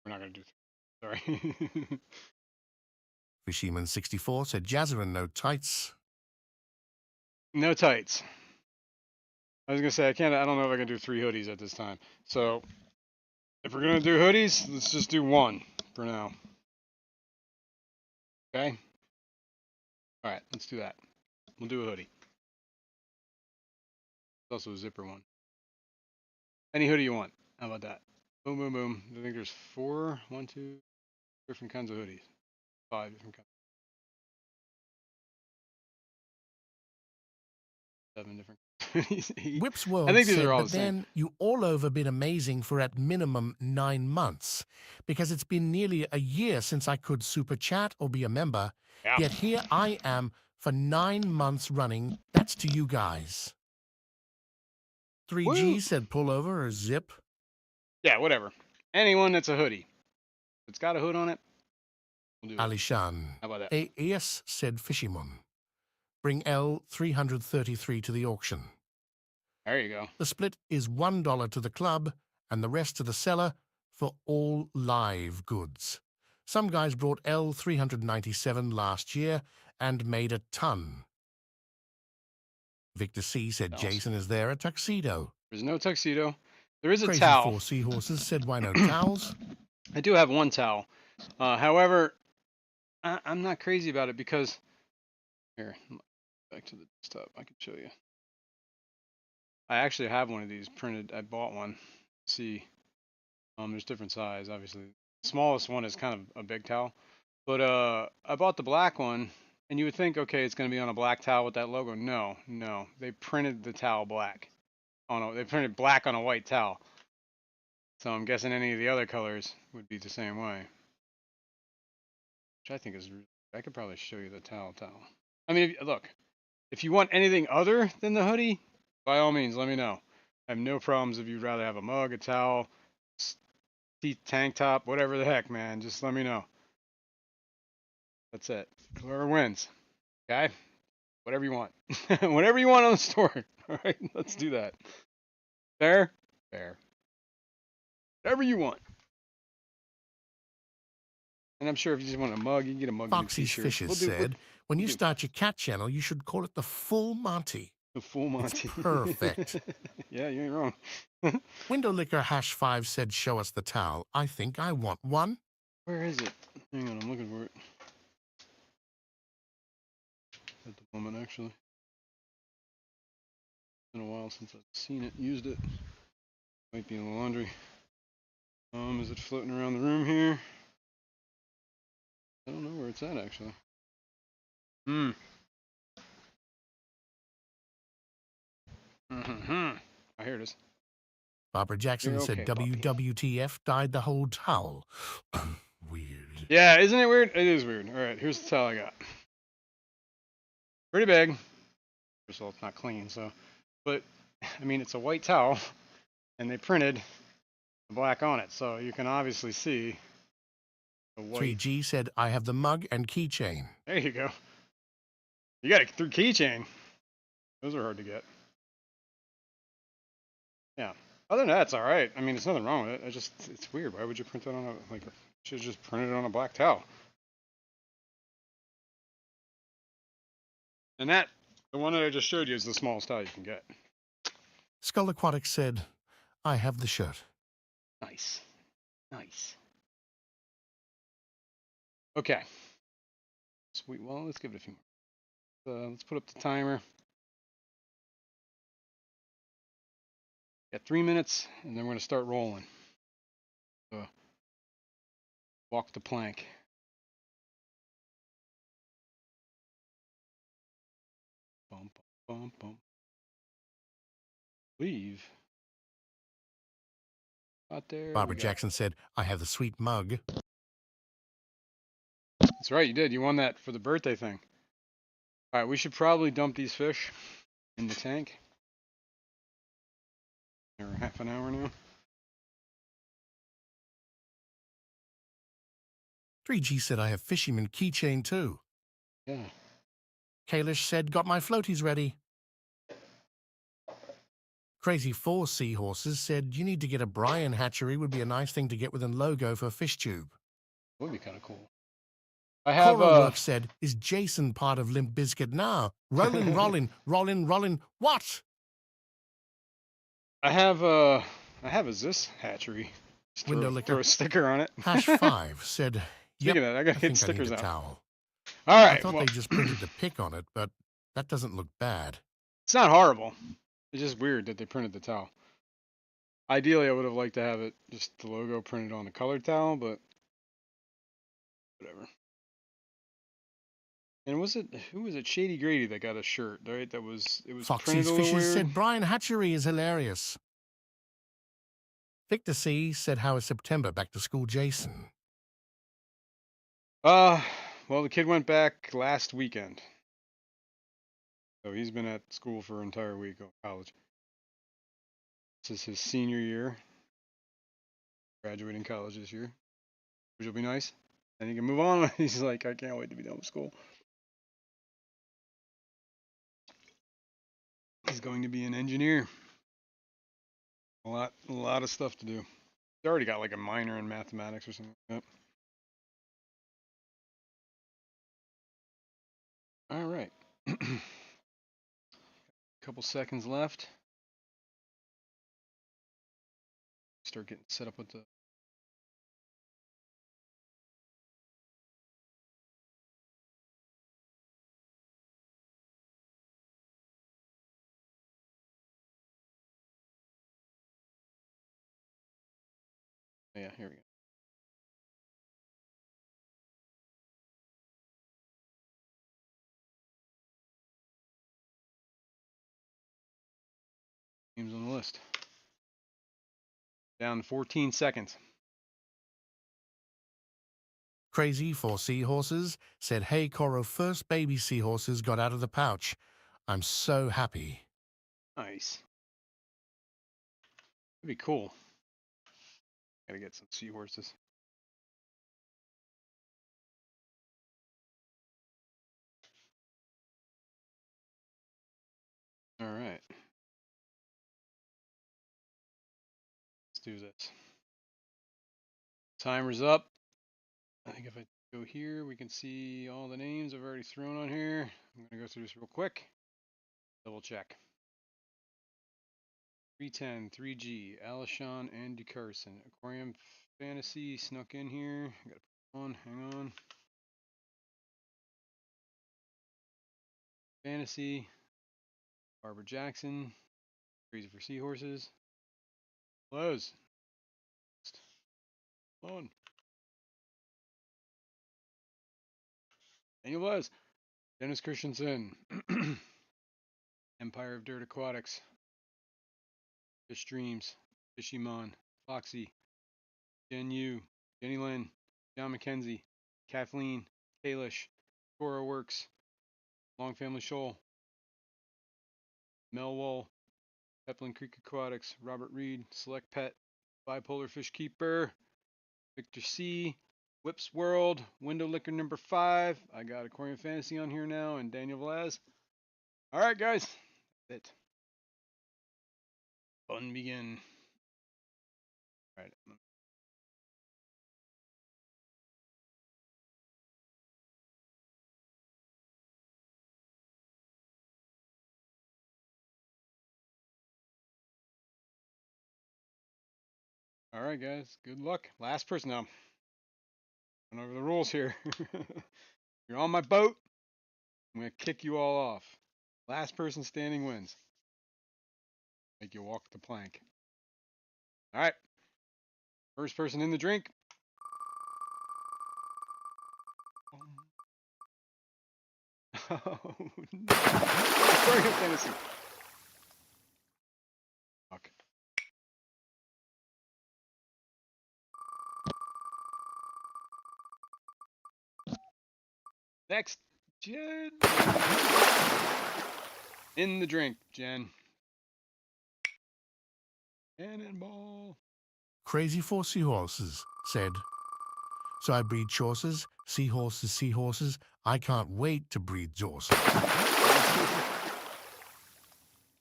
we're not going to do 3. Sorry. Fisherman64 said, "Jazzarin, no tights." No tights. I was going to say, I don't know if I can do 3 hoodies at this time. So, if we're going to do hoodies, let's just do 1 for now. Okay? Alright, let's do that. We'll do a hoodie. There's also a zipper one. Any hoodie you want. How about that? Boom, boom, boom. I think there's 4, 1, 2, different kinds of hoodies. 5 different kinds. 7 different. Whip's I World think these said, are all but the same. then you all over been amazing for at minimum 9 months, because it's been nearly a year since I could super chat or be a member, Yeah. yet here I am for 9 months running. That's to you guys. 3G Woo. said pull over or zip. Yeah, whatever. Anyone that's a hoodie. If it's got a hood on it, we'll do it. Alishan. How about that? AES said Fishimon. Bring L333 to the auction. There you go. The split is $1 to the club and the rest to the seller for all live goods. Some guys brought L397 last year and made a ton. Victor C said Else. Jason is there a tuxedo. There's no tuxedo. There is a Crazy towel. 4 Seahorses said why no towels? I do have one towel. However, I'm not crazy about it because here, back to the desktop. I can show you. I actually have one of these printed. I bought one. See, there's different size. Obviously, the smallest one is kind of a big towel, but I bought the black one, and you would think, okay, it's going to be on a black towel with that logo. No, no, they printed the towel black. They printed black on a white towel. So I'm guessing any of the other colors would be the same way. Which I think is, I could probably show you the towel. I mean, look, if you want anything other than the hoodie, by all means, let me know. I have no problems if you'd rather have a mug, a towel, tank top, whatever the heck, man. Just let me know. That's it. Whoever wins. Okay? Whatever you want. Whatever you want on the store. All right, let's do that. Fair? Fair. Whatever you want. And I'm sure if you just want a mug, you can get a mug and a Foxy's t-shirt. Fishes said, when you start your cat channel, you should call it the Full Monty. The full Monty. It's perfect. Yeah, you ain't wrong. Window Licker #5 said, show us the towel. I think I want one. Where is it? Hang on, I'm looking for it. At the moment, actually. It's been a while since I've seen it, used it. Might be in the laundry. Is it floating around the room here? I don't know where it's at, actually. Oh, here it is. Barbara Jackson You're said, okay, puppy. WWTF died the whole towel. Weird. Yeah, isn't it weird? It is weird. All right, here's the towel I got. Pretty big. First of all, it's not clean, so. But, I mean, it's a white towel, and they printed the black on it, so you can obviously see the white. 3G said, I have the mug and keychain. There you go. You got a keychain. Those are hard to get. Yeah. Other than that, it's all right. I mean, there's nothing wrong with it. It's weird. Why would you print that on a, like, should have just printed it on a black towel. And that, the one that I just showed you, is the smallest towel you can get. Skull Aquatic said, I have the shirt. Nice. Nice. Okay. Sweet. Well, let's give it a few more. Let's put up the timer. Got 3 minutes, and then we're going to start rolling. Walk the plank. Bum, bum, bum, bum. Leave. Out there. Barbara Jackson said, I have the sweet mug. That's right, you did. You won that for the birthday thing. All right, we should probably dump these fish in the tank. They're half an hour now. 3G said, I have fisherman keychain too. Yeah. Kalish said, got my floaties ready. Crazy 4 Seahorses said, you need to get a Brian hatchery, would be a nice thing to get with a logo for Fish Tube. Would be kind of cool. I have Coral Work said, is Jason part of Limp Bizkit now? Rollin', rollin'. What? I have a Zis hatchery. Just throw a sticker on it. #5 said, Speaking of that, I gotta get think stickers I need a out. towel. All right. I thought they just printed the pic on it, but that doesn't look bad. It's not horrible. It's just weird that they printed the towel. Ideally, I would have liked to have it just the logo printed on the colored towel, but whatever. And who was it? Shady Grady that got a shirt, right? It was printed Foxy's a little Fishes weird. said Brian Hatchery is hilarious. Victor C. said, how is September? Back to school, Jason. Well, the kid went back last weekend. So he's been at school for an entire week of college. This is his senior year. Graduating college this year, which will be nice. And he can move on. He's like, I can't wait to be done with school. He's going to be an engineer. A lot of stuff to do. He's already got like a minor in mathematics or something like that. All right. Couple seconds left. Start getting set up with the. Yeah, here we go. Names on the list. Down to 14 seconds. Crazy for Seahorses said, hey, Coro, first baby seahorses got out of the pouch. I'm so happy. Nice. That'd be cool. Gotta get some seahorses. All right. Let's do this. Timer's up. I think if I go here, we can see all the names I've already thrown on here. I'm going to go through this real quick. Double check. 310, 3G, Alishon, Andy Carson. Aquarium Fantasy snuck in here. I got to put on. Hang on. Fantasy. Barbara Jackson. Crazy for Seahorses. Close. On. Daniel Buzz. Dennis Christensen. Empire of Dirt Aquatics. Fish Dreams. Fishymon. Foxy. Jen Yu. Jenny Lynn. John McKenzie. Kathleen. Kalish. Cora Works. Long Family Shoal. Mel Wall. Peplin Creek Aquatics. Robert Reed. Select Pet. Bipolar Fish Keeper. Victor C. Whips World. Window Liquor number 5. I got Aquarium Fantasy on here now. And Daniel Velaz. All right, guys. That's it. Fun begin. All right. All right, guys. Good luck. Last person now. Going over the rules here. You're on my boat. I'm going to kick you all off. Last person standing wins. Make you walk the plank. All right. First person in the drink. Oh, no. Aquarium Fantasy. Fuck. Next, Jen. In the drink, Jen. Cannonball. Crazy for Seahorses said, so I breed horses, seahorses, seahorses. I can't wait to breed horses.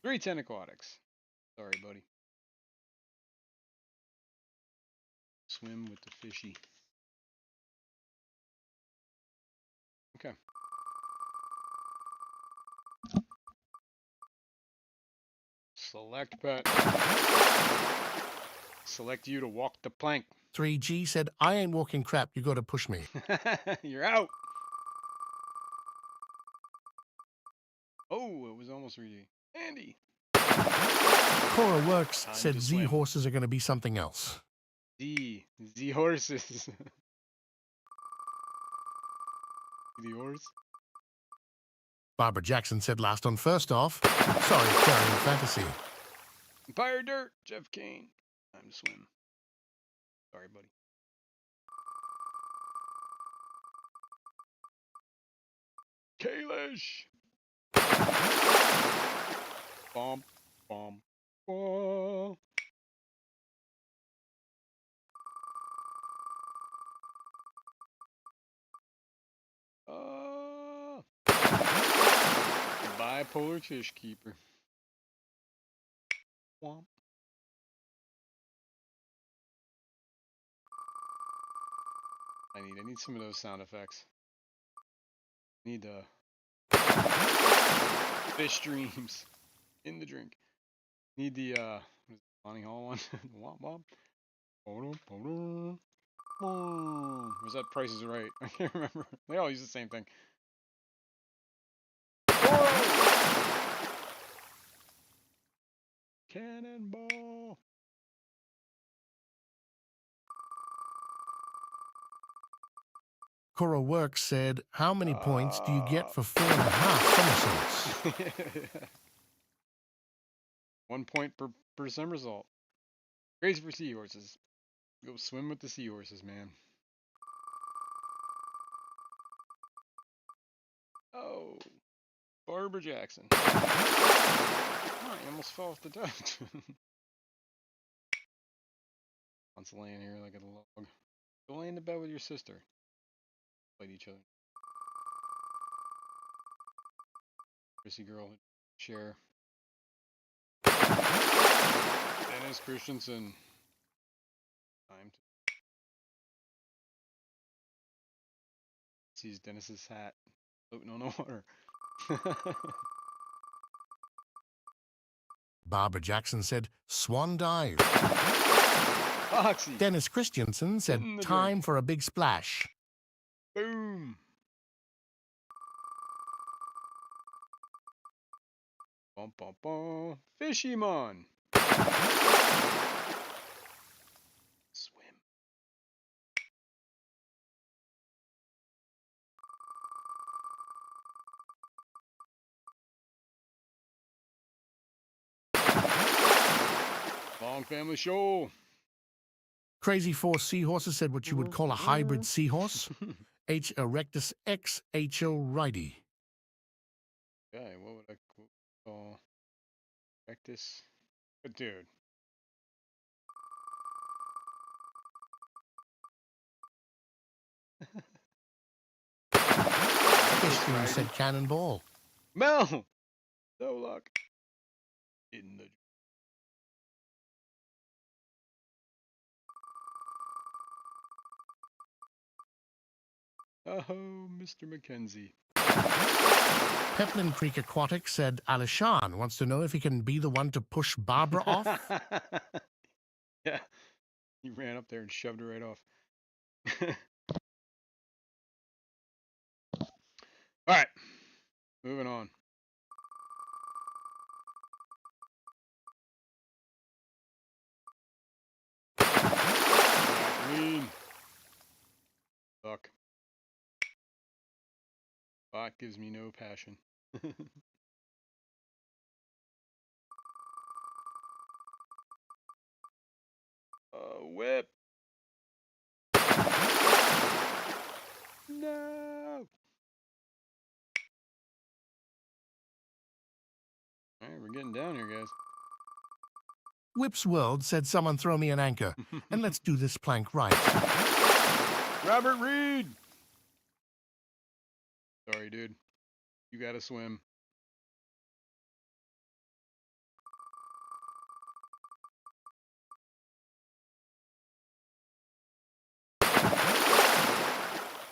310 Aquatics. Sorry, buddy. Swim with the fishy. Okay. Select pet. Select you to walk the plank. 3G said, I ain't walking crap. You got to push me. You're out. Oh, it was almost 3D. Andy. Cora Works Time said to Z swim. horses are going to be something else. Z horses. The horse. Barbara Jackson said last on First Off. Sorry, Aquarium Fantasy. Empire Dirt, Jeff Kane. Time to swim. Sorry, buddy. Kalish. Bomb, bomb, bomb. The bipolar fish keeper. Womp. I need some of those sound effects. Need fish streams in the drink. Need the Bonnie Hall one. Womp womp. Was that Price is Right? I can't remember. They all use the same thing. Cannonball. Cora Works said, how many points do you get for 4.5 somersaults? 1 point per somersault. Crazy for seahorses. Go swim with the seahorses, man. Oh, Barbara Jackson. Oh, I almost fell off the duct. Wants laying here like a log. Go lay in the bed with your sister. Fight each other. Chrissy girl share. Dennis Christensen. Time to sees Dennis's hat floating on the water. Barbara Jackson said, swan dive. Foxy. Dennis Christensen said, time drink. for a big splash. Boom. Bum bum bum. Fishymon. Swim. Long Family Show. Crazy Four Seahorses said what you would call a hybrid seahorse. H. erectus X H. O. righty. Okay, what would I call Rectus? But dude. Fishroom said cannonball. Mel! No luck. In the oh, Mr. Mackenzie. Peplin Creek Aquatic said Alishan wants to know if he can be the one to push Barbara off. Yeah, he ran up there and shoved her right off. All right, moving on. Green. Fuck. Bot gives me no passion. Whip. No. All right, we're getting down here, guys. Whip's World said someone throw me an anchor, and let's do this plank right. Robert Reed. Sorry, dude. You gotta swim.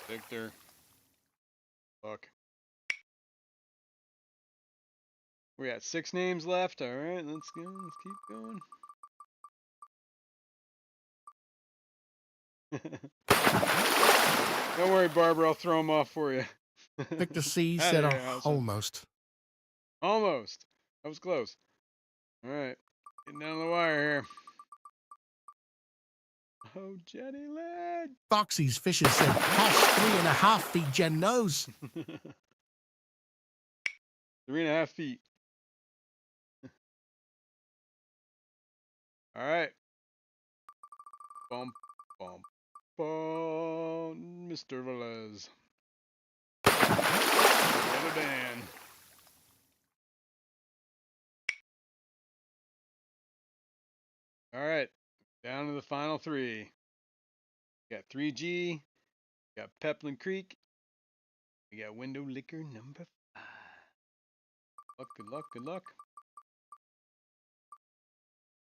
Victor. Fuck. We got 6 names left. All right, let's go. Let's keep going. Don't worry, Barbara. I'll throw them off for you. Victor C. Outta said here, Allison. almost. Almost. That was close. All right. Getting down the wire here. Oh, Jenny Lad. Foxy's Fishes said, #3.5 feet Jen knows. 3.5 feet. All right. Bump, bump, bump. Mr. Velez. Brother Dan. All right. Down to the final three. We got 3G. We got Peplin Creek. We got Window Liquor number 5. Good luck, good luck.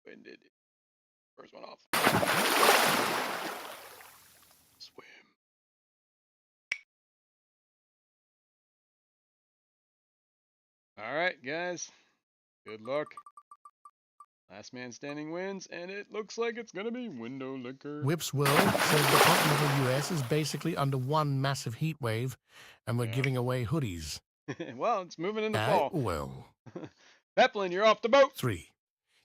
When did it? First one off. Swim. All right, guys. Good luck. Last man standing wins, and it looks like it's going to be Window Liquor. Whip's World says the continental US is basically under one massive heat wave, and we're giving away hoodies. Well, it's moving into fall. Well. Peplin, you're off the boat. 3.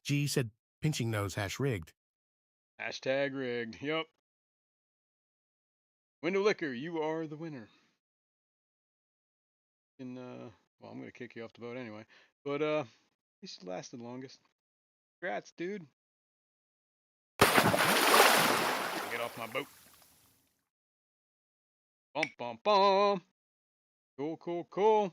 G said pinching nose hash rigged. Hashtag rigged. Yup. Window Liquor, you are the winner. And well, I'm gonna kick you off the boat anyway. But at least it lasted longest. Congrats, dude. Get off my boat. Bump, bump, bump. Cool, cool, cool.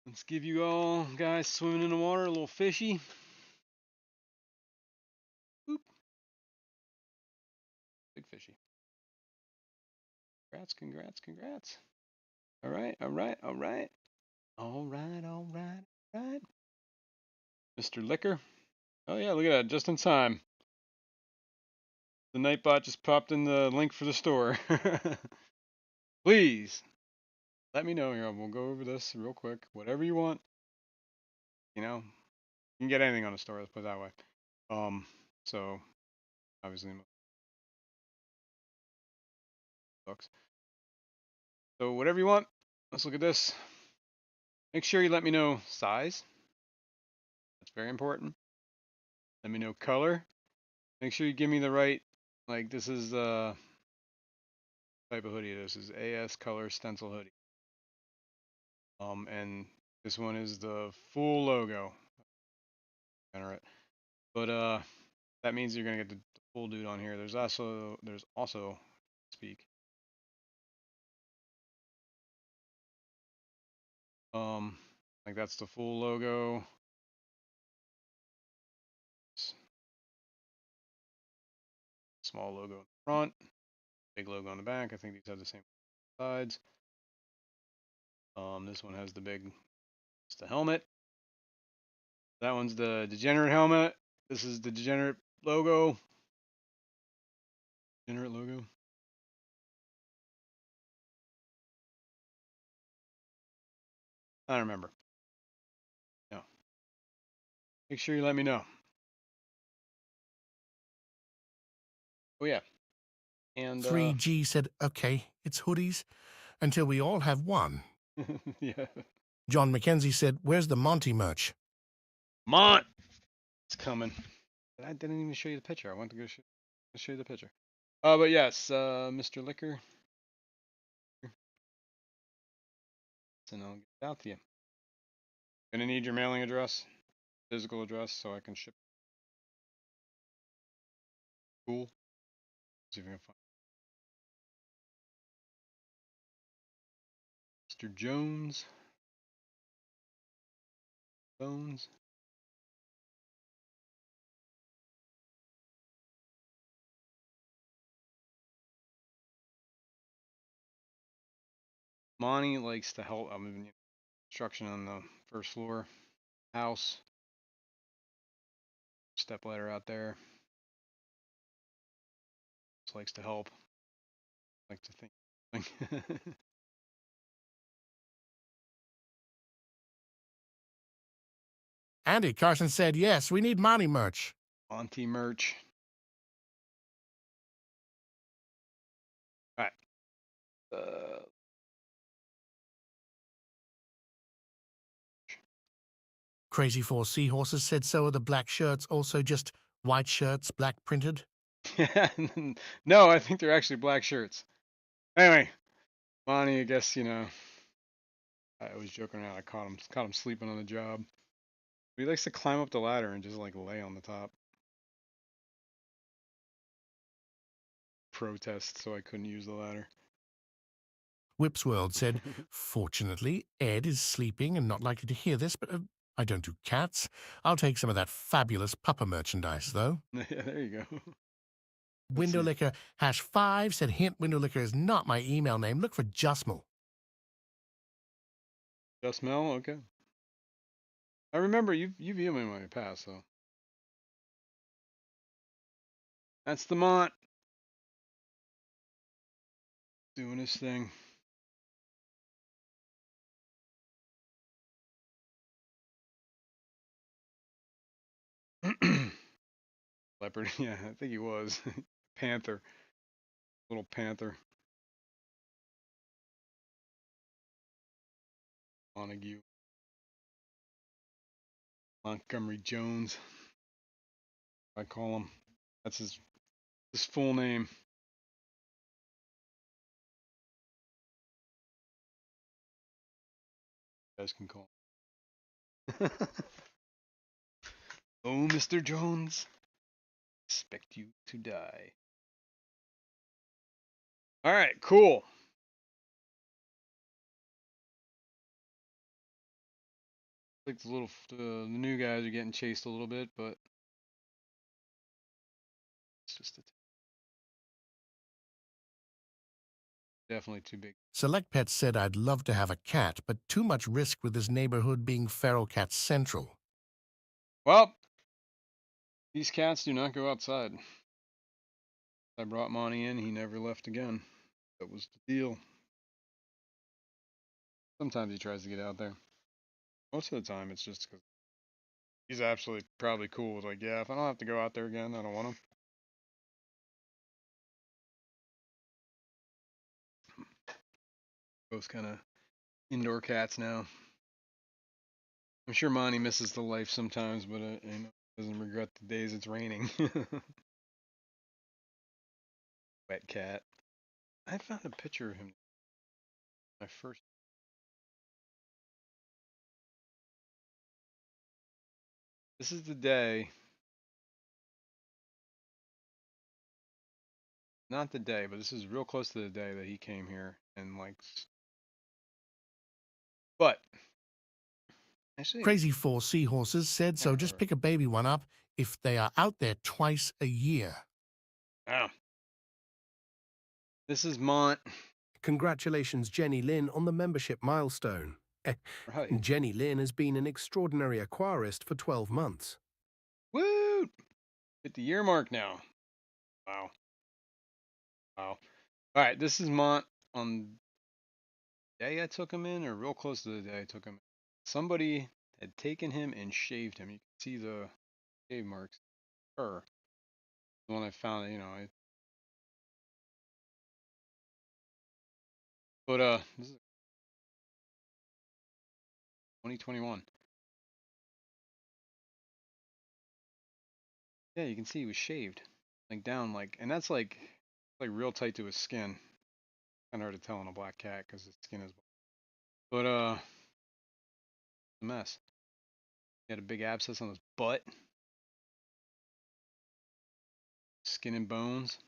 Let's give you all guys swimming in the water a little fishy. Boop. Big fishy. Congrats, congrats, congrats. All right, all right, all right. All right, all right, all right. Mr. Liquor. Oh yeah, look at that, just in time. The Nightbot just popped in the link for the store. Please, let me know here. We'll go over this real quick. Whatever you want. You know, you can get anything on the store, let's put it that way. So, obviously, books. So whatever you want, let's look at this. Make sure you let me know size. That's very important. Let me know color. Make sure you give me the right, like this is the type of hoodie. This is AS color stencil hoodie. And this one is the full logo. Alright. But that means you're gonna get the full dude on here. There's also speak. Like that's the full logo. Small logo in the front, big logo on the back. I think these have the same sides. This one has the big, it's the helmet. That one's the Degenerate helmet. This is the Degenerate logo. Degenerate logo. I don't remember. No. Make sure you let me know. Oh yeah. And 3G said, okay, it's hoodies, until we all have one. yeah. John McKenzie said, where's the Monty merch? Mont! It's coming. I didn't even show you the picture. I want to go show you the picture. But yes, Mr. Liquor. And I'll get it out to you. Gonna need your mailing address, physical address, so I can ship. Cool. See if I can find Mr. Jones. Bones. Monty likes to help. I'm moving construction on the first floor house. Step ladder out there. Just likes to help. Like to think. Andy Carson said, yes, we need Monty merch. Monty merch. All right. Crazy Four Seahorses said, so are the black shirts also just white shirts, black printed? No, I think they're actually black shirts. Anyway, Monty, I guess, you know, I was joking around. I caught him sleeping on the job. He likes to climb up the ladder and just like lay on the top. Protest, so I couldn't use the ladder. Whipsworld said, "Fortunately, Ed is sleeping and not likely to hear this, but I don't do cats. I'll take some of that fabulous pupper merchandise, though." Yeah, there you go. Let's see. Windowlicker #5 said, "Hint, Windowlicker is not my email name. Look for Justmal." Just Mel, okay. I remember you've emailed me in the past, so that's the Mont doing his thing. Leopard, yeah, I think he was. Panther, little panther. Montague, Montgomery Jones. I call him. That's his full name. You guys can call him. Oh, Mr. Jones, expect you to die. All right, cool. Like the new guys are getting chased a little bit, but it's just definitely too big. Select Pets said, "I'd love to have a cat, but too much risk with this neighborhood being feral cat central." Well, these cats do not go outside. I brought Monty in, he never left again. That was the deal. Sometimes he tries to get out there. Most of the time, it's just because he's absolutely probably cool with like, yeah, if I don't have to go out there again, I don't want him. Both kind of indoor cats now. I'm sure Monty misses the life sometimes, but doesn't regret the days it's raining. Wet cat. I found a picture of him. My first. This is the day. Not the day, but this is real close to the day that he came here and like. But actually, Crazy 4 Seahorses said, "So just pick a baby one up if they are out there twice a year." ah, this is Mont. Congratulations, Jenny Lynn, on the membership milestone. Right. Jenny Lynn has been an extraordinary aquarist for 12 months. Woo! Hit the year mark now. Wow. Wow. All right, this is Mont on the day I took him in, or real close to the day I took him in. Somebody had taken him and shaved him. You can see the shave marks. Her. The one I found, but this is 2021. Yeah, you can see he was shaved, like down, and that's like real tight to his skin. Kind of hard to tell on a black cat because his skin is. But a mess. He had a big abscess on his butt, skin and bones.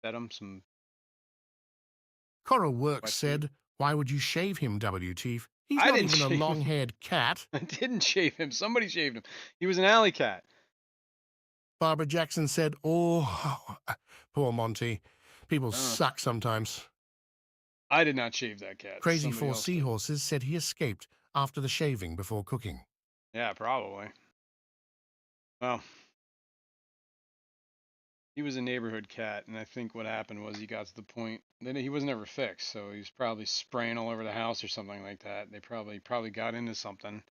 Fed him some Coral Works wet food. said, "Why would you shave him, WTF? He's I not didn't even a shave him. long-haired cat." I didn't shave him. Somebody shaved him. He was an alley cat. Barbara Jackson said, "Oh, poor Monty. People Oh. suck sometimes." I did not shave that cat. Crazy Somebody 4 else did. Seahorses said he escaped after the shaving before cooking. Yeah, probably. Well, he was a neighborhood cat, and I think what happened was he got to the point that he was never fixed, so he was probably spraying all over the house or something like that. They probably got into something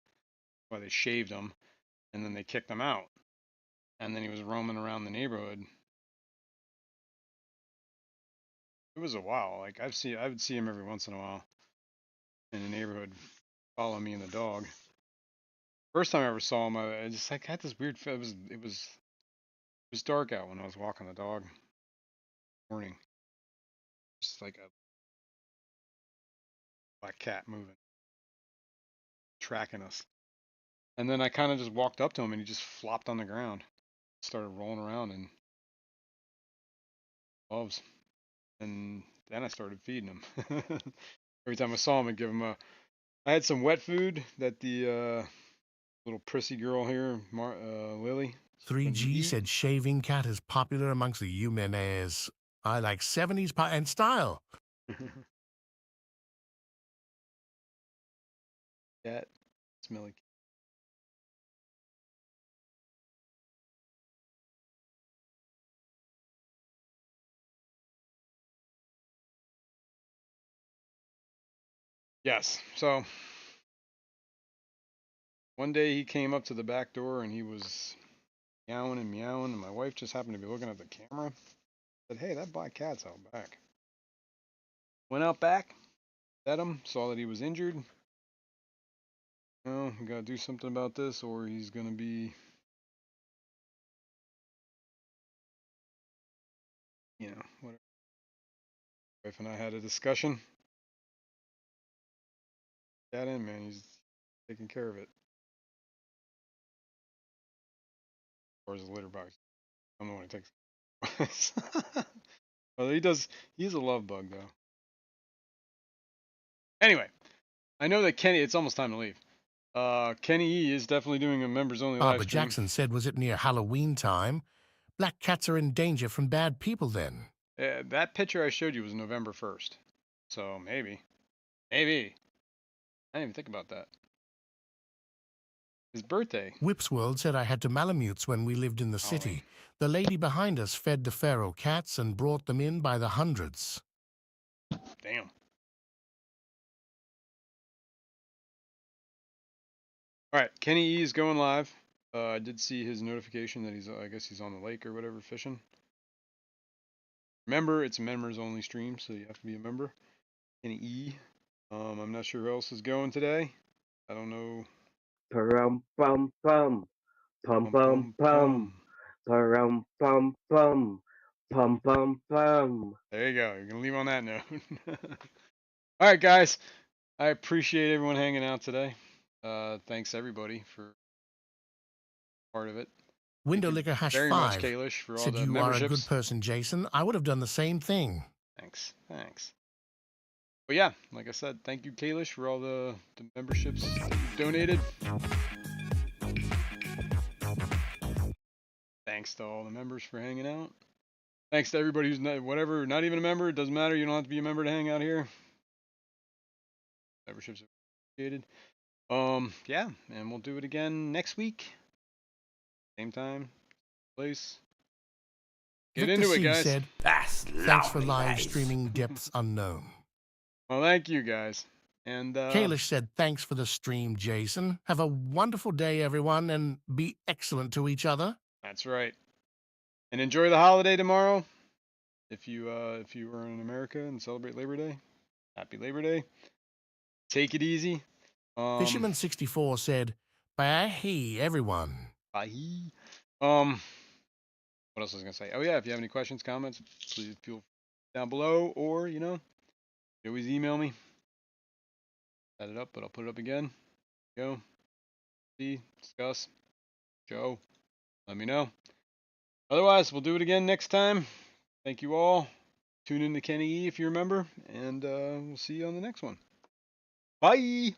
why they shaved him, and then they kicked him out, and then he was roaming around the neighborhood. It was a while. Like I would see him every once in a while in the neighborhood, follow me and the dog. First time I ever saw him, I just like had this weird. It was dark out when I was walking the dog. Morning. Just like a black cat moving, tracking us. And then I kind of just walked up to him and he just flopped on the ground, started rolling around and loves. And then I started feeding him. Every time I saw him, I'd give him a. I had some wet food that the little prissy girl here, Lily. 3G said shaving cat is popular amongst the Yumenes. I like 70s and style. Cat, smelly. Yes. So one day he came up to the back door and he was meowing and meowing, and my wife just happened to be looking at the camera. Said, "Hey, that black cat's out back." Went out back, fed him, saw that he was injured. Oh, we gotta do something about this, or he's gonna be, whatever. Wife and I had a discussion. Cat in, man, he's taking care of it. Or his litter box. I'm the one who takes. Well, he does. He's a love bug, though. Anyway, I know that Kenny. It's almost time to leave. Kenny E is definitely doing a members only live But stream. Jackson said, was it near Halloween time? Black cats are in danger from bad people then. That picture I showed you was November 1st. So maybe. I didn't even think about that. His birthday. Whipsworld said I had to Malamutes when we lived in the city. The lady behind us fed the feral cats and brought them in by the hundreds. Damn. All right, Kenny E is going live. I did see his notification that I guess he's on the lake or whatever fishing. Remember, it's a members only stream, so you have to be a member. Kenny E. I'm not sure who else is going today. I don't know. Pum pum pum. Pum pum pum. Pum pum pum. Pum pum pum. There you go. You're gonna leave on that note. All right, guys. I appreciate everyone hanging out today. Thanks everybody for part of it. Window Thank you Licker very much, #5 Kalish, for all said the you are a good memberships. person, Jason. I would have done the same thing. Thanks. But yeah, like I said, thank you, Kalish, for all the memberships you've donated. Thanks to all the members for hanging out. Thanks to everybody who's not even a member. It doesn't matter. You don't have to be a member to hang out here. Memberships are appreciated. Yeah, and we'll do it again next week. Same time, place. Get Victor into it, C guys. said, That's thanks for lovely, live that is. streaming Depths Unknown. Well, thank you, guys. And Kalish said, thanks for the stream, Jason. Have a wonderful day, everyone, and be excellent to each other. that's right. And enjoy the holiday tomorrow. If you are in America and celebrate Labor Day, happy Labor Day. Take it easy. Fisherman64 said, bye, everyone. Bye. What else was I gonna say? Oh yeah, if you have any questions, comments, please feel free down below, or you always email me. Set it up, but I'll put it up again. Go. See, discuss, show. Let me know. Otherwise, we'll do it again next time. Thank you all. Tune in to Kenny E if you remember, and we'll see you on the next one. Bye.